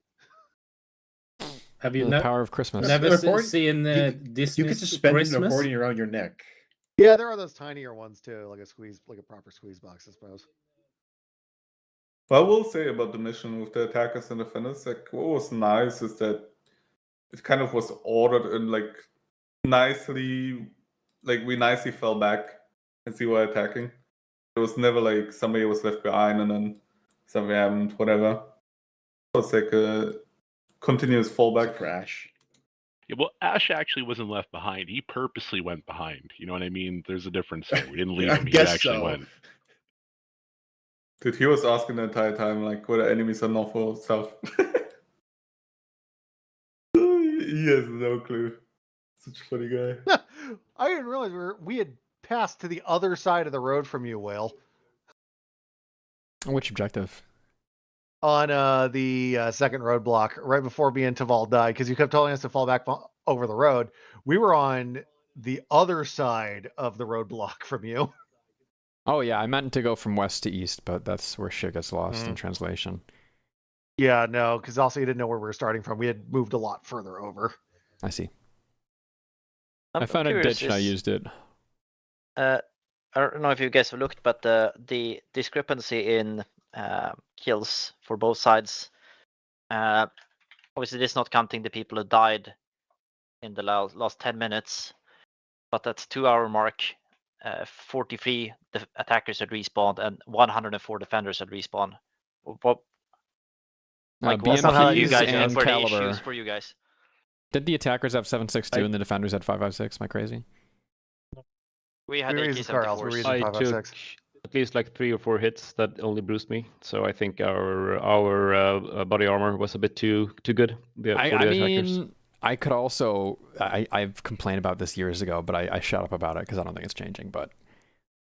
Speaker 24: Have you
Speaker 1: The power of Christmas.
Speaker 24: never seen
Speaker 13: You
Speaker 24: Disney's
Speaker 13: could suspend an
Speaker 24: Christmas?
Speaker 13: accordion around your neck.
Speaker 2: Yeah, there are those tinier ones too, like a proper squeeze box, I suppose.
Speaker 6: What I will say about the mission with the attackers and defenders, like what was nice is that it kind of was ordered and like nicely, like we nicely fell back and see were attacking. It was never like somebody was left behind and then somebody happened, whatever. It was like a continuous fallback.
Speaker 13: Crash.
Speaker 5: Yeah, well, Ash actually wasn't left behind. He purposely went behind. You know what I mean? There's a difference there. We didn't leave
Speaker 13: I
Speaker 5: him. He
Speaker 13: guess
Speaker 5: actually
Speaker 13: so.
Speaker 5: went.
Speaker 6: Dude, he was asking the entire time, like, whether enemies are north or south. He has no clue. Such a funny guy.
Speaker 2: I didn't realize we had passed to the other side of the road from you, Whale.
Speaker 1: Which objective?
Speaker 2: On the second roadblock, right before me and Taval died, because you kept telling us to fall back over the road. We were on the other side of the roadblock from you.
Speaker 1: Oh yeah, I meant to go from west to east, but that's where shit gets lost in translation.
Speaker 2: Yeah, no, because also you didn't know where we were starting from. We had moved a lot further over.
Speaker 1: I see.
Speaker 16: I'm
Speaker 1: I found a
Speaker 16: curious
Speaker 1: ditch and I
Speaker 16: is-
Speaker 1: used it.
Speaker 16: I don't know if you guys have looked, but the discrepancy in kills for both sides. Obviously, this is not counting the people who died in the last 10 minutes, but at 2-hour mark, 43 attackers had respawned and 104 defenders had respawned. What? Like, what were you
Speaker 1: BMPs
Speaker 16: guys?
Speaker 1: and
Speaker 16: What were the
Speaker 1: caliber.
Speaker 16: issues for you guys?
Speaker 1: Did the attackers have 7.62 and the defenders had 5.56? Am I crazy?
Speaker 16: We had
Speaker 2: We were using Carls, we were
Speaker 16: AK-74s.
Speaker 2: using
Speaker 7: I took
Speaker 2: 5.56.
Speaker 7: at least like 3 or 4 hits that only bruised me. So I think our body armor was a bit too good. For the
Speaker 1: I
Speaker 7: attackers.
Speaker 1: mean, I could also... I've complained about this years ago, but I shut up about it because I don't think it's changing. But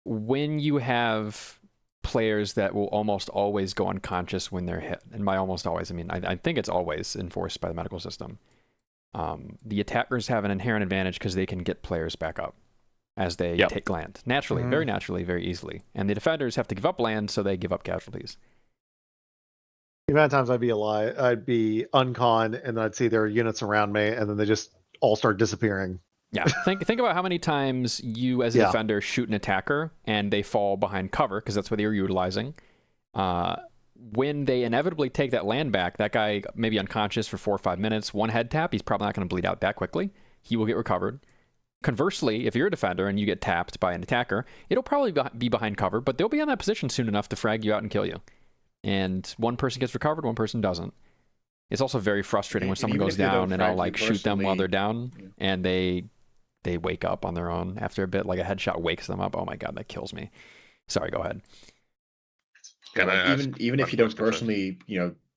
Speaker 1: when you have players that will almost always go unconscious when they're hit, and by almost always, I mean, I think it's always enforced by the medical system. The attackers have an inherent advantage because they can get players back up as they take land. Naturally, very naturally, very easily. And the defenders have to give up land, so they give up casualties.
Speaker 2: The amount of times I'd be alive, I'd be uncon, and then I'd see their units around me, and then they just all start disappearing.
Speaker 1: Yeah, think about how many times you as a defender shoot an attacker and they fall behind cover, because that's what they were utilizing. When they inevitably take that land back, that guy may be unconscious for 4 or 5 minutes, one head tap, he's probably not going to bleed out that quickly. He will get recovered. Conversely, if you're a defender and you get tapped by an attacker, it'll probably be behind cover, but they'll be on that position soon enough to frag you out and kill you. And one person gets recovered, one person doesn't. It's also very frustrating when someone goes down and I'll like shoot them while they're down and they wake up on their own after a bit, like a headshot wakes them up. Oh my god, that kills me. Sorry, go ahead.
Speaker 13: Even if you don't personally,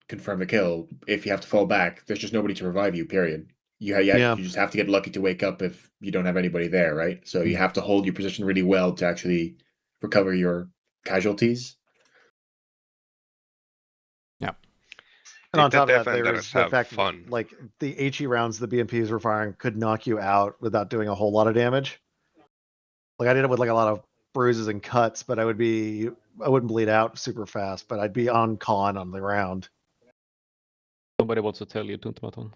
Speaker 13: confirm the kill, if you have to fall back, there's just nobody to revive you. Period. You just have to get lucky to wake up if you don't have anybody there, right? So you have to hold your position really well to actually recover your casualties.
Speaker 1: Yeah.
Speaker 2: And on top of that, there was the fact that, like, the HE rounds the BMPs were firing could knock you out without doing a whole lot of damage. Like, I did it with like a lot of bruises and cuts, but I wouldn't bleed out super fast, but I'd be on con on the round.
Speaker 7: Nobody wants to tell you, Tuntematon.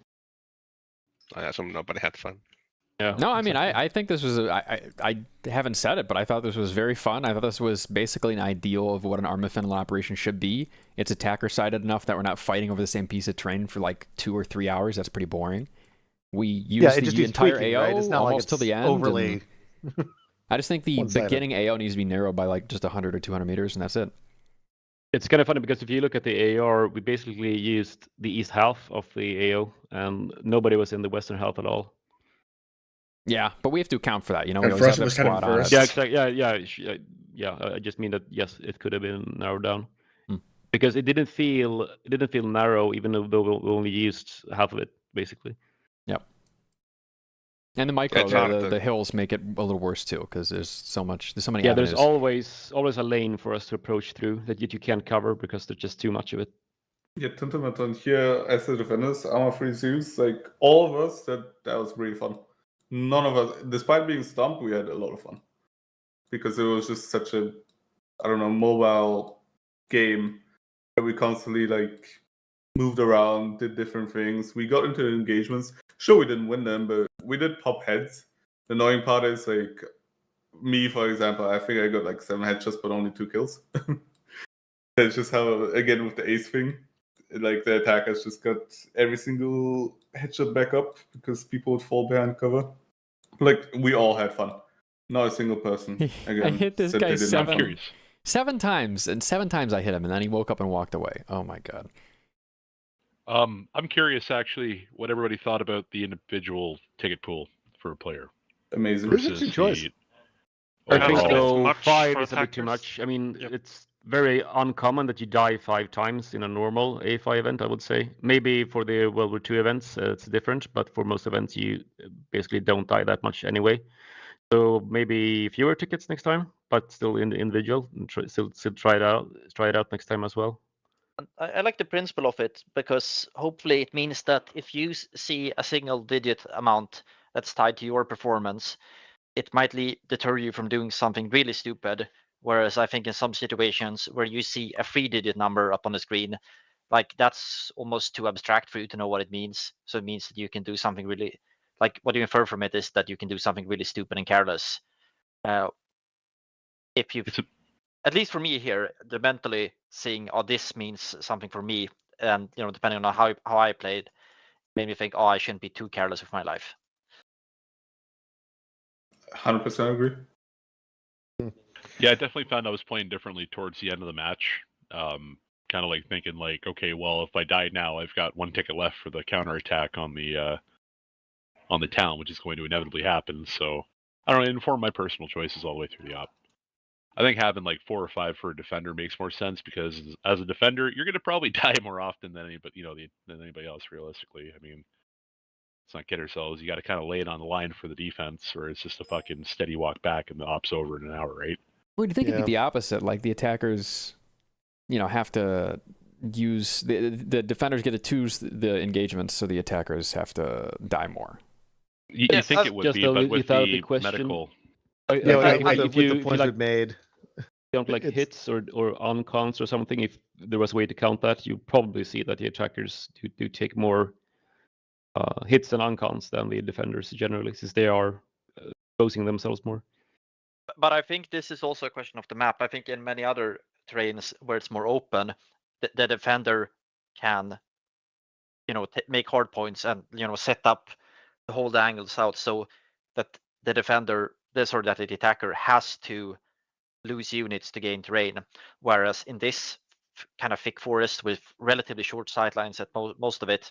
Speaker 15: I assume nobody had fun.
Speaker 7: Yeah.
Speaker 1: No, I mean, I think this was, I haven't said it, but I thought this was very fun. I thought this was basically an ideal of what an Arma Finland operation should be. It's attacker-sided enough that we're not fighting over the same piece of terrain for like 2 or 3 hours. That's pretty boring. We use the entire
Speaker 2: tweaking,
Speaker 1: AO
Speaker 2: right? It's not
Speaker 1: almost till the end.
Speaker 2: overly...
Speaker 1: I just think the
Speaker 2: one-sided.
Speaker 1: beginning AO needs to be narrowed by like just 100 or 200 meters, and that's it.
Speaker 7: It's kind of funny because if you look at the AR, we basically used the east half of the AO, and nobody was in the western half at all.
Speaker 1: Yeah, but we have to account for that, you know.
Speaker 13: And
Speaker 1: We
Speaker 13: for
Speaker 1: always
Speaker 13: us,
Speaker 1: have
Speaker 13: it was
Speaker 1: that
Speaker 13: kind of
Speaker 1: squad on
Speaker 13: reversed.
Speaker 1: it.
Speaker 7: Yeah. I just mean that yes, it could have been narrowed down because it didn't feel narrow, even though we only used half of it basically.
Speaker 1: Yep. And the micro, the hills make it a little worse too, because there's so many.
Speaker 7: Yeah,
Speaker 1: avenues.
Speaker 7: there's always a lane for us to approach through that you can't cover because there's just too much of it.
Speaker 6: Yeah, Tuntematon here as the defenders, Arma Free Zeus, like all of us, that was really fun. None of us, despite being stumped, we had a lot of fun. Because it was just such a, mobile game where we constantly like moved around, did different things. We got into engagements. Sure, we didn't win them, but we did pop heads. The annoying part is like me, for example, I think I got like 7 headshots but only 2 kills. That's just how, again, with the ace thing, like the attackers just got every single headshot back up because people would fall behind cover. Like, we all had fun. Not a single person. Again,
Speaker 1: I hit this
Speaker 6: said
Speaker 1: guy
Speaker 6: they didn't have fun.
Speaker 1: 7 times, and 7 times I hit him, and then he woke up and walked away. Oh my god.
Speaker 5: I'm curious, actually, what everybody thought about the individual ticket pool for a player.
Speaker 6: Amazing.
Speaker 5: Versus
Speaker 2: choice.
Speaker 7: I think
Speaker 5: overall.
Speaker 7: though
Speaker 15: much
Speaker 7: 5
Speaker 15: for
Speaker 7: is a bit too
Speaker 15: attackers.
Speaker 7: much. I mean, it's very uncommon that you die 5 times in a normal A5 event, I would say. Maybe for the World War II events, it's different, but for most events, you basically don't die that much anyway. So maybe fewer tickets next time, but still in the individual, and still try it out next time as well.
Speaker 16: I like the principle of it because hopefully it means that if you see a single-digit amount that's tied to your performance, it might deter you from doing something really stupid. Whereas I think in some situations where you see a 3-digit number up on the screen, like that's almost too abstract for you to know what it means. So it means that you can do something really, like what you infer from it is that you can do something really stupid and careless. If you, at least for me here, the mentally seeing, oh, this means something for me, and depending on how I played, made me think, oh, I shouldn't be too careless with my life.
Speaker 6: 100% agree.
Speaker 5: Yeah, I definitely found I was playing differently towards the end of the match. Kind of like thinking like, okay, well, if I die now, I've got 1 ticket left for the counterattack on the town, which is going to inevitably happen. So I don't know, inform my personal choices all the way through the op. I think having like 4 or 5 for a defender makes more sense because as a defender, you're going to probably die more often than anybody else. Realistically, I mean, let's not kid ourselves. You got to kind of lay it on the line for the defense, or it's just a fucking steady walk back, and the op's over in an hour, right?
Speaker 1: Well, you think it'd be the opposite? Like the attackers, have to use the defenders get to choose the engagements, so the attackers have to die more.
Speaker 5: You think it would be, but with the medical.
Speaker 2: With the points we've made.
Speaker 7: Count like hits or uncounts or something. If there was a way to count that, you probably see that the attackers do take more hits and uncounts than the defenders generally, since they are exposing themselves more.
Speaker 16: But I think this is also a question of the map. I think in many other terrains where it's more open, the defender can, make hard points and set up the whole angles out so that the attacker has to lose units to gain terrain. Whereas in this kind of thick forest with relatively short sightlines at most of it,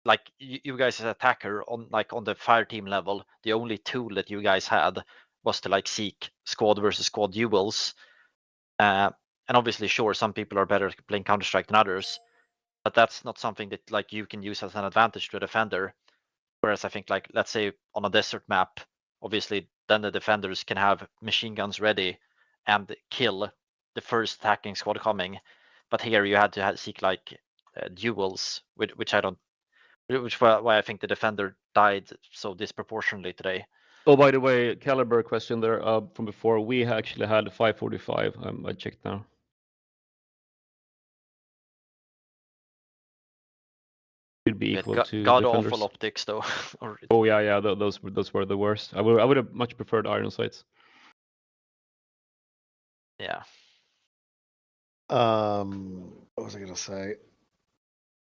Speaker 16: like you guys as attacker on the fire team level, the only tool that you guys had was to seek squad versus squad duels. And obviously, sure, some people are better at playing Counter-Strike than others, but that's not something that you can use as an advantage to a defender. Whereas I think let's say on a desert map, obviously then the defenders can have machine guns ready and kill the first attacking squad coming. But here you had to seek duels, which why I think the defender died so disproportionately today.
Speaker 7: Oh, by the way, caliber question there from before. We actually had 545. I checked now. Should be equal to
Speaker 16: God
Speaker 7: defenders.
Speaker 16: awful optics though.
Speaker 7: Oh yeah. Those were the worst. I would have much preferred iron sights.
Speaker 16: Yeah.
Speaker 2: What was I gonna say?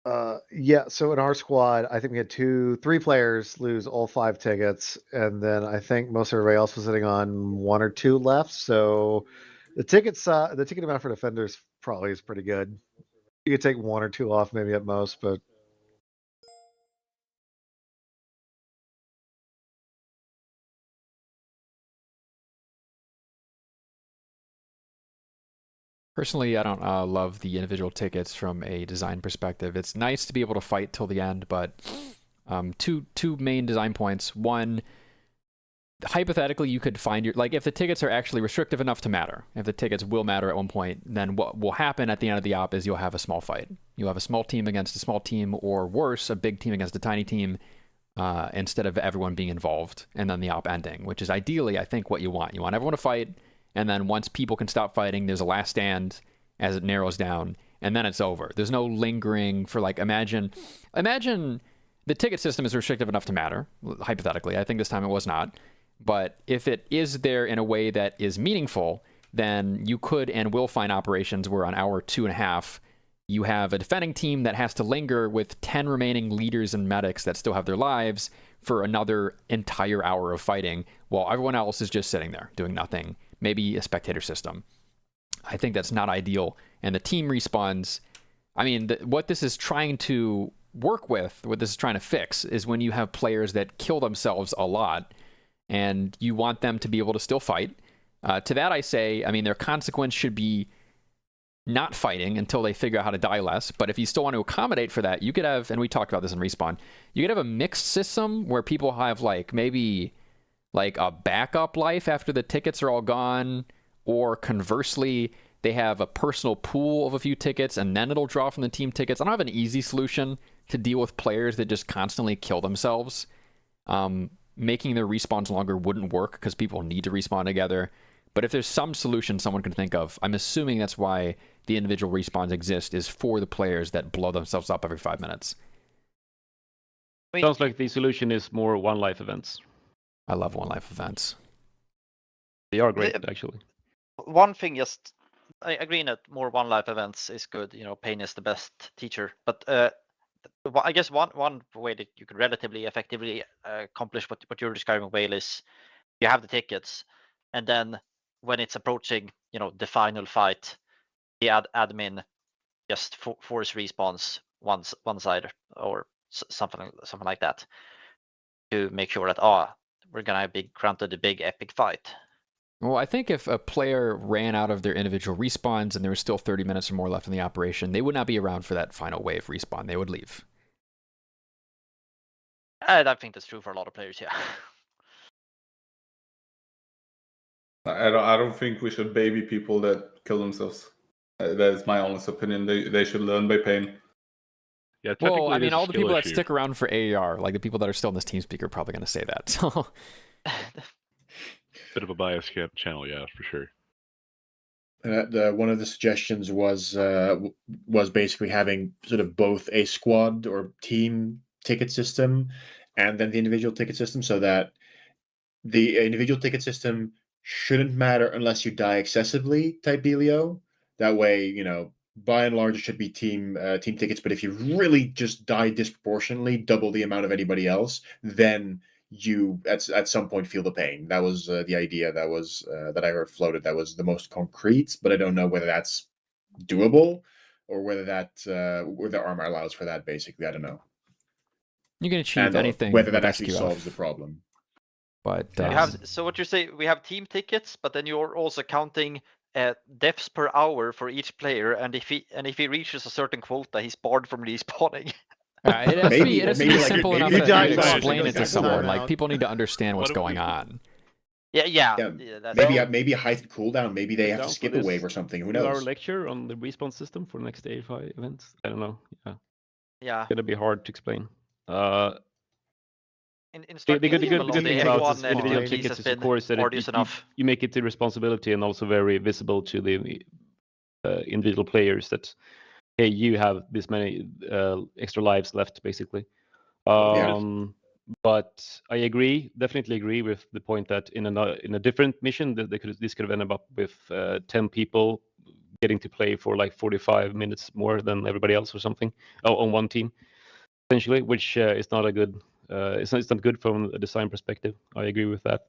Speaker 2: So in our squad, I think we had 3 players lose all 5 tickets, and then I think most everybody else was sitting on 1 or 2 left. So the ticket amount for defenders probably is pretty good. You could take 1 or 2 off maybe at most, but
Speaker 1: Personally, I don't love the individual tickets from a design perspective. It's nice to be able to fight till the end, but two main design points. One, hypothetically, you could find if the tickets are actually restrictive enough to matter, if the tickets will matter at one point, then what will happen at the end of the op is you'll have a small fight. You'll have a small team against a small team, or worse, a big team against a tiny team, instead of everyone being involved, and then the op ending, which is ideally, I think, what you want. You want everyone to fight, and then once people can stop fighting, there's a last stand as it narrows down, and then it's over. There's no lingering for imagine the ticket system is restrictive enough to matter, hypothetically. I think this time it was not. But if it is there in a way that is meaningful, then you could and will find operations where on hour 2.5, you have a defending team that has to linger with 10 remaining leaders and medics that still have their lives for another entire hour of fighting, while everyone else is just sitting there doing nothing. Maybe a spectator system. I think that's not ideal. And the team respawns. I mean, what this is trying to work with, what this is trying to fix, is when you have players that kill themselves a lot, and you want them to be able to still fight. To that I say, I mean, their consequence should be not fighting until they figure out how to die less. But if you still want to accommodate for that, you could have, and we talked about this in Respawn, you could have a mixed system where people have like maybe like a backup life after the tickets are all gone, or conversely, they have a personal pool of a few tickets and then it'll draw from the team tickets. I don't have an easy solution to deal with players that just constantly kill themselves. Making their respawns longer wouldn't work because people need to respawn together. But if there's some solution someone can think of, I'm assuming that's why the individual respawns exist, is for the players that blow themselves up every 5 minutes.
Speaker 7: Sounds like the solution is more one life events.
Speaker 1: I love one life events.
Speaker 7: They are great, actually.
Speaker 16: One thing, just I agree that more one life events is good. You know, pain is the best teacher. But I guess one way that you can relatively effectively accomplish what you're describing, Whale, is you have the tickets, and then when it's approaching, you know, the final fight, the admin just force respawns one side or something like that to make sure that we're gonna be granted a big epic fight.
Speaker 1: Well, I think if a player ran out of their individual respawns and there was still 30 minutes or more left in the operation, they would not be around for that final wave respawn. They would leave.
Speaker 16: I think that's true for a lot of players, yeah.
Speaker 6: I don't think we should baby people that kill themselves. That is my honest opinion. They should learn by pain.
Speaker 5: Yeah,
Speaker 1: well, I mean, all the people that stick around for AAR, like the people that are still in this TeamSpeak, are probably going to say that. So,
Speaker 5: bit of a bias channel, yeah, for sure.
Speaker 13: One of the suggestions was basically having sort of both a squad or team ticket system and then the individual ticket system, so that the individual ticket system shouldn't matter unless you die excessively, type dealio. That way, you know, by and large, it should be team tickets. But if you really just die disproportionately, double the amount of anybody else, then you at some point feel the pain. That was the idea that was that I heard floated. That was the most concrete, but I don't know whether that's doable or whether that whether Arma allows for that. Basically, I don't know.
Speaker 1: You can achieve
Speaker 13: and,
Speaker 1: anything.
Speaker 13: Whether that actually solves the problem.
Speaker 1: But
Speaker 16: so what you say, we have team tickets, but then you're also counting deaths per hour for each player, and if he reaches a certain quota, he's barred from respawning.
Speaker 1: It has to be simple enough that you explain it to someone. Like, people need to understand what's going on.
Speaker 16: Yeah.
Speaker 13: Maybe a heightened cooldown. Maybe they have to skip a wave or something. Who knows?
Speaker 7: Our lecture on the respawn system for the next AFI events. I don't know.
Speaker 16: Yeah.
Speaker 7: It's gonna be hard to explain. The
Speaker 16: good
Speaker 7: thing about individual tickets is, of course, that you make it the responsibility and also very visible to the individual players that, hey, you have this many extra lives left, basically. But I definitely agree with the point that in a different mission, this could have ended up with 10 people getting to play for like 45 minutes more than everybody else or something on one team, essentially, which is not a good. It's not good from a design perspective. I agree with that.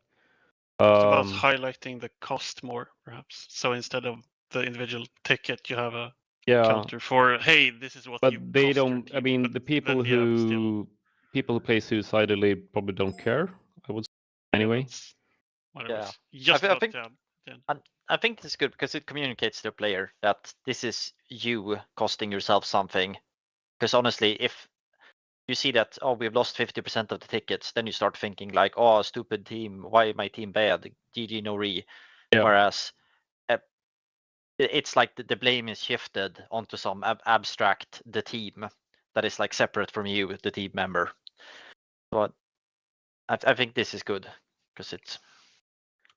Speaker 3: It's about highlighting the cost more, perhaps. So instead of the individual ticket, you have a counter for, hey, this is what.
Speaker 7: But they don't. I mean, the people who play suicidally probably don't care. I would say anyway.
Speaker 16: Yeah. I think this is good because it communicates to the player that this is you costing yourself something. Because honestly, if you see that, we've lost 50% of the tickets, then you start thinking like, stupid team, why is my team bad? GG no re. Yeah. Whereas it's like the blame is shifted onto some abstract the team that is like separate from you, the team member. But I think this is good because it's.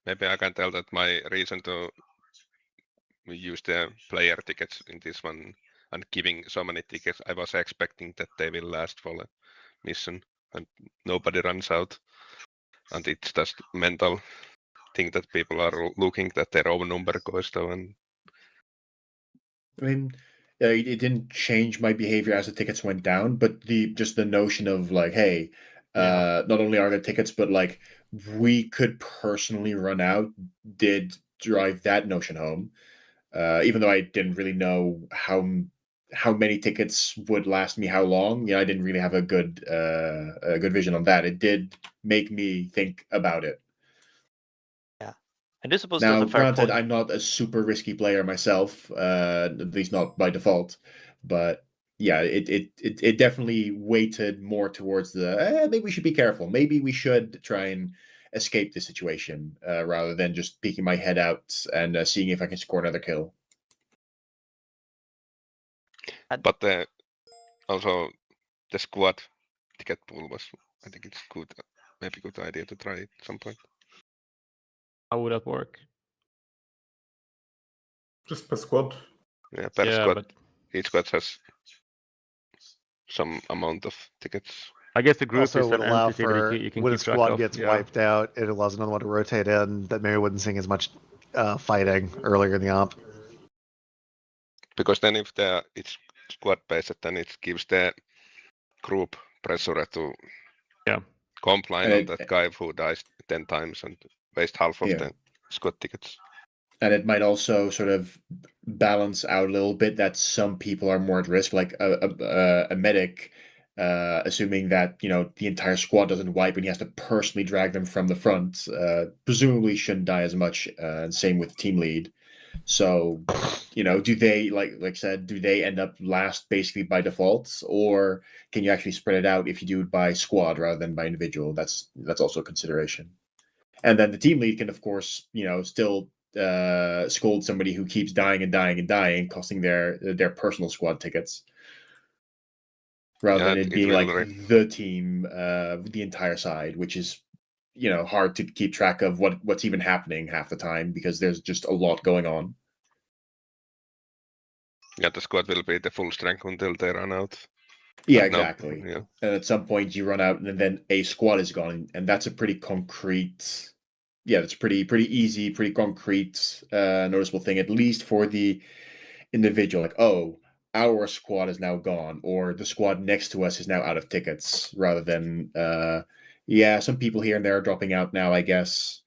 Speaker 15: Maybe I can tell that my reason to use the player tickets in this one and giving so many tickets, I was expecting that they will last for the mission and nobody runs out. And it's just mental thing that people are looking that their own number goes down.
Speaker 13: I mean, it didn't change my behavior as the tickets went down, but the notion of like, hey, not only are there tickets, but like we could personally run out did drive that notion home. Even though I didn't really know how many tickets would last me how long, I didn't really have a good vision on that. It did make me think about it.
Speaker 16: Yeah, And this was
Speaker 13: Now,
Speaker 16: a fair
Speaker 13: granted,
Speaker 16: point.
Speaker 13: I'm not a super risky player myself, at least not by default. But yeah, it definitely weighted more towards the maybe we should be careful. Maybe we should try and escape the situation rather than just peeking my head out and seeing if I can score another kill.
Speaker 15: But also the squad ticket pool was, I think it's good, maybe good idea to try it at some point.
Speaker 7: How would that work?
Speaker 6: Just per squad.
Speaker 15: Yeah, per
Speaker 7: Yeah,
Speaker 15: squad.
Speaker 7: but
Speaker 15: Each squad has some amount of tickets.
Speaker 7: I guess the group
Speaker 2: Also
Speaker 7: is
Speaker 2: would
Speaker 7: an
Speaker 2: allow
Speaker 7: entity
Speaker 2: for
Speaker 7: that you can
Speaker 2: when a
Speaker 7: keep track
Speaker 2: squad
Speaker 7: of.
Speaker 2: gets
Speaker 7: Yeah.
Speaker 2: wiped out, it allows another one to rotate in that maybe wouldn't see as much fighting earlier in the op.
Speaker 15: Because then if it's squad based, then it gives the group pressure to complain
Speaker 13: And
Speaker 15: on that guy who dies 10 times and waste half of
Speaker 13: Yeah.
Speaker 15: the squad tickets.
Speaker 13: And it might also sort of balance out a little bit that some people are more at risk, like a medic, assuming that the entire squad doesn't wipe and he has to personally drag them from the front. Presumably shouldn't die as much. Same with team lead. So, do they like I said, do they end up last basically by default, or can you actually spread it out if you do it by squad rather than by individual? That's also a consideration. And then the team lead can, of course, still scold somebody who keeps dying and dying and dying, costing their personal squad tickets, rather than it being
Speaker 15: will
Speaker 13: like the team, the entire side, which is hard to keep track of what's even happening half the time because there's just a lot going on.
Speaker 15: Yeah, the squad will be the full strength until they run out.
Speaker 13: Yeah,
Speaker 15: But no,
Speaker 13: exactly.
Speaker 15: yeah.
Speaker 13: And at some point you run out, and then a squad is gone, and that's a pretty concrete. Yeah, that's pretty easy, pretty concrete, noticeable thing. At least for the individual, like, oh, our squad is now gone, or the squad next to us is now out of tickets, rather than some people here and there are dropping out now, I guess.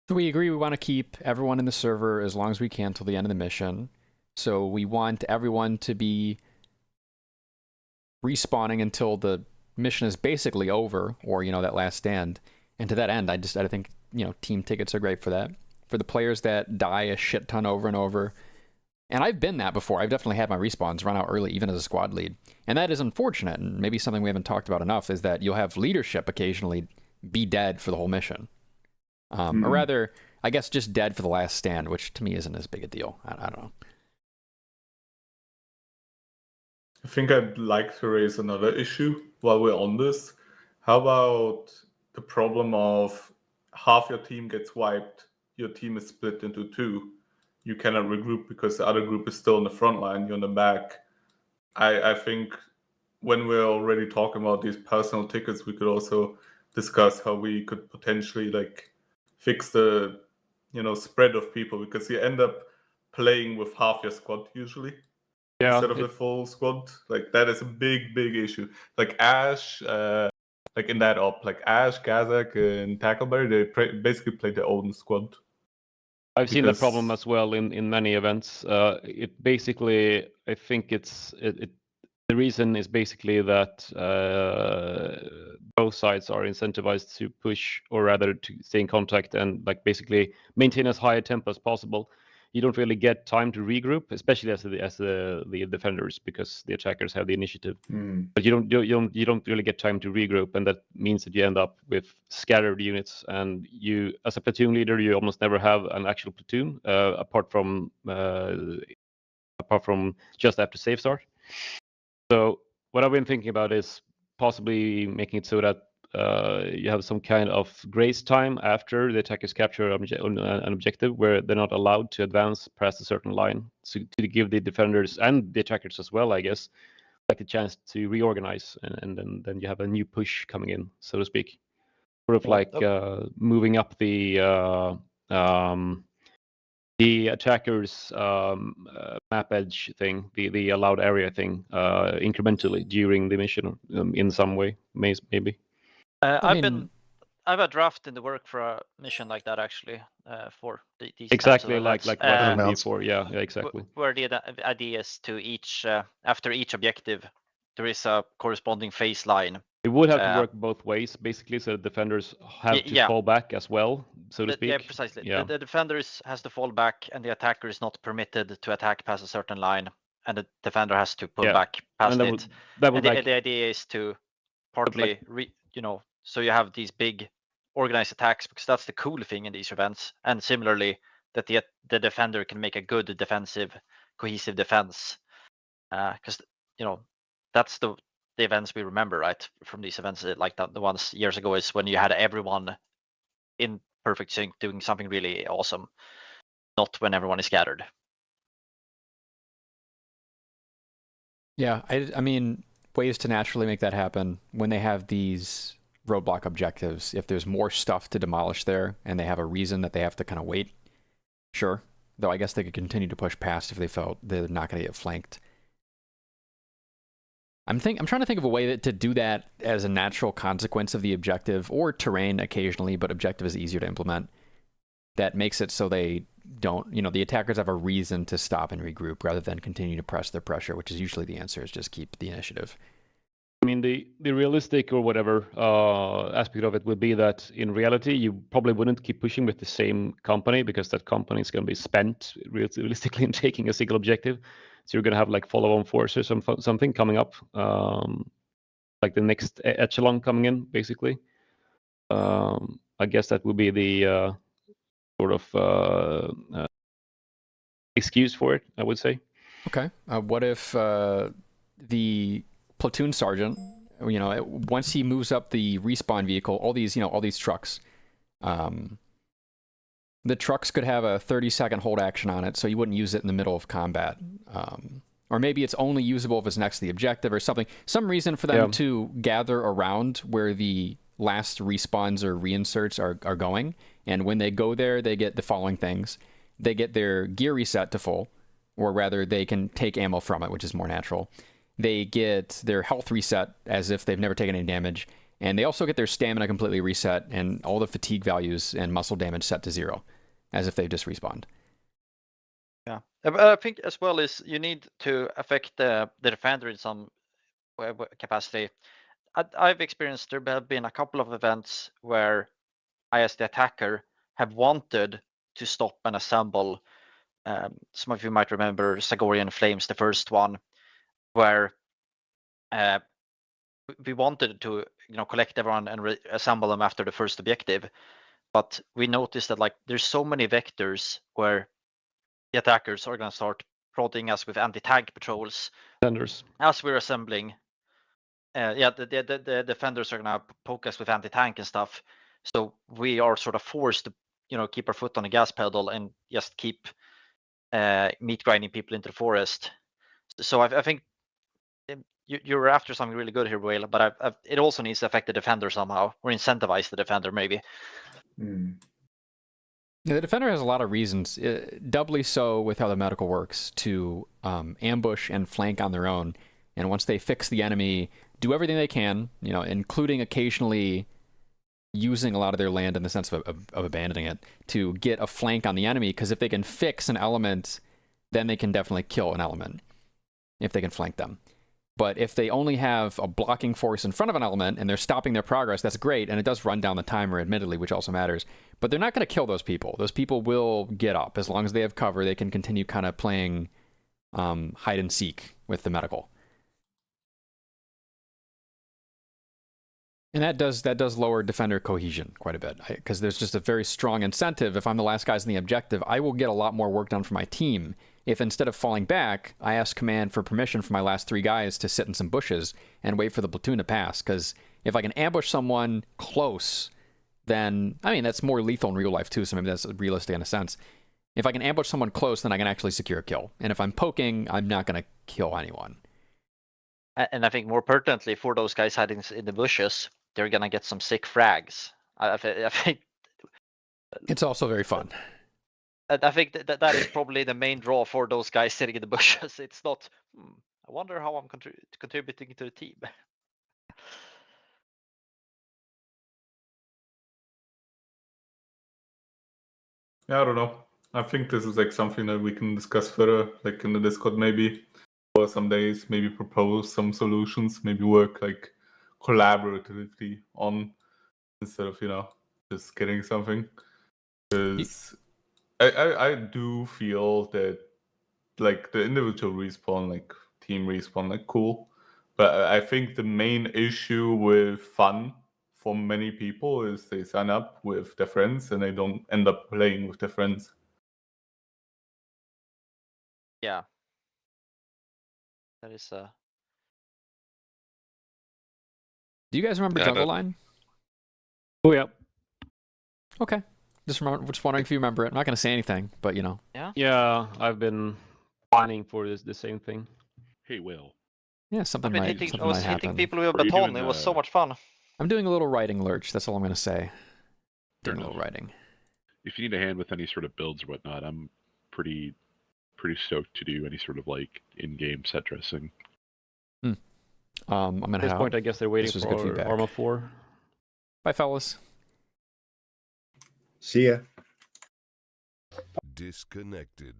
Speaker 1: So we agree we want to keep everyone in the server as long as we can till the end of the mission. So we want everyone to be respawning until the mission is basically over, or that last stand. And to that end, I think team tickets are great for that. For the players that die a shit ton over and over, and I've been that before. I've definitely had my respawns run out early, even as a squad lead, and that is unfortunate. And maybe something we haven't talked about enough is that you'll have leadership occasionally be dead for the whole mission. Or rather, I guess just dead for the last stand, which to me isn't as big a deal. I don't know.
Speaker 6: I think I'd like to raise another issue while we're on this. How about the problem of half your team gets wiped, your team is split into two. You cannot regroup because the other group is still in the front line, you're in the back. I think when we're already talking about these personal tickets, we could also discuss how we could potentially fix the spread of people, because you end up playing with half your squad usually instead of the full squad. That is a big issue. Ash, in that op, Ash, Gazak, and Tackleberry, they basically play their own squad.
Speaker 7: I've seen that problem as well in many events. It basically, I think the reason is basically that both sides are incentivized to push, or rather to stay in contact and basically maintain as high a tempo as possible. You don't really get time to regroup, especially as the defenders, because the attackers have the initiative. But you don't really get time to regroup, and that means that you end up with scattered units. And you, as a platoon leader, you almost never have an actual platoon apart from just after safe start. So what I've been thinking about is possibly making it so that you have some kind of grace time after the attackers capture an objective where they're not allowed to advance past a certain line, so to give the defenders and the attackers as well, I guess, a chance to reorganize, and then you have a new push coming in, so to speak, sort of moving up the attackers map edge thing, the allowed area thing, incrementally during the mission, in some way, maybe.
Speaker 16: I've a draft in the work for a mission like that, actually, for these
Speaker 7: exactly
Speaker 16: types of
Speaker 7: like what happened before. Yeah, exactly.
Speaker 16: Where the idea is to each after each objective, there is a corresponding phase line
Speaker 7: It would have to work both ways, basically, so the defenders have to fall back as well, so to speak.
Speaker 16: Yeah, precisely.
Speaker 7: Yeah.
Speaker 16: The defenders has to fall back, and the attacker is not permitted to attack past a certain line, and the defender has to pull back past
Speaker 7: And
Speaker 16: it.
Speaker 7: that would
Speaker 16: And
Speaker 7: like,
Speaker 16: the idea is to partly, so you have these big organized attacks, because that's the cool thing in these events. And similarly, that the defender can make a good defensive, cohesive defense, because that's the events we remember, right, from these events, like the ones years ago, is when you had everyone in perfect sync doing something really awesome, not when everyone is scattered.
Speaker 1: Yeah, I mean, ways to naturally make that happen when they have these roadblock objectives. If there's more stuff to demolish there and they have a reason that they have to kind of wait, sure. Though I guess they could continue to push past if they felt they're not going to get flanked. I'm trying to think of a way to do that as a natural consequence of the objective, or terrain occasionally, but objective is easier to implement. That makes it so they don't, the attackers have a reason to stop and regroup rather than continue to press their pressure, which is usually the answer, is just keep the initiative.
Speaker 7: I mean, the realistic or whatever aspect of it would be that in reality, you probably wouldn't keep pushing with the same company, because that company is going to be spent realistically in taking a single objective. So you're going to have like follow-on forces or something coming up, like the next echelon coming in, basically. I guess that would be the sort of excuse for it, I would say.
Speaker 1: Okay. What if the platoon sergeant, once he moves up the respawn vehicle, all these trucks, the trucks could have a 30-second hold action on it, so you wouldn't use it in the middle of combat. Or maybe it's only usable if it's next to the objective or something. Some reason for them to gather around where the last respawns or reinserts are going. And when they go there, they get the following things. They get their gear reset to full, or rather they can take ammo from it, which is more natural. They get their health reset as if they've never taken any damage. And they also get their stamina completely reset and all the fatigue values and muscle damage set to 0, as if they've just respawned.
Speaker 16: Yeah, I think as well is you need to affect the defender in some capacity. I've experienced there have been a couple of events where I, as the attacker, have wanted to stop and assemble. Some of you might remember Zagorian Flames, the first one, where we wanted to collect everyone and assemble them after the first objective, but we noticed that like there's so many vectors where the attackers are going to start prodding us with anti-tank patrols as we're assembling. The defenders are going to poke us with anti-tank and stuff, so we are sort of forced to keep our foot on the gas pedal and just keep meat grinding people into the forest. So I think you're after something really good here, Whale, but it also needs to affect the defender somehow, or incentivize the defender maybe.
Speaker 1: Yeah, the defender has a lot of reasons, doubly so with how the medical works, to ambush and flank on their own. And once they fix the enemy, do everything they can, including occasionally using a lot of their land in the sense of abandoning it, to get a flank on the enemy, because if they can fix an element, then they can definitely kill an element, if they can flank them. But if they only have a blocking force in front of an element and they're stopping their progress, that's great, and it does run down the timer, admittedly, which also matters. But they're not going to kill those people. Those people will get up. As long as they have cover, they can continue kind of playing hide and seek with the medical. And that does lower defender cohesion quite a bit, because there's just a very strong incentive. If I'm the last guys in the objective, I will get a lot more work done for my team if instead of falling back, I ask command for permission for my last 3 guys to sit in some bushes and wait for the platoon to pass. Because if I can ambush someone close, then, I mean, that's more lethal in real life too, so maybe that's realistic in a sense. If I can ambush someone close, then I can actually secure a kill. And if I'm poking, I'm not going to kill anyone.
Speaker 16: And I think more pertinently, for those guys hiding in the bushes, they're going to get some sick frags. I think
Speaker 1: it's also very fun.
Speaker 16: I think that is probably the main draw for those guys sitting in the bushes. It's not, I wonder how I'm contributing to the team.
Speaker 6: Yeah, I don't know. I think this is like something that we can discuss further, like in the Discord maybe, for some days, maybe propose some solutions, maybe work like collaboratively on instead of just getting something. Because I do feel that like the individual respawn, like team respawn, like cool, but I think the main issue with fun for many people is they sign up with their friends and they don't end up playing with their friends.
Speaker 16: Yeah. That is
Speaker 1: Do you guys remember Jungle Line?
Speaker 7: Oh yeah.
Speaker 1: Okay. Just wondering if you remember it. I'm not going to say anything, but you know.
Speaker 16: Yeah.
Speaker 7: Yeah, I've been planning for the same thing.
Speaker 5: Hey, Will.
Speaker 1: Yeah, something might happen.
Speaker 16: I was hitting people with a baton. It was so much fun.
Speaker 1: I'm doing a little writing, Lurch. That's all I'm going to say. Doing a little writing.
Speaker 5: If you need a hand with any sort of builds or whatnot, I'm pretty stoked to do any sort of like in-game set dressing.
Speaker 1: I'm gonna
Speaker 7: At this point, I guess they're waiting for Arma 4.
Speaker 1: Bye, fellas.
Speaker 13: See ya.
Speaker 11: Disconnected.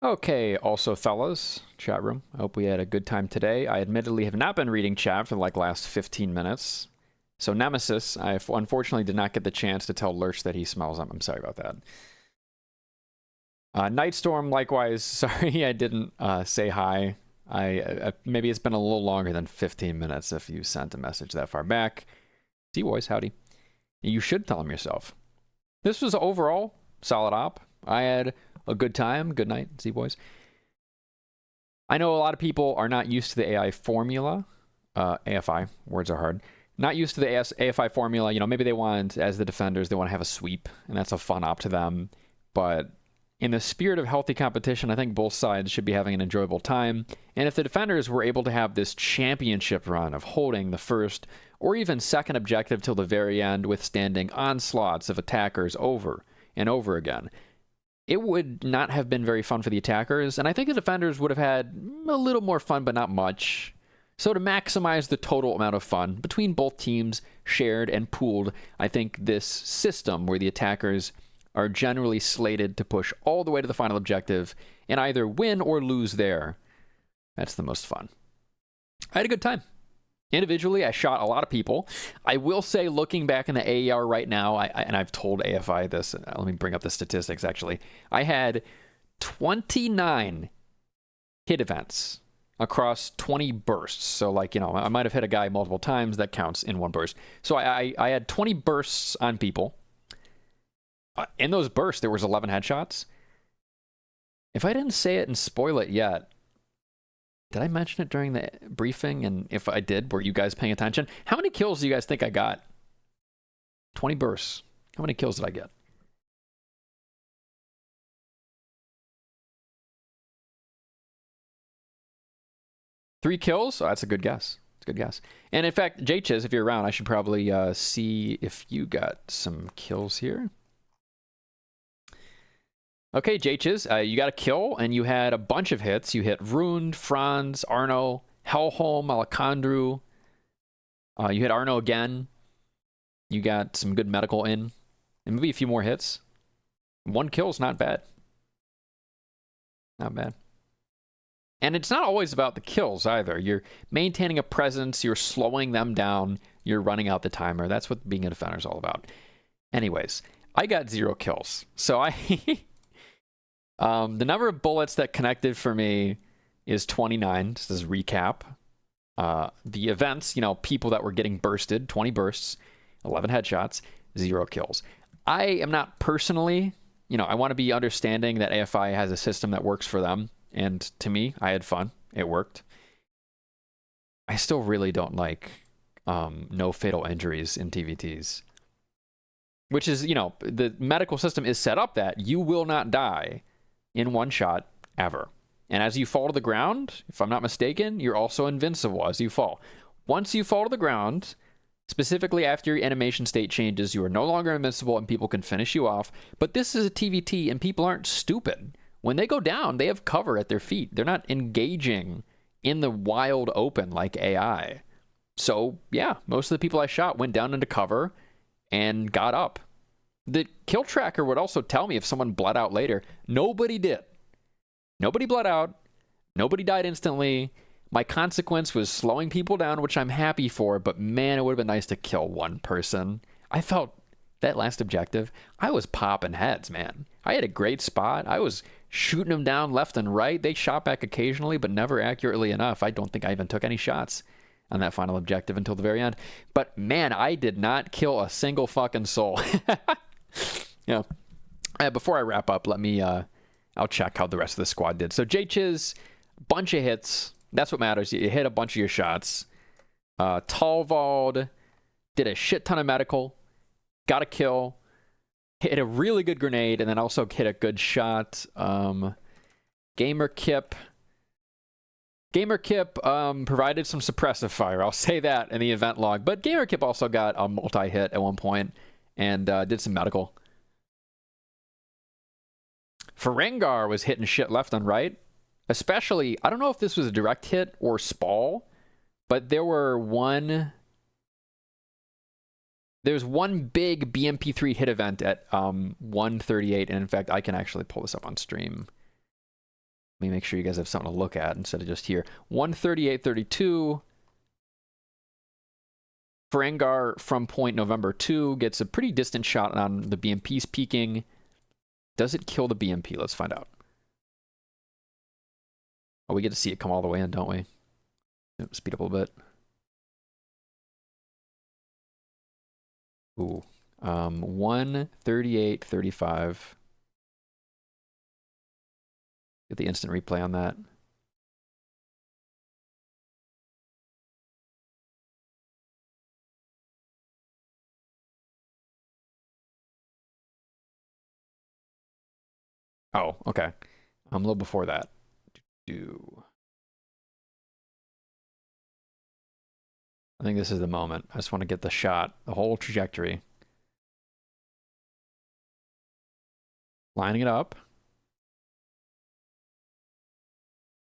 Speaker 1: Okay, also fellas, chat room, I hope we had a good time today. I admittedly have not been reading chat for like last 15 minutes. So Nemesis, I unfortunately did not get the chance to tell Lurch that he smells him. I'm sorry about that. Nightstorm, likewise, sorry I didn't say hi. Maybe it's been a little longer than 15 minutes if you sent a message that far back. D-Boys, howdy. You should tell him yourself. This was overall solid op. I had a good time. Good night, Z-Boys. I know a lot of people are not used to the AI formula. AFI, words are hard. Not used to the AFI formula. You know, maybe they want, as the defenders, they want to have a sweep, and that's a fun op to them. But in the spirit of healthy competition, I think both sides should be having an enjoyable time. And if the defenders were able to have this championship run of holding the first or even second objective till the very end, withstanding onslaughts of attackers over and over again, it would not have been very fun for the attackers. And I think the defenders would have had a little more fun, but not much. So to maximize the total amount of fun between both teams, shared and pooled, I think this system where the attackers are generally slated to push all the way to the final objective and either win or lose there, that's the most fun. I had a good time. Individually, I shot a lot of people. I will say, looking back in the AER right now, and I've told AFI this, let me bring up the statistics actually. I had 29 hit events across 20 bursts. So like, you know, I might have hit a guy multiple times. That counts in one burst. So I had 20 bursts on people. In those bursts, there was 11 headshots. If I didn't say it and spoil it yet, did I mention it during the briefing? And if I did, were you guys paying attention? How many kills do you guys think I got? 20 bursts. How many kills did I get? Three kills? Oh, that's a good guess. It's a good guess. And in fact, J-Chiz, if you're around, I should probably see if you got some kills here. Okay, J-Chiz, you got a kill, and you had a bunch of hits. You hit Rund, Franz, Arno, Helholm, Alakandru. You hit Arno again. You got some good medical in. And maybe a few more hits. One kill's not bad. Not bad. And it's not always about the kills either. You're maintaining a presence, you're slowing them down, you're running out the timer. That's what being a defender is all about. Anyways, I got 0 kills. So the number of bullets that connected for me is 29. This is recap. The events, you know, people that were getting bursted, 20 bursts, 11 headshots, 0 kills. I am not personally, you know, I want to be understanding that AFI has a system that works for them. And to me, I had fun. It worked. I still really don't like no fatal injuries in TVTs. Which is, you know, the medical system is set up that you will not die in one shot ever. And as you fall to the ground, if I'm not mistaken, you're also invincible as you fall. Once you fall to the ground, specifically after your animation state changes, you are no longer invincible and people can finish you off. But this is a TVT and people aren't stupid. When they go down, they have cover at their feet. They're not engaging in the wild open like AI. So, yeah, most of the people I shot went down into cover and got up. The kill tracker would also tell me if someone bled out later. Nobody did. Nobody bled out. Nobody died instantly. My consequence was slowing people down, which I'm happy for, but man, it would have been nice to kill one person. I felt that last objective, I was popping heads, man. I had a great spot. I was shooting them down left and right. They shot back occasionally, but never accurately enough. I don't think I even took any shots on that final objective until the very end. But man, I did not kill a single fucking soul. Yeah. Before I wrap up, let me, I'll check how the rest of the squad did. So J-Chiz, bunch of hits. That's what matters. You hit a bunch of your shots. Talvald did a shit ton of medical. Got a kill. Hit a really good grenade, and then also hit a good shot. Gamer Kip provided some suppressive fire. I'll say that in the event log. But Gamer Kip also got a multi-hit at one point and did some medical. Ferengar was hitting shit left and right. Especially, I don't know if this was a direct hit or Spall, but there was one big BMP3 hit event at 138, and in fact, I can actually pull this up on stream. Let me make sure you guys have something to look at instead of just here. 138.32. Ferengar from point November 2 gets a pretty distant shot on the BMP's peaking. Does it kill the BMP? Let's find out. Oh, we get to see it come all the way in, don't we? Speed up a little bit. Ooh. 138.35. Get the instant replay on that. Oh, okay. A little before that. I think this is the moment. I just want to get the shot, the whole trajectory. Lining it up.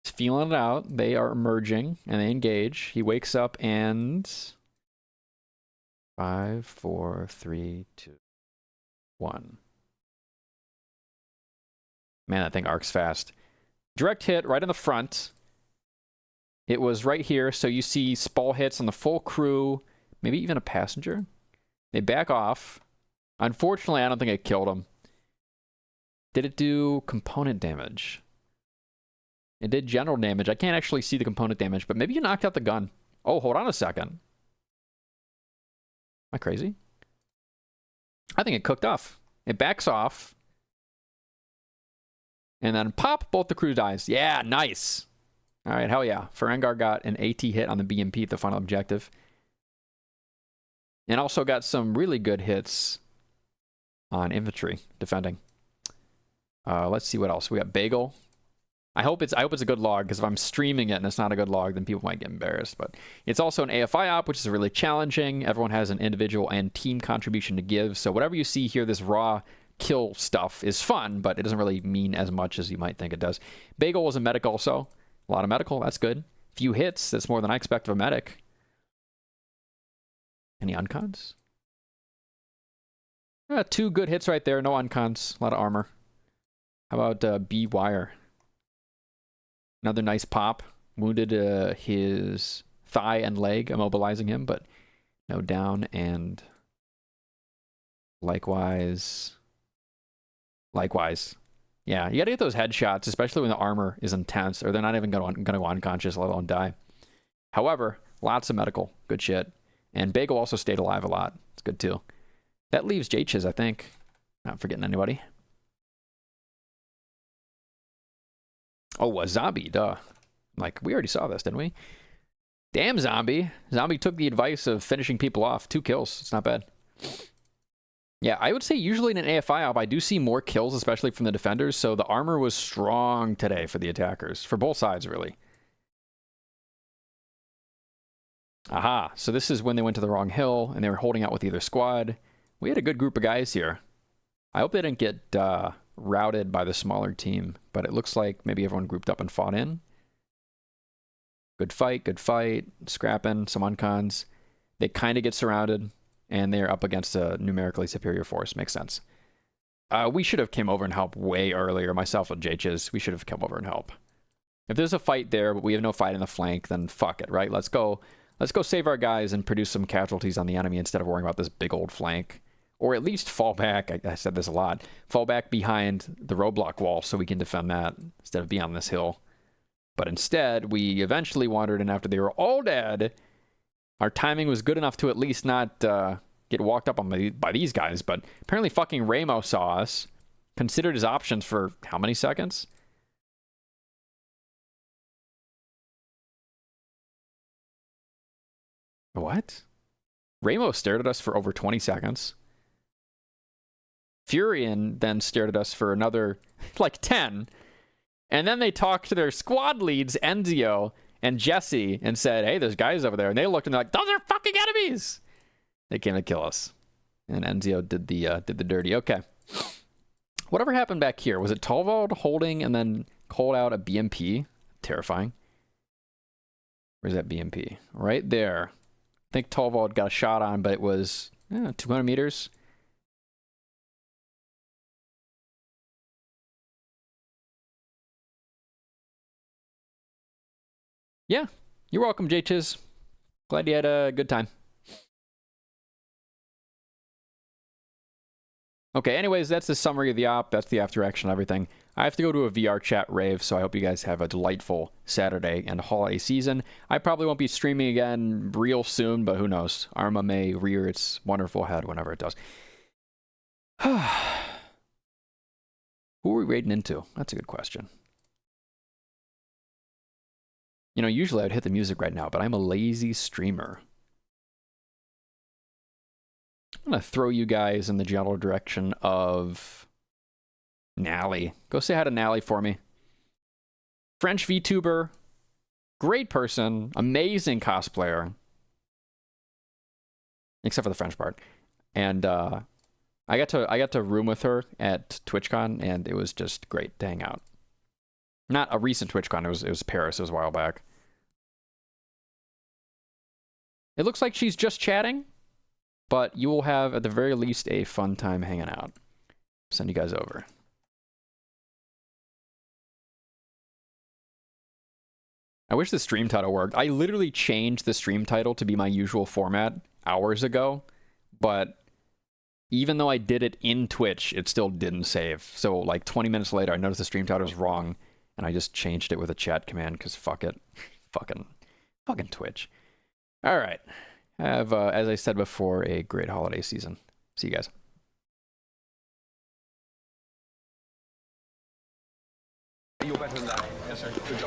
Speaker 1: He's feeling it out. They are emerging and they engage. He wakes up and 5, 4, 3, 2, 1. Man, that thing arcs fast. Direct hit right in the front. It was right here, so you see Spall hits on the full crew, maybe even a passenger. They back off. Unfortunately, I don't think it killed him. Did it do component damage? It did general damage. I can't actually see the component damage, but maybe you knocked out the gun. Oh, hold on a second. Am I crazy? I think it cooked off. It backs off. And then pop, both the crew dies. Yeah, nice. All right, hell yeah. Ferengar got an AT hit on the BMP at the final objective. And also got some really good hits on infantry defending. Let's see what else. We got Bagel. I hope it's a good log, because if I'm streaming it and it's not a good log, then people might get embarrassed. But it's also an AFI op, which is really challenging. Everyone has an individual and team contribution to give. So whatever you see here, this raw kill stuff is fun, but it doesn't really mean as much as you might think it does. Bagel was a medic also. A lot of medical, that's good. Few hits, that's more than I expect of a medic. Any uncons? 2 good hits right there, no uncons, a lot of armor. How about B Wire? Another nice pop. Wounded his thigh and leg, immobilizing him, but no down, and likewise. Yeah, you gotta get those headshots, especially when the armor is intense, or they're not even gonna go unconscious, let alone die. However, lots of medical, good shit. And Bagel also stayed alive a lot. It's good too. That leaves J-Chiz, I think. Not forgetting anybody. Oh, a zombie, duh. Like, we already saw this, didn't we? Damn, zombie. Zombie took the advice of finishing people off. 2 kills, it's not bad. Yeah, I would say usually in an AFI op, I do see more kills, especially from the defenders, so the armor was strong today for the attackers. For both sides, really. Aha, so this is when they went to the wrong hill, and they were holding out with either squad. We had a good group of guys here. I hope they didn't get routed by the smaller team, but it looks like maybe everyone grouped up and fought in. Good fight, scrapping, some uncons. They kind of get surrounded. And they're up against a numerically superior force. Makes sense. We should have came over and helped way earlier. Myself and J-Chiz, we should have come over and helped. If there's a fight there, but we have no fight in the flank, then fuck it, right? Let's go save our guys and produce some casualties on the enemy instead of worrying about this big old flank. Or at least fall back, I said this a lot, fall back behind the roadblock wall so we can defend that instead of be on this hill. But instead, we eventually wandered in after they were all dead. Our timing was good enough to at least not get walked up on by these guys, but apparently fucking Ramo saw us, considered his options for how many seconds? What? Ramo stared at us for over 20 seconds. Furion then stared at us for another, like, 10. And then they talked to their squad leads, Enzio and Jesse, and said, hey, there's guys over there. And they looked and they're like, those are fucking enemies! They came to kill us. And Enzio did the dirty. Okay. Whatever happened back here? Was it Torvald holding and then called out a BMP? Terrifying. Where's that BMP? Right there. I think Torvald got a shot on, but it was 200 meters. Yeah, you're welcome, J-Chiz. Glad you had a good time. Okay, anyways, that's the summary of the op. That's the after action, everything. I have to go to a VR chat rave, so I hope you guys have a delightful Saturday and holiday season. I probably won't be streaming again real soon, but who knows? Arma may rear its wonderful head whenever it does. Who are we raiding into? That's a good question. You know, usually I'd hit the music right now, but I'm a lazy streamer. I'm going to throw you guys in the general direction of Nally. Go say hi to Nally for me. French VTuber. Great person. Amazing cosplayer. Except for the French part. And I got to room with her at TwitchCon, and it was just great to hang out. Not a recent TwitchCon, it was Paris, it was a while back. It looks like she's just chatting, but you will have, at the very least, a fun time hanging out. Send you guys over. I wish the stream title worked. I literally changed the stream title to be my usual format hours ago, but even though I did it in Twitch, it still didn't save. So like 20 minutes later, I noticed the stream title was wrong, and I just changed it with a chat command because fuck it. Fucking Twitch. All right. Have, as I said before, a great holiday season. See you guys.
Speaker 8: You're better than that. Yes, sir. Good job.